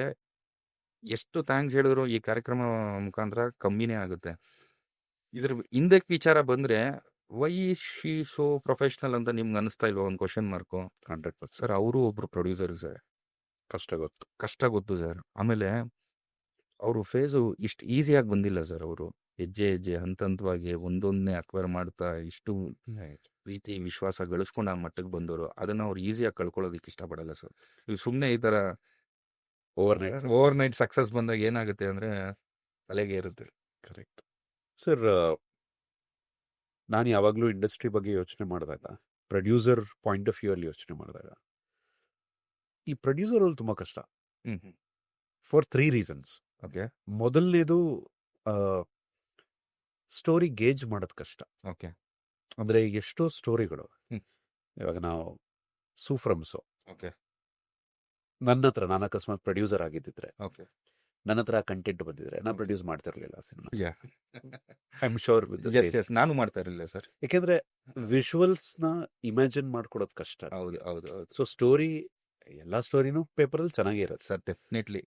ಎಷ್ಟು ಥ್ಯಾಂಕ್ಸ್ ಹೇಳಿದ್ರು ಈ ಕಾರ್ಯಕ್ರಮ ಮುಖಾಂತರ ಕಮ್ಮಿನೇ ಆಗುತ್ತೆ. ಇದ್ರ ಹಿಂದಕ್ಕೆ ವಿಚಾರ ಬಂದರೆ ವೈ ಶಿ ಸೋ ಪ್ರೊಫೆಷ್ನಲ್ ಅಂತ ನಿಮ್ಗೆ ಅನಿಸ್ತಾ ಇಲ್ವಾ? ಒಂದು ಕ್ವಶನ್ ಮಾರ್ಕು. 100%. ಸರ್ ಅವರು ಒಬ್ರು ಪ್ರೊಡ್ಯೂಸರ್ ಸರ್. ಕಷ್ಟ ಗೊತ್ತು ಸರ್. ಆಮೇಲೆ ಅವರು ಫೇಸು ಇಷ್ಟು ಈಸಿಯಾಗಿ ಬಂದಿಲ್ಲ ಸರ್. ಅವರು ಹೆಜ್ಜೆ ಹಂತವಾಗಿ ಒಂದೊಂದನ್ನೇ ಅಕ್ವೈರ್ ಮಾಡ್ತಾ ಇಷ್ಟು ಪ್ರೀತಿ ವಿಶ್ವಾಸ ಗಳಿಸ್ಕೊಂಡು ಆ ಮಟ್ಟಕ್ಕೆ ಬಂದವರು ಅದನ್ನ ಅವ್ರು ಈಸಿಯಾಗಿ ಕಳ್ಕೊಳ್ಳೋದಕ್ಕೆ ಇಷ್ಟಪಡಲ್ಲ ಸರ್. ಇವು ಸುಮ್ಮನೆ ಈ ಥರ ಓವರ್ ನೈಟ್ ಸಕ್ಸಸ್ ಬಂದಾಗ ಏನಾಗುತ್ತೆ ಅಂದರೆ ತಲೆಗೆ ಇರುತ್ತೆ. Correct sir. ನಾನು ಯಾವಾಗಲೂ ಇಂಡಸ್ಟ್ರಿ ಬಗ್ಗೆ ಯೋಚನೆ ಮಾಡಿದಾಗ, ಪ್ರೊಡ್ಯೂಸರ್ ಪಾಯಿಂಟ್ ಆಫ್ ವ್ಯೂ ಅಲ್ಲಿ ಯೋಚನೆ ಮಾಡಿದಾಗ, ಈ ಪ್ರೊಡ್ಯೂಸರ್ ಅಲ್ಲಿ ತುಂಬ ಕಷ್ಟ ಫಾರ್ 3 ರೀಸನ್ಸ್. ಓಕೆ ಮೊದಲನೇದು, ಸ್ಟೋರಿ ಗೇಜ್ ಮಾಡೋದು ಕಷ್ಟ. ಓಕೆ ಅಂದರೆ ಎಷ್ಟೋ ಸ್ಟೋರಿಗಳು, ಹ್ಮ್. ಇವಾಗ ನಾವು ಸೂಫ್ರಮ್ಸು, ಓಕೆ ನನ್ನ ಹತ್ರ ನಾನು ಅಕಸ್ಮಾತ್ ಪ್ರೊಡ್ಯೂಸರ್ ಆಗಿದ್ದಿದ್ರೆ, ಓಕೆ ನನ್ನ ಹತ್ರ ಕಂಟೆಂಟ್ ಬಂದಿದ್ರೆ ನಾನು ಪ್ರೊಡ್ಯೂಸ್ ಮಾಡ್ತಿರ್ಲಿಲ್ಲ cinema. Yeah I am sure with the same. ನಾನು ಮಾಡ್ತಾ ಇರಲಿಲ್ಲ ಸರ್. ಯಾಕೆಂದ್ರೆ ವಿಜುವಲ್ಸ್ನ ಇಮ್ಯಾಜಿನ್ ಮಾಡ್ಕೊಡೋದು ಕಷ್ಟ. ಹೌದು ಹೌದು ಹೌದು ಸೊ ಸ್ಟೋರಿ, ಎಲ್ಲ ಸ್ಟೋರಿನೂ ಪೇಪರಲ್ಲಿ ಚೆನ್ನಾಗೇ ಇರುತ್ತೆ. ಸರ್. ಡೆಫಿನೆಟ್ಲಿ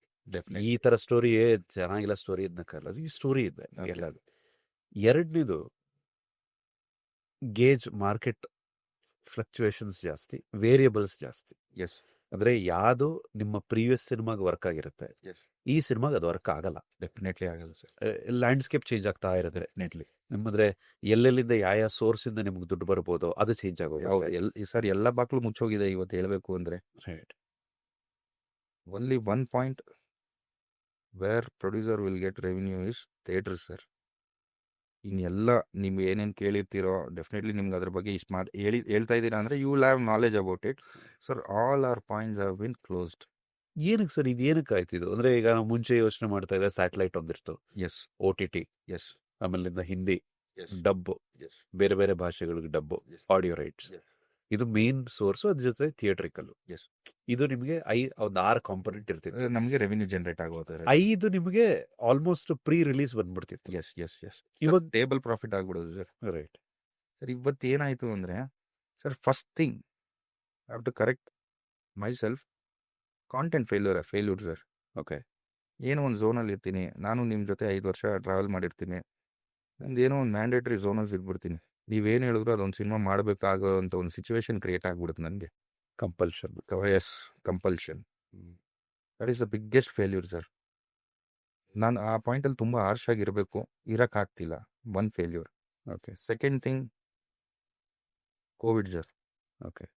ಈ ಥರ ಸ್ಟೋರಿ ಚೆನ್ನಾಗಿಲ್ಲ ಸ್ಟೋರಿ ಇದನ್ನಕ್ಕಲ್ಲ, ಈ ಸ್ಟೋರಿ ಇದೆ Okay. ಎಲ್ಲದು. ಎರಡನೇದು, ಗೇಜ್ ಮಾರ್ಕೆಟ್ ಫ್ಲಕ್ಚುಯೇಷನ್ಸ್ ಜಾಸ್ತಿ, ವೇರಿಯಬಲ್ಸ್ ಜಾಸ್ತಿ. ಎಸ್ ಅಂದರೆ ಯಾವುದು ನಿಮ್ಮ ಪ್ರೀವಿಯಸ್ ಸಿನಿಮಾಗೆ ವರ್ಕ್ ಆಗಿರುತ್ತೆ, ಎಸ್ ಈ ಸಿನಿಮಾಗೆ ಅದು ವರ್ಕ್ ಆಗಲ್ಲ. ಡೆಫಿನೆಟ್ಲಿ ಆಗಲ್ಲ ಸರ್. ಲ್ಯಾಂಡ್ಸ್ಕೇಪ್ ಚೇಂಜ್ ಆಗ್ತಾ ಇರುತ್ತೆ. ಡೆಫಿನೆಟ್ಲಿ ನಿಮ್ಮಂದ್ರೆ ಎಲ್ಲೆಲ್ಲಿಂದ ಯಾವ ಸೋರ್ಸಿಂದ ನಿಮ್ಗೆ ದುಡ್ಡು ಬರ್ಬೋದು ಅದು ಚೇಂಜ್ ಆಗೋಗುತ್ತೆ. ಸರ್ ಎಲ್ಲ ಬಾಕ್ಲು ಮುಚ್ಚೋಗಿದೆ ಇವತ್ತು ಹೇಳಬೇಕು ಅಂದರೆ. Right. Only one point where producer will get revenue is theatres sir. ಇನ್ನೆಲ್ಲ ನೀವು ಏನೇನು ಕೇಳಿರ್ತೀರೋ ಡೆಫಿನೆಟ್ಲಿ ನಿಮ್ಗೆ ಅದ್ರ ಬಗ್ಗೆ ಇಷ್ಟು ಹೇಳ್ತಾ ಇದ್ದೀರಾ ಅಂದರೆ you will have knowledge about it sir. All our points have been closed. ಏನಕ್ಕೆ ಸರ್ ಇದು ಏನಕ್ಕೆ ಆಯ್ತಿದ್ದು? ಅಂದರೆ ಈಗ ನಾವು ಮುಂಚೆ ಯೋಚನೆ ಮಾಡ್ತಾ ಇದ್ದೆ, ಸ್ಯಾಟಲೈಟ್ ಒಂದಿರ್ತು, ಎಸ್ OTT, ಎಸ್ ಆಮೇಲಿಂದ ಹಿಂದಿ ಎಸ್ ಡಬ್ಬು, ಎಸ್ ಬೇರೆ ಬೇರೆ ಭಾಷೆಗಳಿಗೆ ಡಬ್ಬು, ಆಡಿಯೋ ರೈಟ್ಸ್, Yes. ಇದು ಮೇನ್ ಸೋರ್ಸು. ಅದ್ರ ಜೊತೆ ಥಿಯೇಟ್ರಿಕಲ್. Yes. ಇದು ನಿಮಗೆ ಒಂದು 6 ಕಾಂಪೊನೆಂಟ್ ಇರ್ತಿತ್ತು. ನಮಗೆ ರೆವಿನ್ಯೂ ಜನರೇಟ್ ಆಗೋದು 5 ನಿಮಗೆ ಆಲ್ಮೋಸ್ಟ್ ಪ್ರೀ ರಿಲೀಸ್ ಬಂದ್ಬಿಡ್ತಿತ್ತು. ಎಸ್ ಎಸ್ ಎಸ್ ಇವಾಗ ಟೇಬಲ್ ಪ್ರಾಫಿಟ್ ಆಗ್ಬಿಡೋದು ಸರ್. ರೈಟ್. ಸರ್ ಇವತ್ತು ಏನಾಯಿತು ಅಂದರೆ sir, first thing I have to correct myself. Content failure sir. Okay. ಏನೋ ಒಂದು ಝೋನಲ್ಲಿ ಇರ್ತೀನಿ ನಾನು, ನಿಮ್ಮ ಜೊತೆ 5 ವರ್ಷ ಟ್ರಾವೆಲ್ ಮಾಡಿರ್ತೀನಿ, ನಂದು ಏನೋ ಒಂದು ಮ್ಯಾಂಡೇಟ್ರಿ ಝೋನಲ್ಲಿ ಇದ್ಬಿಡ್ತೀನಿ. ನೀವೇನು ಹೇಳಿದ್ರು ಅದೊಂದು ಸಿನಿಮಾ ಮಾಡಬೇಕಾಗೋ ಅಂತ ಒಂದು ಸಿಚುವೇಶನ್ ಕ್ರಿಯೇಟ್ ಆಗ್ಬಿಡುತ್ತೆ ನನಗೆ. Compulsion. Yes, compulsion. That is the biggest failure sir. ನಾನು ಆ ಪಾಯಿಂಟಲ್ಲಿ ತುಂಬ ಹಾರ್ಶ್ ಆಗಿರಬೇಕು, ಇರೋಕ್ಕಾಗ್ತಿಲ್ಲ. One failure. Okay. Second thing, COVID sir. Okay.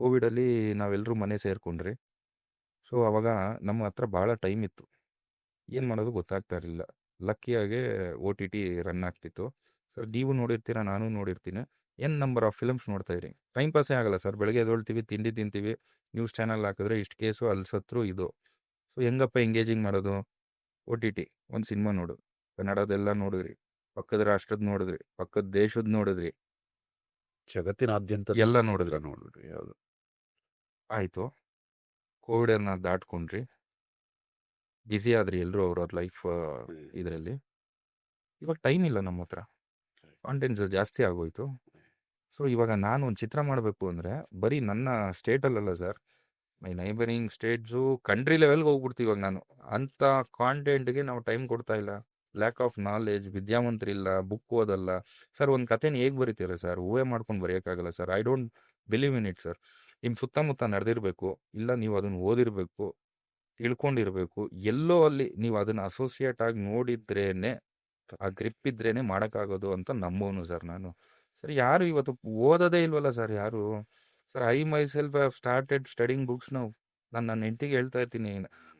ಕೋವಿಡಲ್ಲಿ ನಾವೆಲ್ಲರೂ ಮನೆ ಸೇರ್ಕೊಂಡ್ರಿ. ಸೊ ಅವಾಗ ನಮ್ಮ ಹತ್ರ ಭಾಳ ಟೈಮ್ ಇತ್ತು, ಏನು ಮಾಡೋದು ಗೊತ್ತಾಗ್ತಾ ಇರಲಿಲ್ಲ. ಲಕ್ಕಿಯಾಗೆ OTT ರನ್ ಆಗ್ತಿತ್ತು ಸರ್. ನೀವು ನೋಡಿರ್ತೀರ, ನಾನು ನೋಡಿರ್ತೀನಿ. ನಂಬರ್ ಆಫ್ ಫಿಲಮ್ಸ್ ನೋಡ್ತಾ ಇರಿ. ಟೈಮ್ ಪಾಸೇ ಆಗಲ್ಲ ಸರ್. ಬೆಳಗ್ಗೆ ಎದ್ದೇಳ್ತೀವಿ, ತಿಂಡಿ ತಿಂತೀವಿ, ನ್ಯೂಸ್ ಚಾನಲ್ ಹಾಕಿದ್ರೆ ಇಷ್ಟು ಕೇಸು, ಅಲ್ಲಿ ಸತ್ರು, ಇದು. ಸೊ ಹೆಂಗಪ್ಪ ಎಂಗೇಜಿಂಗ್ ಮಾಡೋದು? OTT ಒಂದು ಸಿನಿಮಾ ನೋಡು, ಕನ್ನಡದೆಲ್ಲ ನೋಡಿದ್ರಿ, ಪಕ್ಕದ ರಾಷ್ಟ್ರದ್ದು ನೋಡಿದ್ರಿ, ಪಕ್ಕದ ದೇಶದ ನೋಡಿದ್ರಿ, ಜಗತ್ತಿನಾದ್ಯಂತ ಎಲ್ಲ ನೋಡಿದ್ರಿ. ನೋಡಿದ್ರಿ. ಯಾವುದು ಆಯಿತು, ಕೋವಿಡನ್ನು ದಾಟ್ಕೊಂಡ್ರಿ, ಬ್ಯುಸಿ ಆದ್ರಿ ಎಲ್ಲರೂ ಅವ್ರವ್ರ ಲೈಫ್ ಇದರಲ್ಲಿ. ಇವಾಗ ಟೈಮ್ ಇಲ್ಲ ನಮ್ಮ ಹತ್ರ, ಕಾಂಟೆಂಟ್ಸ್ ಜಾಸ್ತಿ ಆಗೋಯ್ತು. ಸೊ ಇವಾಗ ನಾನು ಒಂದು ಚಿತ್ರ ಮಾಡಬೇಕು ಅಂದರೆ ಬರೀ ನನ್ನ ಸ್ಟೇಟಲ್ಲಲ್ಲ ಸರ್, ಮೈ ನೈಬರಿಂಗ್ ಸ್ಟೇಟ್ಸು, ಕಂಟ್ರಿ ಲೆವೆಲ್ಗೆ ಹೋಗ್ಬಿಡ್ತೀವಿ ಇವಾಗ ನಾನು. ಅಂಥ ಕಾಂಟೆಂಟ್ಗೆ ನಾವು ಟೈಮ್ ಕೊಡ್ತಾ ಇಲ್ಲ. ಲ್ಯಾಕ್ ಆಫ್ ನಾಲೆಜ್, ವಿದ್ಯಾವಂತರಿಲ್ಲ, ಬುಕ್ ಓದಲ್ಲ ಸರ್. ಒಂದು ಕಥೆನ ಹೇಗೆ ಬರೀತೀರ ಸರ್? ಊಹೆ ಮಾಡ್ಕೊಂಡು ಬರೆಯೋಕ್ಕಾಗಲ್ಲ sir. I don't believe in it sir. ನಿಮ್ಮ ಸುತ್ತಮುತ್ತ ನಡೆದಿರಬೇಕು, ಇಲ್ಲ ನೀವು ಅದನ್ನು ಓದಿರಬೇಕು, ತಿಳ್ಕೊಂಡಿರಬೇಕು. ಎಲ್ಲೋ ಅಲ್ಲಿ ನೀವು ಅದನ್ನು ಅಸೋಸಿಯೇಟ್ ಆಗಿ ನೋಡಿದ್ರೇನೆ, ಆ ಗ್ರಿಪ್ ಇದ್ರೇನೆ ಮಾಡೋಕ್ಕಾಗೋದು ಅಂತ ನಂಬೋನು ಸರ್ ನಾನು. ಸರ್ ಯಾರು ಇವತ್ತು ಓದೋದೇ ಇಲ್ವಲ್ಲ ಸರ್ ಯಾರು. Sir I my self have started studying books ನಾವು. ನಾನು ನನ್ನ ಹೆಂಡತಿಗೆ ಹೇಳ್ತಾ ಇರ್ತೀನಿ,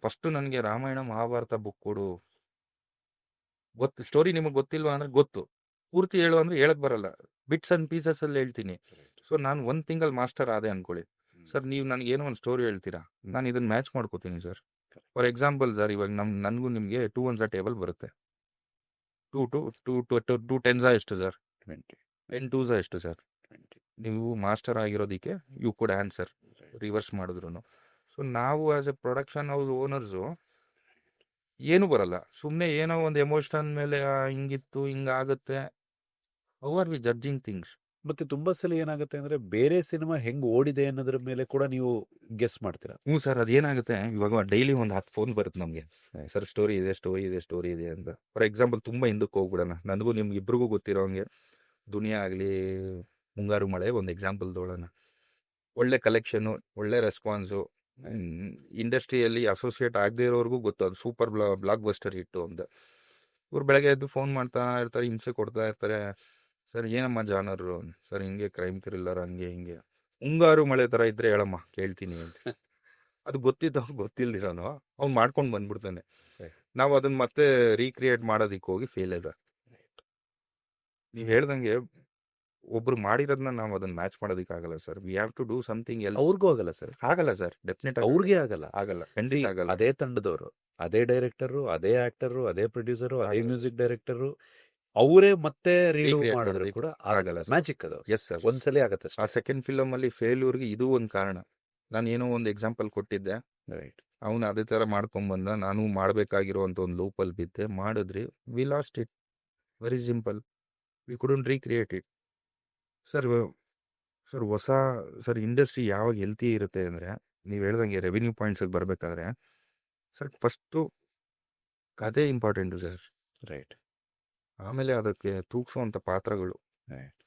ಫಸ್ಟು ನನಗೆ ರಾಮಾಯಣ ಮಹಾಭಾರತ ಬುಕ್ ಕೊಡು. ಗೊತ್ತು ಸ್ಟೋರಿ, ನಿಮಗೆ ಗೊತ್ತಿಲ್ವಾ ಅಂದರೆ ಗೊತ್ತು, ಪೂರ್ತಿ ಹೇಳು ಅಂದರೆ ಹೇಳಕ್ ಬರಲ್ಲ, ಬಿಟ್ಸ್ ಆ್ಯಂಡ್ ಪೀಸಸಲ್ಲಿ ಹೇಳ್ತೀನಿ. ಸೊ ನಾನು ಒಂದು ತಿಂಗಳು ಮಾಸ್ಟರ್ ಆದೆ ಅಂದ್ಕೊಳ್ಳಿ ಸರ್. ನೀವು ನನಗೆ ಏನೋ ಒಂದು ಸ್ಟೋರಿ ಹೇಳ್ತೀರಾ, ನಾನು ಇದನ್ನು ಮ್ಯಾಚ್ ಮಾಡ್ಕೋತೀನಿ ಸರ್. ಫಾರ್ ಎಕ್ಸಾಂಪಲ್ ಸರ್, ಇವಾಗ ನನಗೂ ನಿಮಗೆ 2 ಒನ್ಸ ಟೇಬಲ್ ಬರುತ್ತೆ. 2 ಟೆನ್ಸ ಎಷ್ಟು ಸರ್? 20. 10 ಟೂಸ ಎಷ್ಟು ಸರ್? 20. ನೀವು ಮಾಸ್ಟರ್ ಆಗಿರೋದಕ್ಕೆ ಯು ಕುಡ್ ಆನ್ಸರ್ ರಿವರ್ಸ್ ಮಾಡಿದ್ರು. ಸೊ ನಾವು as a production house owners ಏನೂ ಬರಲ್ಲ, ಸುಮ್ಮನೆ ಏನೋ ಒಂದು ಎಮೋಷನ್ ಮೇಲೆ ಹಿಂಗಿತ್ತು ಹಿಂಗಾಗುತ್ತೆ. How are we judging things? ಮತ್ತೆ ತುಂಬಾ ಸಲ ಏನಾಗುತ್ತೆ ಅಂದ್ರೆ, ಬೇರೆ ಸಿನಿಮಾ ಹೆಂಗ್ ಓಡಿದೆ ಅನ್ನೋದ್ರ ಮೇಲೆ ಕೂಡ ನೀವು ಗೆಸ್ ಮಾಡ್ತೀರಾ. ಹ್ಞೂ ಸರ್, ಅದೇನಾಗುತ್ತೆ, ಇವಾಗ ಡೈಲಿ ಒಂದು 10 ಫೋನ್ ಬರುತ್ತೆ ನಮಗೆ, ಸರ್ ಸ್ಟೋರಿ ಇದೆ ಅಂತ. ಫಾರ್ ಎಕ್ಸಾಂಪಲ್ ತುಂಬ ಹಿಂದಕ್ಕೆ ಹೋಗ್ಬಿಡೋಣ, ನನಗೂ ನಿಮ್ಗೆ ಇಬ್ರಿಗೂ ಗೊತ್ತಿರೋ ಹಂಗೆ ದುನಿಯಾ ಆಗಲಿ, ಮುಂಗಾರು ಮಳೆ ಒಂದು ಎಕ್ಸಾಂಪಲ್ ತೊಗೊಳ್ಳೋಣ. ಒಳ್ಳೆ ಕಲೆಕ್ಷನು, ಒಳ್ಳೆ ರೆಸ್ಪಾನ್ಸು, ಇಂಡಸ್ಟ್ರಿಯಲ್ಲಿ ಅಸೋಸಿಯೇಟ್ ಆಗದೆ ಇರೋರ್ಗೂ ಗೊತ್ತು ಅದು ಸೂಪರ್ ಬ್ಲಾಕ್ ಬಸ್ಟರ್ ಹಿಟ್ಟು ಅಂತ. ಇವ್ರು ಬೆಳಗ್ಗೆ ಎದ್ದು ಫೋನ್ ಮಾಡ್ತಾ ಇರ್ತಾರೆ, ಹಿಂಸೆ ಕೊಡ್ತಾ ಇರ್ತಾರೆ. ಸರ್ ಏನಮ್ಮ ಜಾನರು ಸರ್ ಹಿಂಗೆ ಕ್ರೈಮ್ ಥ್ರಿಲ್ಲರ್ ಹಂಗೆ ಹಿಂಗೆ ಮುಂಗಾರು ಮಳೆ ಥರ ಇದ್ರೆ ಹೇಳಮ್ಮ ಕೇಳ್ತೀನಿ ಅಂತ. ಅದು ಗೊತ್ತಿಲ್ದಿರೋನು ಅವ್ನು ಮಾಡ್ಕೊಂಡು ಬಂದ್ಬಿಡ್ತಾನೆ. Right. ನಾವು ಅದನ್ನ ಮತ್ತೆ ರೀಕ್ರಿಯೇಟ್ ಮಾಡೋದಿಕ್ಕೆ ಹೋಗಿ ಫೇಲೇಜ್ ಆಗ್ತದೆ. ನೀವು ಹೇಳ್ದಂಗೆ ಒಬ್ರು ಮಾಡಿರೋದನ್ನ ನಾವು ಅದನ್ನ ಮ್ಯಾಚ್ ಮಾಡೋದಕ್ಕಾಗಲ್ಲ sir. We have to do something else. ಅವ್ರಿಗೂ ಆಗಲ್ಲ ಸರ್, ಆಗಲ್ಲ ಸರ್, ಡೆಫಿನೆಟ್ ಅವ್ರಿಗೆ ಆಗಲ್ಲ. ಆಗಲ್ಲ, See, ಖಂಡಿತ ಆಗಲ್ಲ. ಅದೇ ತಂಡದವರು, ಅದೇ ಡೈರೆಕ್ಟರು, ಅದೇ ಆಕ್ಟರು, ಅದೇ ಪ್ರೊಡ್ಯೂಸರು, ಅದೇ ಆಗಲ್ಲ. ಮ್ಯೂಸಿಕ್ ಡೈರೆಕ್ಟರು, ಅವರೇ ಮತ್ತೆ ರೀಡು Recreate ಮಾಡಿದ್ರು ಮಾಡೋದಕ್ಕೆ ಕೂಡ ಆಗಲ್ಲ sir. ಮ್ಯಾಜಿಕ್ ಅದು ಎಸ್ ಸರ್. ಒಂದ್ಸಲಿ ಆಗತ್ತೆ ಆ ಸೆಕೆಂಡ್ ಫಿಲಮ್ ಅಲ್ಲಿ ಫೇಲ್ಯೂರ್ಗೆ ಇದು ಒಂದು ಕಾರಣ. ನಾನು ಏನೋ ಒಂದು ಎಕ್ಸಾಂಪಲ್ ಕೊಟ್ಟಿದ್ದೆ, ರೈಟ್. ಅವನು ಅದೇ ಥರ ಮಾಡ್ಕೊಂಬಂದ, ನಾನು ಮಾಡಬೇಕಾಗಿರುವಂಥ ಒಂದು ಲೂಪಲ್ಲಿ ಬಿದ್ದೆ, ಮಾಡಿದ್ರಿ, V lost it. Very simple, V couldn't recreate it. Sir ಹೊಸ ಸರ್ ಇಂಡಸ್ಟ್ರಿ ಯಾವಾಗ ಹೆಲ್ತಿ ಇರುತ್ತೆ ಅಂದರೆ, ನೀವು ಹೇಳ್ದಂಗೆ ರೆವಿನ್ಯೂ ಪಾಯಿಂಟ್ಸಿಗೆ ಬರಬೇಕಾದ್ರೆ ಸರ್ ಫಸ್ಟು ಕತೆ ಇಂಪಾರ್ಟೆಂಟು ಸರ್. ರೈಟ್. ಆಮೇಲೆ ಅದಕ್ಕೆ ತೂಗಿಸುವಂಥ ಪಾತ್ರಗಳು, ರೈಟ್.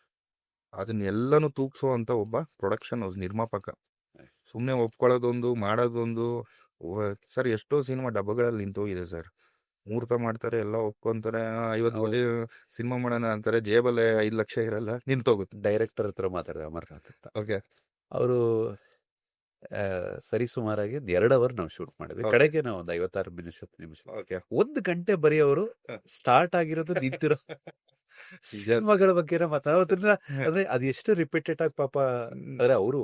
ಅದನ್ನೆಲ್ಲನೂ ತೂಗಿಸುವಂಥ ಒಬ್ಬ ಪ್ರೊಡಕ್ಷನ್ ಹೌಸ್ ನಿರ್ಮಾಪಕ. Right. ಸುಮ್ಮನೆ ಒಪ್ಕೊಳ್ಳೋದೊಂದು ಮಾಡೋದೊಂದು. ಸರ್ ಎಷ್ಟೋ ಸಿನಿಮಾ ಡಬ್ಬಗಳಲ್ಲಿ ನಿಂತೋಗಿದೆ ಸರ್. ಮುಹೂರ್ತ ಮಾಡ್ತಾರೆ, ಎಲ್ಲ ಒಪ್ಕೊಂತಾರೆ, 50 ಹೌದು. ಕೋಟಿ ಸಿನಿಮಾ ಮಾಡೋಣ ಅಂತಾರೆ, ಜೇಬಲ್ಲೇ 5 ಲಕ್ಷ ಇರಲ್ಲ, ನಿಂತೋಗುತ್ತೆ. ಡೈರೆಕ್ಟರ್ ಹತ್ರ ಮಾತಾಡಿದೆ ಅಮರ್ನಾಥ್ ಅಂತ. ಓಕೆ ಅವರು ಸರಿಸುಮಾರಾಗಿ 2 ಅವರ್ ನಾವು ಶೂಟ್ ಮಾಡಿದ್ವಿ. Okay. ಕಡೆಗೆ ನಾವು ಒಂದು 56 ನಿಮಿಷ ಓಕೆ 1 ಗಂಟೆ ಬರೀ ಅವರು ಸ್ಟಾರ್ಟ್ ಆಗಿರೋದು ನಿಂತಿರೋ Yes. ಸಿನಿಮಾಗಳ ಬಗ್ಗೆ ಮಾತಾಡೋದ್ರಿಂದ, ಅಂದ್ರೆ ಅದು ಎಷ್ಟು ರಿಪೀಟೆಡ್ ಆಗಿ ಪಾಪ. ಅಂದ್ರೆ ಅವರು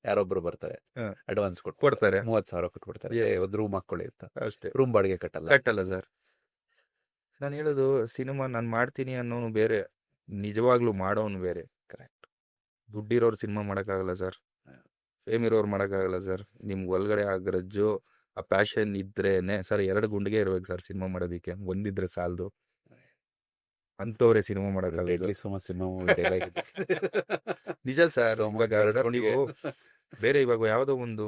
ಯಾರೊಬ್ರು ಬರ್ತಾರೆ, ಹ. ಅಡ್ವಾನ್ಸ್ ಕೊಡ್ತಾರೆ 30,000 ಕೊಟ್ಬಿಡ್ತಾರೆ, Yes. ಒಂದು ರೂಮ್ ಹಾಕೊಳ್ಳಿ ಅಂತ. ಅಷ್ಟೇ, ರೂಮ್ ಬಾಡಿಗೆ ಕಟ್ಟಲ್ಲ. ಕಟ್ಟಲ್ಲ ಸರ್. ನಾನು ಹೇಳೋದು ಸಿನಿಮಾ ನಾನು ಮಾಡ್ತೀನಿ ಅನ್ನೋನು ಬೇರೆ, ನಿಜವಾಗ್ಲೂ ಮಾಡೋನು ಬೇರೆ. ಕರೆಕ್ಟ್. ದುಡ್ಡಿರೋರು ಸಿನಿಮಾ ಮಾಡೋಕ್ಕಾಗಲ್ಲ ಸರ್, ಫೇಮ್ ಇರೋರು ಮಾಡೋಕ್ಕಾಗಲ್ಲ ಸರ್. ನಿಮ್ಗೆ ಒಳಗಡೆ ಆ ಗ್ರಜ್ಜು, ಆ ಪ್ಯಾಷನ್ ಇದ್ರೇನೆ ಸರ್. 2 ಗುಂಡಿಗೆ ಇರ್ಬೇಕು ಸರ್ ಸಿನಿಮಾ ಮಾಡೋದಕ್ಕೆ, ಒಂದಿದ್ರೆ ಸಾಲದು. ಅಂಥವ್ರೆ ಸಿನಿಮಾ ಮಾಡೋಕ್ಕಾಗಲ್ಲ. ಡೆಡ್ಲಿ ಸುಮ ಸಿನಿಮಾ ನಿಜ ಸರ್. ಸೋಮ ಇವಾಗ ಗರುಡ ಸರ್ ನೀವು ಒಟ್ಟಿಗೆ. ಬೇರೆ ಇವಾಗ ಯಾವುದೋ ಒಂದು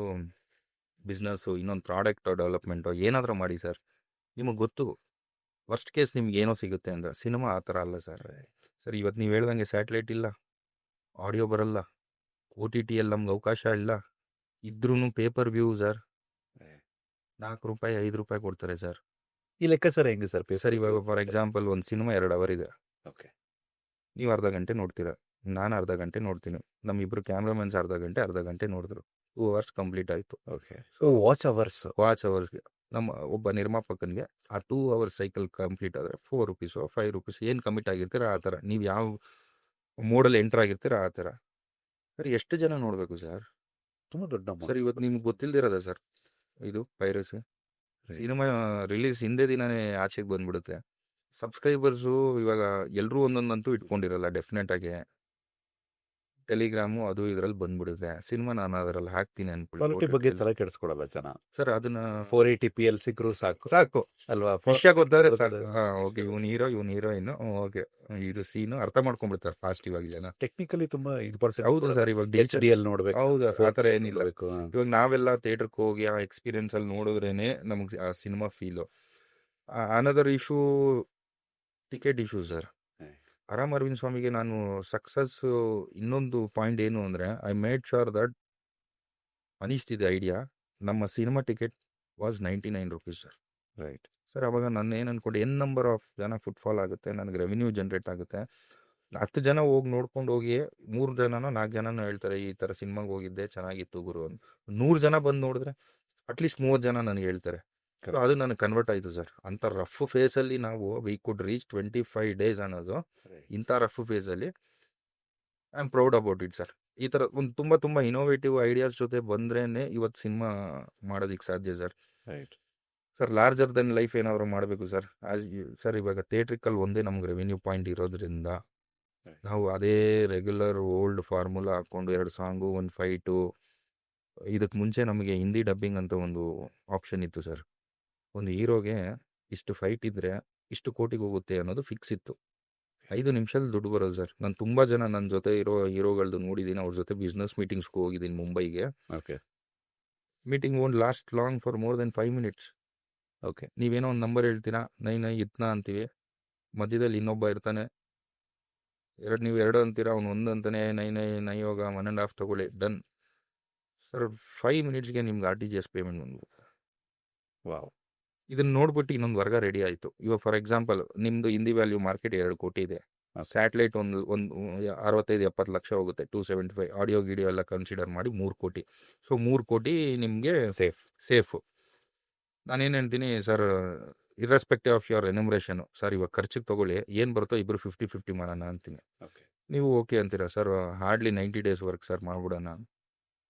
ಬಿಸ್ನೆಸ್ಸು, ಇನ್ನೊಂದು ಪ್ರಾಡಕ್ಟೋ ಡೆವಲಪ್ಮೆಂಟೋ ಏನಾದರೂ ಮಾಡಿ ಸರ್, ನಿಮಗೆ ಗೊತ್ತು ವರ್ಸ್ಟ್ ಕೇಸ್ ನಿಮ್ಗೆ ಏನೋ ಸಿಗುತ್ತೆ ಅಂದ್ರೆ. ಸಿನಿಮಾ ಆ ಥರ ಅಲ್ಲ ಸರ್. ಸರ್ ಇವತ್ತು ನೀವು ಹೇಳ್ದಂಗೆ ಸ್ಯಾಟಲೈಟ್ ಇಲ್ಲ, ಆಡಿಯೋ ಬರಲ್ಲ, OTTಯಲ್ಲಿ ನಮ್ಗೆ ಅವಕಾಶ ಇಲ್ಲ, ಇದ್ರೂ ಪೇಪರ್ ವ್ಯೂ ಸರ್. 4 ರೂಪಾಯಿ 5 ರೂಪಾಯಿ ಕೊಡ್ತಾರೆ ಸರ್. ಈ ಲೆಕ್ಕಾಚಾರ ಹೆಂಗೆ ಸರ್? ಸರ್ ಇವಾಗ ಫಾರ್ ಎಕ್ಸಾಂಪಲ್ ಒಂದು ಸಿನಿಮಾ 2 ಅವರ್ ಇದೆ, ಓಕೆ. ನೀವು ಅರ್ಧ ಗಂಟೆ ನೋಡ್ತೀರಾ, ನಾನು ಅರ್ಧ ಗಂಟೆ ನೋಡ್ತೀನಿ, ನಮ್ಮಿಬ್ರು ಕ್ಯಾಮ್ರಾಮನ್ಸ್ ಅರ್ಧ ಗಂಟೆ ನೋಡಿದ್ರು, 2 ಅವರ್ಸ್ ಕಂಪ್ಲೀಟ್ ಆಯಿತು. ಓಕೆ. So watch hours. ವಾಚ್ ಅವರ್ಸ್ಗೆ ನಮ್ಮ ಒಬ್ಬ ನಿರ್ಮಾಪಕನಿಗೆ ಆ 2 ಅವರ್ಸ್ ಸೈಕಲ್ ಕಂಪ್ಲೀಟ್ ಆದರೆ 4 ರುಪೀಸು 5 ರುಪೀಸ್ ಏನು ಕಮಿಟ್ ಆಗಿರ್ತೀರ ಆ ಥರ, ನೀವು ಯಾವ ಮೋಡಲ್ಲಿ ಎಂಟರ್ ಆಗಿರ್ತೀರ ಆ ಥರ. ಸರ್ ಎಷ್ಟು ಜನ ನೋಡಬೇಕು ಸರ್? ತುಂಬಾ ದೊಡ್ಡ amount. ಸರ್ ಇವತ್ತು ನಿಮ್ಗೆ ಗೊತ್ತಿಲ್ದಿರೋದ ಸರ್ ಇದು ಪೈರಸಿ? ಸಿನಿಮಾ ರಿಲೀಸ್ ಹಿಂದೆ ದಿನನೇ ಆಚೆಗೆ ಬಂದ್ಬಿಡುತ್ತೆ. ಸಬ್ಸ್ಕ್ರೈಬರ್ಸು ಇವಾಗ ಎಲ್ಲರೂ ಒಂದೊಂದಂತೂ ಇಟ್ಕೊಂಡಿರಲ್ಲ, ಡೆಫಿನೆಟ್ ಆಗಿ ಟೆಲಿಗ್ರಾಮು ಅದು ಇದರಲ್ಲಿ ಬಂದ್ಬಿಡುತ್ತೆ. ಸಿನಿಮಾ ನಾನು ಅದರಲ್ಲಿ ಹಾಕ್ತೀನಿ ಕ್ವಾಲಿಟಿ ಬಗ್ಗೆ ಅನ್ಕೊಳ್ಳಿ ತಲೆ ಕೆಡಿಸ್ಕೊಳಲ್ಲ ಜನ. ಸರ್. ಅದನ್ನ 480p ಸಿಕ್ಕರು ಸಾಕು ಸಾಕು, ಅಲ್ವಾ? ವಿಷಯ ಗೊತ್ತಾರೆ ಸಾಕು. ಗೊತ್ತದೆ. ಓಕೆ, ಇವನ್ ಹೀರೋ ಇವನ್ ಹೀರೋಯಿನ್, ಓಕೆ ಇದು ಸೀನು ಅರ್ಥ ಮಾಡ್ಕೊಂಡ್ಬಿಡ್ತಾರೆ ಫಾಸ್ಟ್ ಇವಾಗ ಜನ. ಟೆಕ್ನಿಕಲಿ ತುಂಬಾ ಇಂಪಾರ್ಟೆಂಟ್. ಹೌದು ಸರ್, ಇವಾಗ HDL ನೋಡ್ಬೇಕು, ಹೌದು ಆ ಥರ ಏನಿಲ್ಲ. ನೋಡ್ಬೇಕು. ಇವಾಗ ನಾವೆಲ್ಲ ಥಿಯೇಟರ್ಗೆ ಹೋಗಿ ಆ ಎಕ್ಸ್ಪೀರಿಯನ್ಸ್ ಅಲ್ಲಿ ನೋಡಿದ್ರೇನೆ ನಮಗೆ ಆ cinema feel. Another issue ticket issue sir. ಆರಾಮ್ ಅರವಿಂದ್ ಸ್ವಾಮಿಗೆ ನಾನು ಸಕ್ಸಸ್ ಇನ್ನೊಂದು ಪಾಯಿಂಟ್ ಏನು ಅಂದರೆ, ಐ ಮೇಡ್ ಶೋರ್ ದಟ್ ಅನಿಸ್ತಿದೆ ಐಡಿಯಾ, ನಮ್ಮ cinema ticket was 99 rupees sir. Right. Sir ಅವಾಗ ನಾನು ಏನು ಅನ್ಕೊಂಡು, ಎನ್ ನಂಬರ್ ಆಫ್ ಜನ ಫುಟ್ಫಾಲ್ ಆಗುತ್ತೆ, ನನಗೆ ರೆವಿನ್ಯೂ ಜನ್ರೇಟ್ ಆಗುತ್ತೆ. 10 ಜನ ಹೋಗಿ ನೋಡ್ಕೊಂಡು ಹೋಗಿ 3 ಜನನೋ 4 ಜನನೋ ಹೇಳ್ತಾರೆ ಈ ಥರ ಸಿನಿಮಾಗೆ ಹೋಗಿದ್ದೆ ಚೆನ್ನಾಗಿತ್ತು ಗುರು ಅಂತ. 100 ಜನ ಬಂದು ನೋಡಿದ್ರೆ ಅಟ್ಲೀಸ್ಟ್ 30 ಜನ ನನಗೆ ಹೇಳ್ತಾರೆ. So ಅದು ನನಗೆ ಕನ್ವರ್ಟ್ ಆಯಿತು ಸರ್. ಅಂಥ ರಫ್ ಫೇಸಲ್ಲಿ ನಾವು ವಿ ಕುಡ್ ರೀಚ್ 25 ಡೇಸ್ ಅನ್ನೋದು. ಇಂಥ ರಫ್ ಫೇಸಲ್ಲಿ I am proud about it sir. ಈ ಥರ ಒಂದು ತುಂಬ ಇನೋವೇಟಿವ್ ಐಡಿಯಾಸ್ ಜೊತೆ ಬಂದ್ರೇ ಇವತ್ತು ಸಿನಿಮಾ ಮಾಡೋದಕ್ಕೆ ಸಾಧ್ಯ sir. Right. Sir larger then life ಏನಾದ್ರು ಮಾಡಬೇಕು ಸರ್. ಸರ್ ಇವಾಗ ಥಿಯೇಟ್ರಿಕಲ್ ಒಂದೇ ನಮ್ಗೆ ರೆವಿನ್ಯೂ ಪಾಯಿಂಟ್ ಇರೋದ್ರಿಂದ ನಾವು ಅದೇ ರೆಗ್ಯುಲರ್ ಓಲ್ಡ್ ಫಾರ್ಮುಲಾ ಹಾಕ್ಕೊಂಡು 2 ಸಾಂಗು 1 ಫೈಟು. ಇದಕ್ಕೆ ಮುಂಚೆ ನಮಗೆ ಹಿಂದಿ ಡಬ್ಬಿಂಗ್ ಅಂತ ಒಂದು ಆಪ್ಷನ್ ಇತ್ತು ಸರ್. ಒಂದು ಹೀರೋಗೆ ಇಷ್ಟು ಫೈಟ್ ಇದ್ದರೆ ಇಷ್ಟು ಕೋಟಿಗೆ ಹೋಗುತ್ತೆ ಅನ್ನೋದು ಫಿಕ್ಸ್ ಇತ್ತು. 5 ನಿಮಿಷದಲ್ಲಿ ದುಡ್ಡು ಬರೋದು ಸರ್. ನಾನು ತುಂಬ ಜನ ನನ್ನ ಜೊತೆ ಇರೋ ಹೀರೋಗಳದ್ದು ನೋಡಿದ್ದೀನಿ, ಅವ್ರ ಜೊತೆ ಬಿಸ್ನೆಸ್ ಮೀಟಿಂಗ್ಸ್ಗೆ ಹೋಗಿದ್ದೀನಿ ಮುಂಬೈಗೆ. Okay. Meeting won't last long for more than 5 minutes. Okay. ನೀವೇನೋ ಒಂದು ನಂಬರ್ ಹೇಳ್ತೀರಾ, ನೈ ಇತ್ನ ಅಂತೀವಿ, ಮಧ್ಯದಲ್ಲಿ ಇನ್ನೊಬ್ಬ ಇರ್ತಾನೆ, ನೀವು 2 ಅಂತೀರಾ, ಅವ್ನು 1 ಅಂತಾನೆ, ನೈ ಹೋಗ 1.5 ತಗೊಳ್ಳಿ, ಡನ್ ಸರ್. 5 ಮಿನಿಟ್ಸ್ಗೆ ನಿಮ್ಗೆ RTGS ಪೇಮೆಂಟ್ ಬಂದ್ಬಿಡುತ್ತೆ. ವಾವ್. ಇದನ್ನ ನೋಡ್ಬಿಟ್ಟು ಇನ್ನೊಂದು ವರ್ಗ ರೆಡಿ ಆಯಿತು. ಇವಾಗ ಫಾರ್ ಎಕ್ಸಾಂಪಲ್ ನಿಮ್ಮದು ಹಿಂದಿ ವ್ಯಾಲ್ಯೂ ಮಾರ್ಕೆಟ್ 2 ಕೋಟಿ ಇದೆ, ಸ್ಯಾಟಲೈಟ್ ಒಂದು 65-70 ಲಕ್ಷ ಹೋಗುತ್ತೆ. 275 ಆಡಿಯೋ ಗಿಡಿಯೋ ಎಲ್ಲ ಕನ್ಸಿಡರ್ ಮಾಡಿ 3 ಕೋಟಿ. ಸೊ 3 ಕೋಟಿ ನಿಮಗೆ ಸೇಫ್. ಸೇಫು. ನಾನೇನು ಹೇಳ್ತೀನಿ sir, irrespective of your enumeration sir, ಇವಾಗ ಖರ್ಚಿಗೆ ತೊಗೊಳ್ಳಿ, ಏನು ಬರುತ್ತೋ ಇಬ್ಬರು 50-50 ಮಾಡೋಣ ಅಂತೀನಿ. ಓಕೆ. ನೀವು ಓಕೆ ಅಂತೀರಾ sir, hardly 90 days work sir ಮಾಡ್ಬಿಡೋಣ,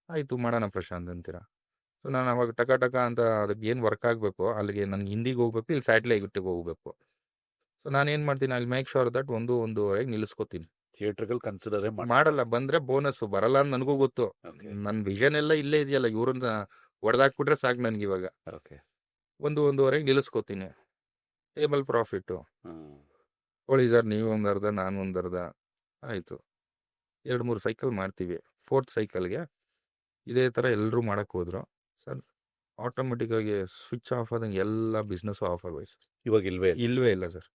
ಆಯಿತು ಮಾಡೋಣ ಪ್ರಶಾಂತ್ ಅಂತೀರಾ. ಸೊ ನಾನು ಅವಾಗ ಟಕ ಅಂತ ಅದಕ್ಕೆ ಏನು ವರ್ಕ್ ಆಗಬೇಕು ಅಲ್ಲಿಗೆ ನನಗೆ ಹಿಂದಿಗೆ ಹೋಗ್ಬೇಕು, ಇಲ್ಲಿ ಸ್ಯಾಟಲೈಟಿಗೆ ಹೋಗ್ಬೇಕು. ಸೊ ನಾನೇನು ಮಾಡ್ತೀನಿ, ಅಲ್ಲಿ ಮೇಕ್ ಶೋರ್ ದಟ್ 1-1.5 ನಿಲ್ಲಿಸ್ಕೊತೀನಿ. ಥಿಯೇಟರ್ಗಳು ಕನ್ಸಿಡರ್ ಮಾಡಲ್ಲ, ಬಂದರೆ ಬೋನಸ್ಸು, ಬರಲ್ಲ ಅಂತ ನನಗೂ ಗೊತ್ತು. ನನ್ನ ವಿಷನ್ ಎಲ್ಲ ಇಲ್ಲೇ ಇದೆಯಲ್ಲ, ಇವ್ರನ್ನ ಹೊಡೆದಾಕ್ಬಿಟ್ರೆ ಸಾಕು ನನಗೆ. ಇವಾಗ ಓಕೆ. 1-1.5 ನಿಲ್ಲಿಸ್ಕೊತೀನಿ, ಟೇಬಲ್ ಪ್ರಾಫಿಟ್ಟು. ಹೋಳಿ ಸರ್, ನೀವು ಒಂದು ಅರ್ಧ ನಾನು ಒಂದು ಅರ್ಧ, ಆಯಿತು 2-3 ಸೈಕಲ್ ಮಾಡ್ತೀವಿ. 4th ಸೈಕಲ್ಗೆ ಇದೇ ಥರ ಎಲ್ಲರೂ ಮಾಡೋಕ್ಕೆ ಹೋದ್ರು ಸರ್, ಆಟೋಮೆಟಿಕ್ಕಾಗಿ ಸ್ವಿಚ್ ಆಫ್ ಆದಂಗೆ ಎಲ್ಲ ಬಿಸ್ನೆಸ್ಸು ಆಫ್ ಆಗೋಯ್ತು. ಇವಾಗ ಇಲ್ವೇ ಇಲ್ಲ ಸರ್,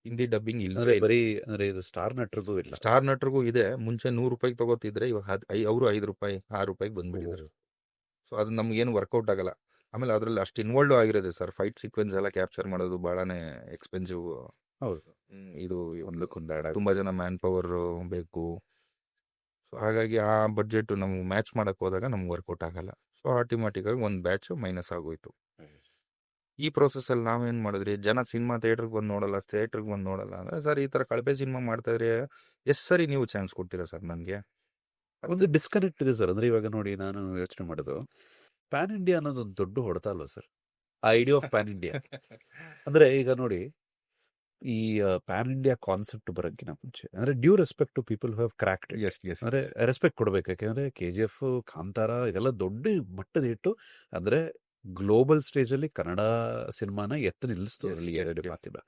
ಹಿಂದಿ ಡಬ್ಬಿಂಗ್ ಇಲ್ವೇ ಅಂದ್ರೆ ಇಲ್ಲ. ಬರೀ ಅಂದ್ರೆ ಇದು ಸ್ಟಾರ್ ನಟರದು ಇಲ್ಲ. ಸ್ಟಾರ್ ನಟರಿಗೂ ಇದೆ. ಮುಂಚೆ 100 ರೂಪಾಯಿಗೆ ತಗೋತಿದ್ರೆ ಇವಾಗ ಅವರು 5 ರೂಪಾಯಿ 6 ರೂಪಾಯಿಗೆ ಬಂದ್ಬಿಟ್ಟಿದ್ದಾರೆ. ಸೊ ಅದು ನಮ್ಗೇನು ವರ್ಕೌಟ್ ಆಗಲ್ಲ. ಆಮೇಲೆ ಅದರಲ್ಲಿ ಅಷ್ಟು ಇನ್ವಾಲ್ವ್ ಆಗಿರೋದು ಸರ್, ಫೈಟ್ ಸೀಕ್ವೆನ್ಸ್ ಎಲ್ಲ ಕ್ಯಾಪ್ಚರ್ ಮಾಡೋದು ಭಾಳನೇ ಎಕ್ಸ್ಪೆನ್ಸಿವ್. ಹೌದು. ಇದು ಒಂದಕ್ಕೊಂದು ಆಡ್ ತುಂಬ ಜನ ಮ್ಯಾನ್ ಪವರ್ ಬೇಕು. ಸೊ ಹಾಗಾಗಿ ಆ ಬಡ್ಜೆಟ್ ನಮ್ಗೆ ಮ್ಯಾಚ್ ಮಾಡೋಕ್ಕೆ ಹೋದಾಗ ನಮ್ಗೆ ವರ್ಕೌಟ್ ಆಗಲ್ಲ. ಸೊ ಆಟೋಮ್ಯಾಟಿಕ್ಕಾಗಿ ಒಂದು ಬ್ಯಾಚ್ ಮೈನಸ್ ಆಗೋಯ್ತು. ಈ ಪ್ರೋಸೆಸ್ಸಲ್ಲಿ ನಾವೇನು ಮಾಡಿದ್ರಿ, ಜನ ಸಿನಿಮಾ ಥಿಯೇಟ್ರಿಗೆ ಬಂದು ನೋಡಲ್ಲ, ಥಿಯೇಟ್ರಿಗೆ ಬಂದು ನೋಡಲ್ಲ ಅಂದರೆ ಸರ್, ಈ ಥರ ಕಳಪೆ ಸಿನಿಮಾ ಮಾಡ್ತಾಯಿದ್ರೆ ಎಷ್ಟು ಸರಿ ನೀವು ಚಾನ್ಸ್ ಕೊಡ್ತೀರಾ ಸರ್ ನನಗೆ? ಒಂದು ಡಿಸ್ಕನೆಕ್ಟ್ ಇದೆ ಸರ್. ಅಂದ್ರೆ ಇವಾಗ ನೋಡಿ, ನಾನು ಯೋಚನೆ ಮಾಡೋದು, ಪ್ಯಾನ್ ಇಂಡಿಯಾ ಅನ್ನೋದು ಒಂದು ದೊಡ್ಡ ಹೊಡೆತ ಅಲ್ವಾ ಸರ್? ಆ ಐಡಿಯಾ ಆಫ್ ಪ್ಯಾನ್ ಇಂಡಿಯಾ ಅಂದ್ರೆ ಈಗ ನೋಡಿ, ಈ ಪ್ಯಾನ್ ಇಂಡಿಯಾ ಕಾನ್ಸೆಪ್ಟ್ ಬರೋಕ್ಕಿಂತ ಮುಂಚೆ ಅಂದ್ರೆ due respect to people who have cracked. ಅಂದ್ರೆ ರೆಸ್ಪೆಕ್ಟ್ ಕೊಡ್ಬೇಕು. ಯಾಕೆಂದ್ರೆ KGF, ಕಾಂತಾರ ಇದೆಲ್ಲ ದೊಡ್ಡ ಮಟ್ಟದ ಇಟ್ಟು ಅಂದ್ರೆ ಗ್ಲೋಬಲ್ ಸ್ಟೇಜ್ ಅಲ್ಲಿ ಕನ್ನಡ ಸಿನಿಮಾನ ಎತ್ತು ನಿಲ್ಲಿಸ್ತು ಅಲ್ಲಿ ಎರಡು ಮಾತಿಲ್ಲ.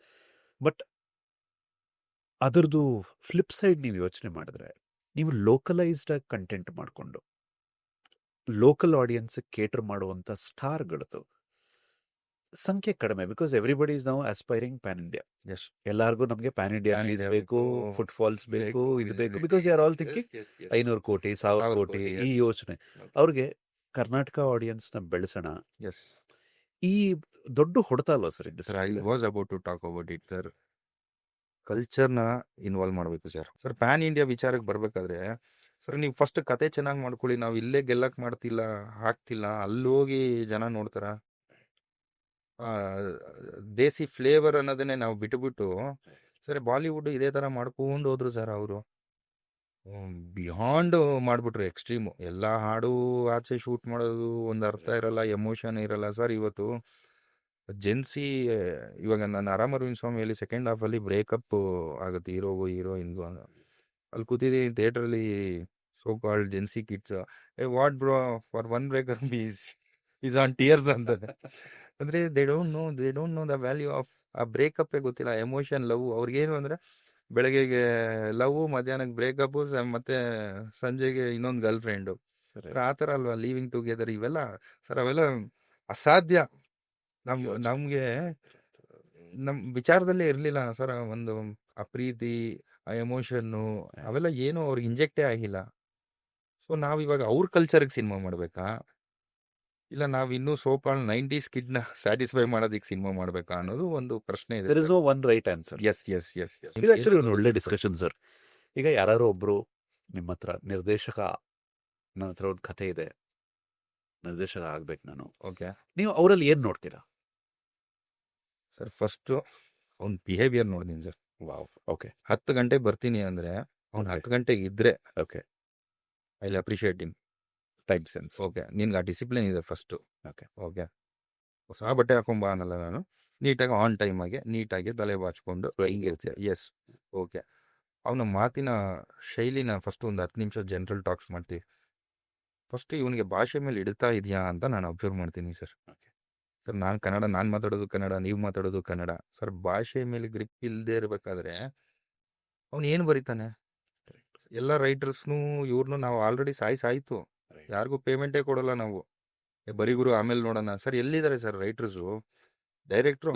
ಬಟ್ ಅದರದ್ದು ಫ್ಲಿಪ್ ಸೈಡ್ ನೀವು ಯೋಚನೆ ಮಾಡಿದ್ರೆ, ನೀವು ಲೋಕಲೈಸ್ಡ್ ಆಗಿ ಕಂಟೆಂಟ್ ಮಾಡಿಕೊಂಡು ಲೋಕಲ್ ಆಡಿಯನ್ಸ್ ಕೇಟರ್ ಮಾಡುವಂತ ಸ್ಟಾರ್ಗಳದ್ದು ಸಂಖ್ಯೆ ಕಡಿಮೆ. Because everybody is now aspiring PAN India. ಎಲ್ಲಾರ್ಗು ನಮ್ಗೆ ಪ್ಯಾನ್ ಇಂಡಿಯಾ ರಿಲೀಸ್ ಬೇಕು, ಫುಟ್ಫಾಲ್ಸ್ ಬೇಕು, ಇದು ಬೇಕು. Because they are all thinking 500 ಕೋಟಿ 1000 ಕೋಟಿ ಈ ಯೋಚನೆ. ಅವ್ರಿಗೆ ಕರ್ನಾಟಕ ಆಡಿಯನ್ಸ್ ನ ಬೆಳೆಸೋಣ, ಈ ದೊಡ್ಡ ಹೊಡೆತ ಅಲ್ವಾ sir? I was about to talk about it sir. ಕಲ್ಚರ್ನ ಇನ್ವಾಲ್ವ್ ಮಾಡಬೇಕು ಸರ್. ಸರ್ ಪ್ಯಾನ್ ಇಂಡಿಯಾ ವಿಚಾರಕ್ಕೆ ಬರಬೇಕಾದ್ರೆ ಸರ್, ನೀವು ಫಸ್ಟ್ ಕತೆ ಚೆನ್ನಾಗಿ ಮಾಡ್ಕೊಳ್ಳಿ. ನಾವು ಇಲ್ಲೇ ಗೆಲ್ಲಕ್ಕೆ ಮಾಡ್ತಿಲ್ಲ, ಹಾಕ್ತಿಲ್ಲ, ಅಲ್ಲೋಗಿ ಜನ ನೋಡ್ತಾರ. ದೇಸಿ ಫ್ಲೇವರ್ ಅನ್ನೋದನ್ನೇ ನಾವು ಬಿಟ್ಟುಬಿಟ್ಟು ಸರ್, ಬಾಲಿವುಡ್ ಇದೇ ಥರ ಮಾಡ್ಕೊಂಡು ಹೋದ್ರು ಸರ್. ಅವರು ಬಿಯಾಂಡ್ ಮಾಡಿಬಿಟ್ರು, ಎಕ್ಸ್ಟ್ರೀಮು. ಎಲ್ಲ ಹಾಡು ಆಚೆ ಶೂಟ್ ಮಾಡೋದು, ಒಂದು ಅರ್ಥ ಇರಲ್ಲ, ಎಮೋಷನ್ ಇರಲ್ಲ ಸರ್. ಇವತ್ತು ಜೆನ್ಸಿ, ಇವಾಗ ನಾನು ಆರಾಮ್ ಅರವಿಂದ್ ಸ್ವಾಮಿಯಲ್ಲಿ ಸೆಕೆಂಡ್ ಹಾಫಲ್ಲಿ ಬ್ರೇಕಪ್ ಆಗುತ್ತೆ ಹೀರೋಗೂ ಹೀರೋಯಿನ್ಗೂ. ಅಲ್ಲಿ ಕೂತಿದ್ದೀನಿ ಥಿಯೇಟ್ರಲ್ಲಿ, so called Gen Z kids, what bro for one breakup is on tears ಅಂತದೆ. ಅಂದರೆ they don't know the value of ಆ ಬ್ರೇಕಪ್ಪೇ ಗೊತ್ತಿಲ್ಲ. ಎಮೋಷನ್, ಲವ್ ಅವ್ರಿಗೇನು ಅಂದರೆ ಬೆಳಗ್ಗೆಗೆ ಲವ್, ಮಧ್ಯಾಹ್ನಕ್ಕೆ ಬ್ರೇಕಪ್ಪು, ಮತ್ತೆ ಸಂಜೆಗೆ ಇನ್ನೊಂದು ಗರ್ಲ್ ಫ್ರೆಂಡು. ಆ ಥರ ಅಲ್ವಾ ಲೀವಿಂಗ್ ಟುಗೆದರ್ ಇವೆಲ್ಲ ಸರ್? ಅವೆಲ್ಲ ಅಸಾಧ್ಯ. ನಮಗೆ ನಮ್ಮ ವಿಚಾರದಲ್ಲೇ ಇರಲಿಲ್ಲ ಸರ್. ಒಂದು ಆ ಪ್ರೀತಿ, ಆ ಎಮೋಷನ್ನು ಅವೆಲ್ಲ ಏನೂ ಅವ್ರಿಗೆ ಇಂಜೆಕ್ಟೇ ಆಗಿಲ್ಲ. ಸೊ ನಾವಿವಾಗ ಅವ್ರ ಕಲ್ಚರ್ಗೆ ಸಿನಿಮಾ ಮಾಡಬೇಕಾ, ಇಲ್ಲ ನಾವು ಇನ್ನೂ ಸೋಕಾಲ್ 90s ಕಿಡ್ನ ಸ್ಯಾಟಿಸ್ಫೈ ಮಾಡೋದಕ್ಕೆ ಸಿನಿಮಾ ಮಾಡಬೇಕಾ ಅನ್ನೋದು ಒಂದು ಪ್ರಶ್ನೆ ಇದೆ. There is no one right answer. Yes. ಇದು ಆಕ್ಚುಲಿ ಒಂದು ಒಳ್ಳೆ ಡಿಸ್ಕಷನ್ ಸರ್. ಈಗ ಯಾರು ಒಬ್ರು ನಿಮ್ಮ ಹತ್ರ ನಿರ್ದೇಶಕ, ನನ್ನ ಹತ್ರ ಒಂದು ಕಥೆ ಇದೆ, ನಿರ್ದೇಶಕ ಆಗ್ಬೇಕು ನಾನು, ಓಕೆ, ನೀವು ಅವರಲ್ಲಿ ಏನ್ ನೋಡ್ತೀರಾ ಸರ್? ಫಸ್ಟು ಅವ್ನ ಬಿಹೇವಿಯರ್ ನೋಡ್ತೀನಿ ಸರ್. Wow, okay. 10 ಗಂಟೆಗೆ ಬರ್ತೀನಿ ಅಂದರೆ ಅವ್ನು 10 ಗಂಟೆಗೆ ಇದ್ದರೆ okay, I will appreciate him. Time sense, okay, ನಿನ್ಗೆ ಆ ಡಿಸಿಪ್ಲಿನ್ ಇದೆ ಫಸ್ಟು. ಓಕೆ, ಹೊಸ ಬಟ್ಟೆ ಹಾಕೊಂಬ ಅನ್ನಲ್ಲ ನಾನು, ನೀಟಾಗಿ ಆನ್ ಟೈಮಾಗೆ ನೀಟಾಗಿ ತಲೆ ಬಾಚ್ಕೊಂಡು ಹಿಂಗಿರ್ತೀಯ. S, okay. ಅವನ ಮಾತಿನ ಶೈಲಿನ ಫಸ್ಟು ಒಂದು 10 ನಿಮಿಷ ಜನರಲ್ ಟಾಕ್ಸ್ ಮಾಡ್ತೀವಿ. ಫಸ್ಟು ಇವನಿಗೆ ಭಾಷೆ ಮೇಲೆ ಇಡ್ತಾ ಇದೆಯಾ ಅಂತ ನಾನು ಅಬ್ಸರ್ವ್ ಮಾಡ್ತೀನಿ ಸರ್. ಸರ್ ನಾನು ಕನ್ನಡ, ನಾನು ಮಾತಾಡೋದು ಕನ್ನಡ, ನೀವು ಮಾತಾಡೋದು ಕನ್ನಡ. ಸರ್ ಭಾಷೆ ಮೇಲೆ ಗ್ರಿಪ್ ಇಲ್ಲದೆ ಇರಬೇಕಾದ್ರೆ ಅವನು ಏನು ಬರೀತಾನೆ? ಎಲ್ಲ ರೈಟರ್ಸ್ನು ಇವ್ರನ್ನೂ ನಾವು ಆಲ್ರೆಡಿ ಸಾಯ್ತು, ಯಾರಿಗೂ ಪೇಮೆಂಟೇ ಕೊಡಲ್ಲ ನಾವು. ಬರಿಗುರು ಆಮೇಲೆ ನೋಡೋಣ ಸರ್. ಎಲ್ಲಿದ್ದಾರೆ ಸರ್ ರೈಟರ್ಸು? ಡೈರೆಕ್ಟ್ರು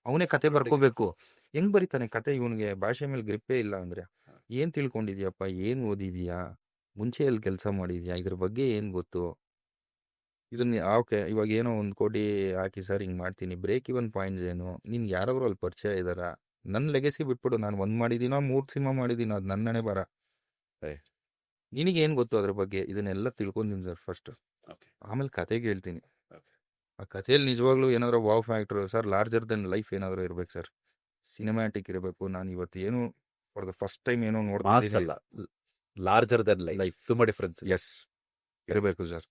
ಅವನೇ ಕತೆ ಬರ್ಕೋಬೇಕು. ಹೆಂಗ್ ಬರೀತಾನೆ ಕತೆ? ಇವನಿಗೆ ಭಾಷೆ ಮೇಲೆ ಗ್ರಿಪ್ಪೇ ಇಲ್ಲ ಅಂದರೆ ಏನು ತಿಳ್ಕೊಂಡಿದ್ಯಪ್ಪ? ಏನು ಓದಿದ್ಯಾ? ಮುಂಚೆ ಎಲ್ಲಿ ಕೆಲಸ ಮಾಡಿದ್ಯಾ? ಇದ್ರ ಬಗ್ಗೆ ಏನು ಗೊತ್ತು? ಇದನ್ನ ಓಕೆ, ಇವಾಗ ಏನೋ 1 ಕೋಟಿ ಹಾಕಿ ಸರ್ ಹಿಂಗೆ ಮಾಡ್ತೀನಿ, ಬ್ರೇಕ್ ಇವನ್ ಪಾಯಿಂಟ್ಸ್ ಏನು? ನಿನ್ಗೆ ಯಾರವರು ಅಲ್ಲಿ ಪರಿಚಯ ಇದ್ದಾರಾ? ನನ್ನ ಲೆಗೆಸಿ ಬಿಟ್ಬಿಡು, ನಾನು 1 ಮಾಡಿದ್ದೀನೋ 3 ಸಿನಿಮಾ ಮಾಡಿದ್ದೀನೋ ಅದು ನನ್ನ ಹಣೆ ಬರ. Right. ನಿನಗೇನು ಗೊತ್ತು ಅದ್ರ ಬಗ್ಗೆ? ಇದನ್ನೆಲ್ಲ ತಿಳ್ಕೊಂತೀನಿ ಸರ್ ಫಸ್ಟ್. Okay. ಆಮೇಲೆ ಕತೆಗೆ ಹೇಳ್ತೀನಿ. Okay. ಆ ಕಥೆಯಲ್ಲಿ ನಿಜವಾಗ್ಲೂ ಏನಾದ್ರು wow factor sir, larger then life ಏನಾದ್ರು ಇರ್ಬೇಕು ಸರ್, ಸಿನಿಮ್ಯಾಟಿಕ್ ಇರಬೇಕು. ನಾನು ಇವತ್ತು ಏನು ಫಾರ್ ದ ಫಸ್ಟ್ ಟೈಮ್ ಏನೋ ಮಾಸ್ ನೋಡ್ತೀನಿ. ಅಲ್ಲ, ಲಾರ್ಜರ್ ದನ್ ಲೈಫ್. Life. ತುಂಬಾ ಡಿಫ್ರೆನ್ಸ್. ಎಸ್, ಇರಬೇಕು ಸರ್.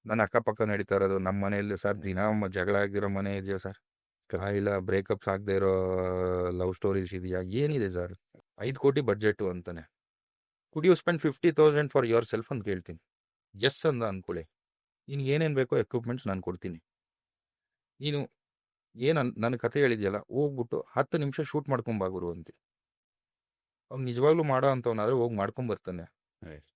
ನನ್ನ ಅಕ್ಕಪಕ್ಕ ನಡೀತಾ ಇರೋದು ನಮ್ಮ ಮನೆಯಲ್ಲಿ ಸರ್, ದಿನ ಜಗಳ ಆಗಿರೋ ಮನೆ ಇದೆಯಾ ಸರ್? ಇಲ್ಲ ಬ್ರೇಕಪ್ಸ್ ಆಗದೆ ಇರೋ ಲವ್ ಸ್ಟೋರೀಸ್ ಇದೆಯಾ? ಏನಿದೆ ಸರ್? 5 ಕೋಟಿ ಬಡ್ಜೆಟ್ ಅಂತಾನೆ. Could you spend 50,000 for yourself ಅಂತ ಕೇಳ್ತೀನಿ. ಎಸ್ ಅಂದ ಅನ್ಕೊಳ್ಳಿ, ನೀನು ಏನೇನು ಬೇಕೋ ಎಕ್ವಿಪ್ಮೆಂಟ್ಸ್ ನಾನು ಕೊಡ್ತೀನಿ. ನೀನು ಏನು ನನ್ನ ಕತೆ ಹೇಳಿದ್ಯಲ್ಲ, ಹೋಗ್ಬಿಟ್ಟು 10 ನಿಮಿಷ ಶೂಟ್ ಮಾಡ್ಕೊಂಬಾಗುರು ಅಂತ. ಅವ್ನು ನಿಜವಾಗ್ಲೂ ಮಾಡೋ ಅಂಥವ್ನಾದ್ರೆ ಹೋಗಿ ಮಾಡ್ಕೊಂಬರ್ತಾನೆ. Right.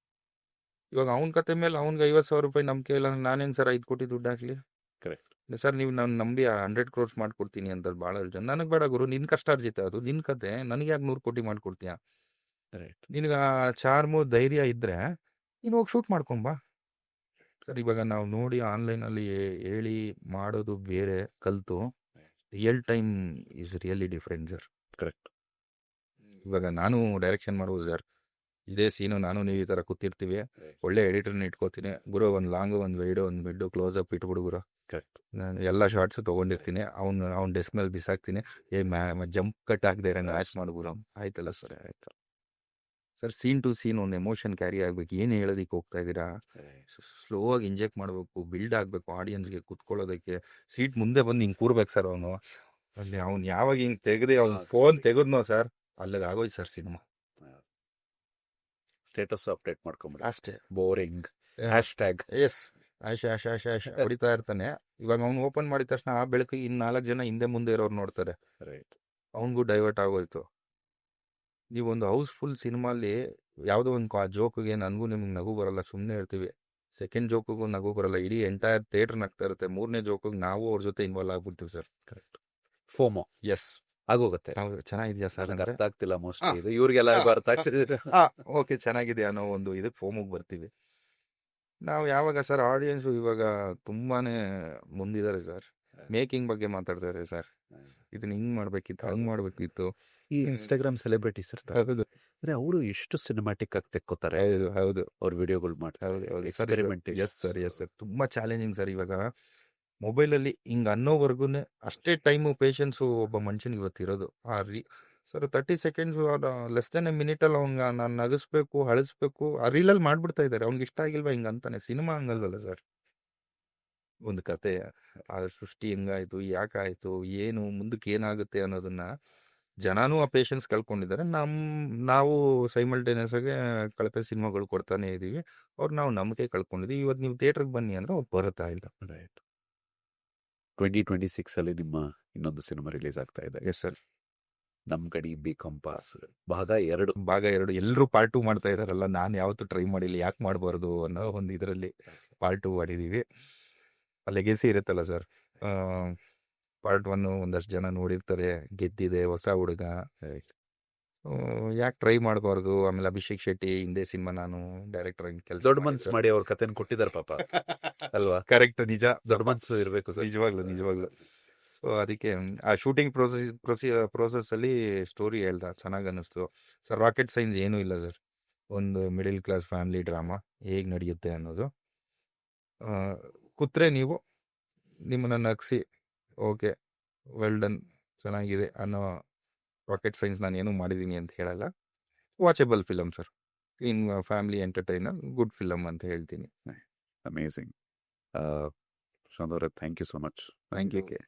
ಇವಾಗ ಅವ್ನ ಕತೆ ಮೇಲೆ ಅವ್ನಿಗೆ 50,000 ರೂಪಾಯಿ ನಂಬಿಕೆ ಇಲ್ಲ, ನಾನು ಹೆಂಗೆ ಸರ್ 5 ಕೋಟಿ ದುಡ್ಡು ಹಾಕ್ಲಿ? Correct. ಸರ್ ನೀವು ನಾನು ನಂಬಿ 100 crores ಮಾಡ್ಕೊಡ್ತೀನಿ ಅಂತ ಭಾಳ ಜನ. ನನಗೆ ಬೇಡ ಗುರು, ನಿನ್ನ ಕಷ್ಟಾರ್ಜಿತ ಅದು, ನಿನ್ನ ಕತೆ, ನನಗೆ ಯಾಕೆ 100 ಕೋಟಿ ಮಾಡ್ಕೊಡ್ತೀಯ? Right. ನಿನಗೆ ಆ ಚಾರ್ಮು ಧೈರ್ಯ ಇದ್ದರೆ ನೀನು ಹೋಗಿ ಶೂಟ್ ಮಾಡ್ಕೊಂಬಾ ಸರ್. ಇವಾಗ ನಾವು ನೋಡಿ ಆನ್ಲೈನಲ್ಲಿ ಹೇಳಿ ಮಾಡೋದು ಬೇರೆ, ಕಲಿತು real time is really different sir. Correct. ಇವಾಗ ನಾನು ಡೈರೆಕ್ಷನ್ ಮಾಡ್ಬೋದು ಸರ್, ಇದೇ ಸೀನು ನಾನು ನೀವು ಈ ಥರ ಕೂತಿರ್ತೀವಿ, ಒಳ್ಳೆ ಎಡಿಟರ್ನ ಇಟ್ಕೋತೀನಿ ಗುರು, ಒಂದು ಲಾಂಗು, ಒಂದು ವೈಡು, ಒಂದು ಮಿಡ್ಡು, ಕ್ಲೋಸಪ್ ಇಟ್ಬಿಡು ಗುರು. Correct. ನಾನು ಎಲ್ಲ ಶಾರ್ಟ್ಸು ತೊಗೊಂಡಿರ್ತೀನಿ, ಅವ್ನ ಡೆಸ್ಕ್ ಮೇಲೆ ಬಿಸಾಕ್ತೀನಿ, ಜಂಪ್ ಕಟ್ ಆಗದೆ ಇರೋಂಗೆ ಮ್ಯಾಚ್ ಮಾಡ್ಬಿಡು, ಆಯ್ತಲ್ಲ ಸರ್. ಆಯ್ತು. ಸರ್ ಸೀನ್ ಟು ಸೀನ್ ಒಂದು ಎಮೋಷನ್ ಕ್ಯಾರಿ ಆಗ್ಬೇಕು. ಏನು ಹೇಳೋದಕ್ಕೆ ಹೋಗ್ತಾ ಇದ್ದೀರಾ? ಸ್ಲೋ ಆಗಿ ಇಂಜೆಕ್ಟ್ ಮಾಡಬೇಕು, ಬಿಲ್ಡ್ ಆಗಬೇಕು ಆಡಿಯನ್ಸ್ಗೆ ಕೂತ್ಕೊಳ್ಳೋದಕ್ಕೆ. ಸೀಟ್ ಮುಂದೆ ಬಂದು ಹಿಂಗೆ ಕೂರ್ಬೇಕು ಸರ್. ಅವನು ಅಲ್ಲಿ ಅವ್ನು ಯಾವಾಗ ಹಿಂಗೆ ತೆಗೆದು ಅವ್ನು ಫೋನ್ ತೆಗೆದ್ನೋ ಸರ್, ಅಲ್ಲಿಗೆ ಆಗೋಯ್ತು ಸರ್ ಸಿನಿಮಾ. ಸ್ಟೇಟಸ್ ಅಪ್ಡೇಟ್ ಮಾಡ್ಕೊಂಬಿಡಿ ಅಷ್ಟೇ. Boring hash tag. ಎಸ್, ಆಶ್ ಆಶ್ ಆಶ್ ಆಶ್ ಹೊಡಿತಾ ಇರ್ತಾನೆ. ಇವಾಗ ಅವ್ನು ಓಪನ್ ಮಾಡಿದ ತಕ್ಷಣ ಆ ಬೆಳಕು ಇನ್ನು 4 ಜನ ಹಿಂದೆ ಮುಂದೆ ಇರೋರು ನೋಡ್ತಾರೆ, ರೈಟ್. ಅವನಿಗೂ ಡೈವರ್ಟ್ ಆಗೋಯ್ತು. ನೀವೊಂದು ಹೌಸ್ಫುಲ್ ಸಿನಿಮಾಲಿ ಯಾವುದೋ ಒಂದು ಜೋಕಿಗೆ ನನಗೂ ನಿಮ್ಗೆ ನಗು ಬರಲ್ಲ, ಸುಮ್ಮನೆ ಇರ್ತೀವಿ. ಸೆಕೆಂಡ್ ಜೋಕಿಗೂ ನಗು ಬರಲ್ಲ, ಇಡೀ ಎಂಟೈರ್ ಥಿಯೇಟರ್ ನಗ್ತಾ ಇರುತ್ತೆ. 3ನೇ ಜೋಕಿಗೆ ನಾವು ಅವ್ರ ಜೊತೆ ಇನ್ವಾಲ್ವ್ ಆಗ್ಬಿಡ್ತೀವಿ ಸರ್. ಕರೆಕ್ಟ್. ಫೋಮೋ ಎಸ್ ಆಗೋಗುತ್ತೆ. ಚೆನ್ನಾಗಿದ್ಯಾ ಸರ್? ನನಗೆ ಅರ್ಥ ಆಗ್ತಿಲ್ಲ ಮೋಸ್ಟ್ಲಿ, ಇದು ಇವ್ರಿಗೆಲ್ಲರಿಗೂ ಅರ್ಥ ಆಗ್ತಿದೆ. ಓಕೆ ಚೆನ್ನಾಗಿದೆ ಅನ್ನೋ ಒಂದು ಇದಕ್ಕೆ ಫೋಮಿಗೆ ಬರ್ತೀವಿ ನಾವು. ಯಾವಾಗ ಸರ್ ಆಡಿಯನ್ಸು ಇವಾಗ ತುಂಬಾನೇ ಮುಂದಿದ್ದಾರೆ ಸರ್. ಮೇಕಿಂಗ್ ಬಗ್ಗೆ ಮಾತಾಡ್ತಾರೆ ಸರ್, ಇದನ್ನ ಹಿಂಗ್ ಮಾಡ್ಬೇಕಿತ್ತು, ಹಂಗ್ ಮಾಡ್ಬೇಕಿತ್ತು. ಈ ಇನ್ಸ್ಟಾಗ್ರಾಮ್ ಸೆಲೆಬ್ರಿಟೀಸ್ ಇರ್ತಾರೆ, ಹೌದು ಅಂದ್ರೆ ಅವರು ಎಷ್ಟು ಸಿನಿಮ್ಯಾಟಿಕ್ ಆಗಿ ತೆಕ್ಕೋತಾರೆ. ಹೌದು ಅವ್ರ ವಿಡಿಯೋಗಳು ಮಾಡ್ತಾರೆ, ಎಕ್ಸ್ಪೆರಿಮೆಂಟ್. ಎಸ್ ಸರ್ ತುಂಬಾ ಚಾಲೆಂಜಿಂಗ್ ಸರ್. ಇವಾಗ ಮೊಬೈಲಲ್ಲಿ ಹಿಂಗೆ ಅನ್ನೋವರೆಗೂ ಅಷ್ಟೇ ಟೈಮು ಪೇಷನ್ಸು ಒಬ್ಬ ಮನುಷ್ಯನಿಗೆ ಇವತ್ತಿರೋದು. Sir 30 seconds less than a ಮಿನಿಟಲ್ಲಿ ಅವ್ನಿಗೆ ನಾನು ನಗಿಸ್ಬೇಕು, ಅಳಿಸ್ಬೇಕು, ಆ ರೀಲಲ್ಲಿ ಮಾಡ್ಬಿಡ್ತಾ ಇದ್ದಾರೆ. ಅವ್ನಿಗೆ ಇಷ್ಟ ಆಗಿಲ್ವಾ ಹಿಂಗೆ ಅಂತಾನೆ. ಸಿನಿಮಾ ಹಂಗಲ್ವಲ್ಲ ಸರ್. ಒಂದು ಕತೆ, ಆ ಸೃಷ್ಟಿ ಹೆಂಗಾಯ್ತು, ಯಾಕಾಯ್ತು, ಏನು ಮುಂದಕ್ಕೆ ಏನಾಗುತ್ತೆ ಅನ್ನೋದನ್ನ ಜನನೂ ಆ ಪೇಷನ್ಸ್ ಕಳ್ಕೊಂಡಿದ್ದಾರೆ. ನಾವು ಸೈಮಲ್ಟೇನಿಯಸ್ ಆಗಿ ಕಳಪೆ ಸಿನಿಮಾಗಳು ಕೊಡ್ತಾನೆ ಇದೀವಿ. ನಾವು ನಂಬಿಕೆ ಕಳ್ಕೊಂಡಿದ್ದೀವಿ. ಇವತ್ತು ನೀವು ಥಿಯೇಟ್ರಿಗೆ ಬನ್ನಿ ಅಂದ್ರೆ ಅವ್ರು ಬರ್ತಾ ಇಲ್ಲ. ರೈಟ್. 2026 ಅಲ್ಲಿ ನಿಮ್ಮ ಇನ್ನೊಂದು ಸಿನಿಮಾ ರಿಲೀಸ್ ಆಗ್ತಾ ಇದೆ. Yes sir. ನಮ್ ಕಡೆ ಬಿ ಕಂಪಾಸ್ ಭಾಗ 2. ಎಲ್ಲರೂ ಪಾರ್ಟ್ 2 ಮಾಡ್ತಾ ಇದಾರಲ್ಲ, ನಾನು ಯಾವತ್ತೂ ಟ್ರೈ ಮಾಡಿಲ್ಲ, ಯಾಕೆ ಮಾಡಬಾರ್ದು ಅನ್ನೋ ಒಂದು ಇದರಲ್ಲಿ ಪಾರ್ಟ್ 2 ಮಾಡಿದೀವಿ. ಲೆಗೆಸಿ ಇರುತ್ತಲ್ಲ ಸರ್. ಪಾರ್ಟ್ 1 ಒಂದಷ್ಟು ಜನ ನೋಡಿರ್ತಾರೆ, ಗೆದ್ದಿದೆ, ಹೊಸ ಹುಡುಗ, ಯಾಕೆ ಟ್ರೈ ಮಾಡಬಾರ್ದು. ಆಮೇಲೆ ಅಭಿಷೇಕ್ ಶೆಟ್ಟಿ ಹಿಂದೆ ಸಿನಿಮಾ ನಾನು ಡೈರೆಕ್ಟರ್ ಕೆಲಸ ದೊಡ್ಡ ಮನ್ಸು ಮಾಡಿ ಅವ್ರ ಕಥೆನ ಕೊಟ್ಟಿದ್ದಾರೆ ಪಾಪ ಅಲ್ವಾ? ಕರೆಕ್ಟ್, ನಿಜ, ದೊಡ್ಡ ಮನ್ಸು ಇರಬೇಕು ಸರ್, ನಿಜವಾಗ್ಲು. ಸೊ ಅದಕ್ಕೆ ಆ ಶೂಟಿಂಗ್ ಪ್ರೋಸೆಸ್ ಅಲ್ಲಿ ಸ್ಟೋರಿ ಹೇಳ್ದ, ಚೆನ್ನಾಗಿ ಅನ್ನಿಸ್ತು ಸರ್. ರಾಕೆಟ್ ಸೈನ್ಸ್ ಏನೂ ಇಲ್ಲ ಸರ್. ಒಂದು ಮಿಡಿಲ್ ಕ್ಲಾಸ್ ಫ್ಯಾಮಿಲಿ ಡ್ರಾಮಾ ಹೇಗೆ ನಡೆಯುತ್ತೆ ಅನ್ನೋದು. ಕೂತ್ರೆ ನೀವು ನಿಮ್ಮನ್ನ ನಗಿಸಿ ಓಕೆ ವೆಲ್ ಡನ್ ಚೆನ್ನಾಗಿದೆ ಅನ್ನೋ ರಾಕೆಟ್ ಸೈನ್ಸ್ ನಾನು ಏನೂ ಮಾಡಿದ್ದೀನಿ ಅಂತ ಹೇಳಲ್ಲ. Watchable film sir, in family entertainer, good film ಅಂತ ಹೇಳ್ತೀನಿ. ಅಮೇಝಿಂಗ್. ಪ್ರಶಾಂತ್ ಅವರೇ, thank you so much. Thank you.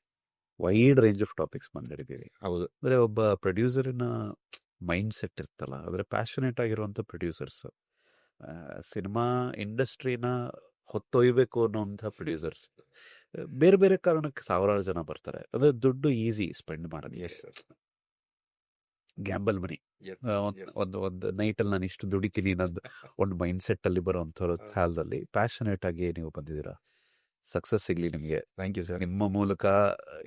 Wide range of topics ಮಾತಾಡಿದ್ದೀವಿ. ಹೌದು, ಅಂದರೆ ಒಬ್ಬ ಪ್ರೊಡ್ಯೂಸರಿನ ಮೈಂಡ್ ಸೆಟ್ ಇರ್ತಲ್ಲ, ಅಂದರೆ ಪ್ಯಾಷನೇಟ್ ಆಗಿರುವಂಥ ಪ್ರೊಡ್ಯೂಸರ್ಸ್, ಸಿನಿಮಾ ಇಂಡಸ್ಟ್ರಿನ ಹೊತ್ತೊಯ್ಯಬೇಕು ಅನ್ನೋಂಥ ಪ್ರೊಡ್ಯೂಸರ್ಸ್, ಬೇರೆ ಬೇರೆ ಕಾರಣಕ್ಕೆ ಸಾವಿರಾರು ಜನ ಬರ್ತಾರೆ. ಅಂದರೆ ದುಡ್ಡು ಈಸಿ ಸ್ಪೆಂಡ್ ಮಾಡೋದು, ಎಸ್ ಸರ್. ಗ್ಯಾಂಬಲ್ ಮನಿ. ಒಂದು ನೈಟಲ್ಲಿ ನಾನು ಇಷ್ಟು ದುಡಿತೀನಿ ಅನ್ನೋದು ಒಂದು ಮೈಂಡ್ ಸೆಟ್ಟಲ್ಲಿ ಬರೋವಂಥವ್ರ ಕಾಲದಲ್ಲಿ ಪ್ಯಾಷನೇಟ್ ಆಗಿ ನೀವು ಬಂದಿದ್ದೀರಾ. ಸಕ್ಸಸ್ ಸಿಗಲಿ ನಿಮಗೆ. Thank you sir. ನಿಮ್ಮ ಮೂಲಕ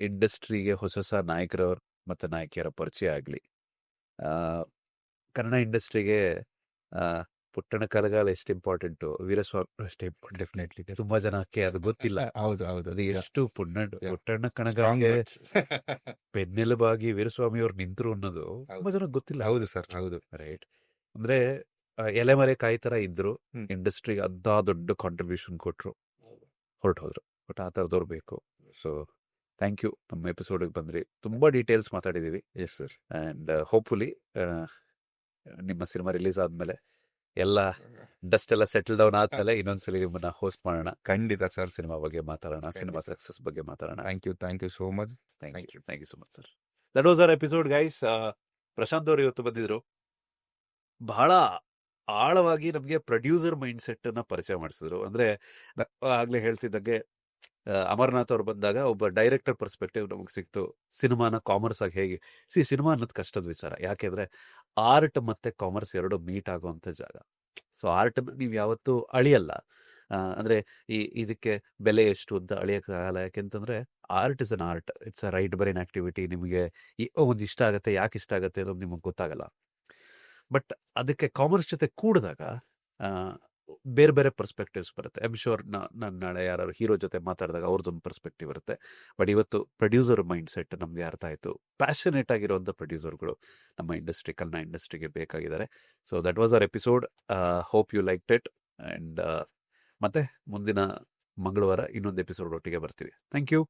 ಇಂಡಸ್ಟ್ರಿಗೆ ಹೊಸ ನಾಯಕರವ್ರು ಮತ್ತು ನಾಯಕಿಯರ ಪರಿಚಯ ಆಗಲಿ. ಕನ್ನಡ ಇಂಡಸ್ಟ್ರಿಗೆ ಪುಟ್ಟಣ ಕರಗಾಲ ಎಷ್ಟು ಇಂಪಾರ್ಟೆಂಟು, ವೀರಸ್ವಾಮಿ ಅಷ್ಟೇ ಇಂಪಾರ್ಟೆಂಟ್. ಡೆಫಿನೆಟ್ಲಿ ತುಂಬಾ ಜನಕ್ಕೆ ಅದು ಗೊತ್ತಿಲ್ಲ. ಹೌದು ಹೌದು ಅದು ಎಷ್ಟು Yeah. ಪುಟ್ಟಣ್ಣ ಸ್ಟ್ರಾಂಗ್ ಕಣಗಾಲ್ಗೆ ಬೆನ್ನೆಲುಬಾಗಿ ವೀರಸ್ವಾಮಿ ಅವ್ರು ನಿಂತರು ಅನ್ನೋದು ತುಂಬಾ ಜನಕ್ಕೆ ಗೊತ್ತಿಲ್ಲ. ಹೌದು ಸರ್ ಹೌದು ರೈಟ್. ಅಂದ್ರೆ ಎಲೆಮರೆ ಕಾಯಿ ತರ ಇದ್ರು, ಹ್ಮ್. ಇಂಡಸ್ಟ್ರಿಗೆ ಅರ್ಧ ದೊಡ್ಡ ಕಾಂಟ್ರಿಬ್ಯೂಷನ್ ಕೊಟ್ರು, ಹೊರಟೋದ್ರು. ಬಟ್ ಆ ಥರದವ್ರು ಬೇಕು. ಸೊ ಥ್ಯಾಂಕ್ ಯು, ನಮ್ಮ ಎಪಿಸೋಡಿಗೆ ಬಂದ್ರಿ. ತುಂಬಾ ಡೀಟೇಲ್ಸ್ ಮಾತಾಡಿದೀವಿ. ಎಸ್ ಸರ್ ಆ್ಯಂಡ್ ಹೋಪ್ಫುಲಿ ನಿಮ್ಮ ಸಿನಿಮಾ ರಿಲೀಸ್ ಆದ್ಮೇಲೆ ಎಲ್ಲ ಡಸ್ಟ್ ಎಲ್ಲ ಸೆಟಲ್ ಡೌನ್ ಆದ್ಮೇಲೆ ಇನ್ನೊಂದ್ಸಲಿ ನಿಮ್ಮನ್ನ ಹೋಸ್ಟ್ ಮಾಡೋಣ, ಖಂಡಿತ ಸರ್ ಸಿನಿಮಾ ಬಗ್ಗೆ ಮಾತಾಡೋಣ, ಸಿನಿಮಾ ಸಕ್ಸಸ್ ಬಗ್ಗೆ ಮಾತಾಡೋಣ. Thank you so much thank you so much sir. That was our episode guys. Prashanth ಅವರು ಇವತ್ತು ಬಂದಿದ್ರು. ಬಹಳ ಆಳವಾಗಿ ನಮಗೆ ಪ್ರೊಡ್ಯೂಸರ್ ಮೈಂಡ್ ಸೆಟ್ ಅನ್ನ ಪರಿಚಯ ಮಾಡಿಸಿದ್ರು. ಅಂದ್ರೆ ಆಗ್ಲೇ ಹೇಳ್ತಿದ್ದಂಗೆ ಅಮರ್ನಾಥ್ ಅವ್ರು ಬಂದಾಗ ಒಬ್ಬ ಡೈರೆಕ್ಟರ್ ಪರ್ಸ್ಪೆಕ್ಟಿವ್ ನಮಗೆ ಸಿಕ್ತು. ಸಿನಿಮಾನ ಕಾಮರ್ಸ್ ಆಗಿ ಹೇಗೆ ಸಿನಿಮಾ ಅನ್ನೋದು ಕಷ್ಟದ ವಿಚಾರ. ಯಾಕೆಂದ್ರೆ ಆರ್ಟ್ ಮತ್ತೆ ಕಾಮರ್ಸ್ ಎರಡು ಮೀಟ್ ಆಗುವಂತ ಜಾಗ. ಸೊ ಆರ್ಟ್ ನೀವು ಯಾವತ್ತೂ ಅಳಿಯಲ್ಲ. ಅಂದ್ರೆ ಇದಕ್ಕೆ ಬೆಲೆ ಎಷ್ಟು ಅಂತ ಅಳಿಯಕ್ಕಾಗಲ್ಲ. ಯಾಕೆಂತಂದ್ರೆ art is an art, it's a right brain activity. ನಿಮಗೆ ಒಂದು ಇಷ್ಟ ಆಗುತ್ತೆ, ಯಾಕೆ ಇಷ್ಟ ಆಗುತ್ತೆ ಅನ್ನೋದು ನಿಮಗೆ ಗೊತ್ತಾಗಲ್ಲ. ಬಟ್ ಅದಕ್ಕೆ ಕಾಮರ್ಸ್ ಜೊತೆ ಕೂಡಿದಾಗ ಬೇರೆ ಬೇರೆ ಪರ್ಸ್ಪೆಕ್ಟಿವ್ಸ್ ಬರುತ್ತೆ. ಐ ಆಮ್ ಶೋರ್ ನಾನು ನಾಳೆ ಯಾರು ಹೀರೋ ಜೊತೆ ಮಾತಾಡಿದಾಗ ಅವ್ರದ್ದೊಂದು ಪರ್ಸ್ಪೆಕ್ಟಿವ್ ಇರುತ್ತೆ. ಬಟ್ ಇವತ್ತು ಪ್ರೊಡ್ಯೂಸರ್ ಮೈಂಡ್ ಸೆಟ್ ನಮಗೆ ಅರ್ಥ ಆಯಿತು. ಪ್ಯಾಷನೇಟ್ ಆಗಿರುವಂಥ ಪ್ರೊಡ್ಯೂಸರ್ಗಳು ನಮ್ಮ ಕನ್ನಡ ಇಂಡಸ್ಟ್ರಿಗೆ ಬೇಕಾಗಿದ್ದಾರೆ. So that was our episode. Hope you like it. And ಮತ್ತೆ ಮುಂದಿನ ಮಂಗಳವಾರ ಇನ್ನೊಂದು ಎಪಿಸೋಡ್ ಒಟ್ಟಿಗೆ ಬರ್ತೀವಿ. Thank you.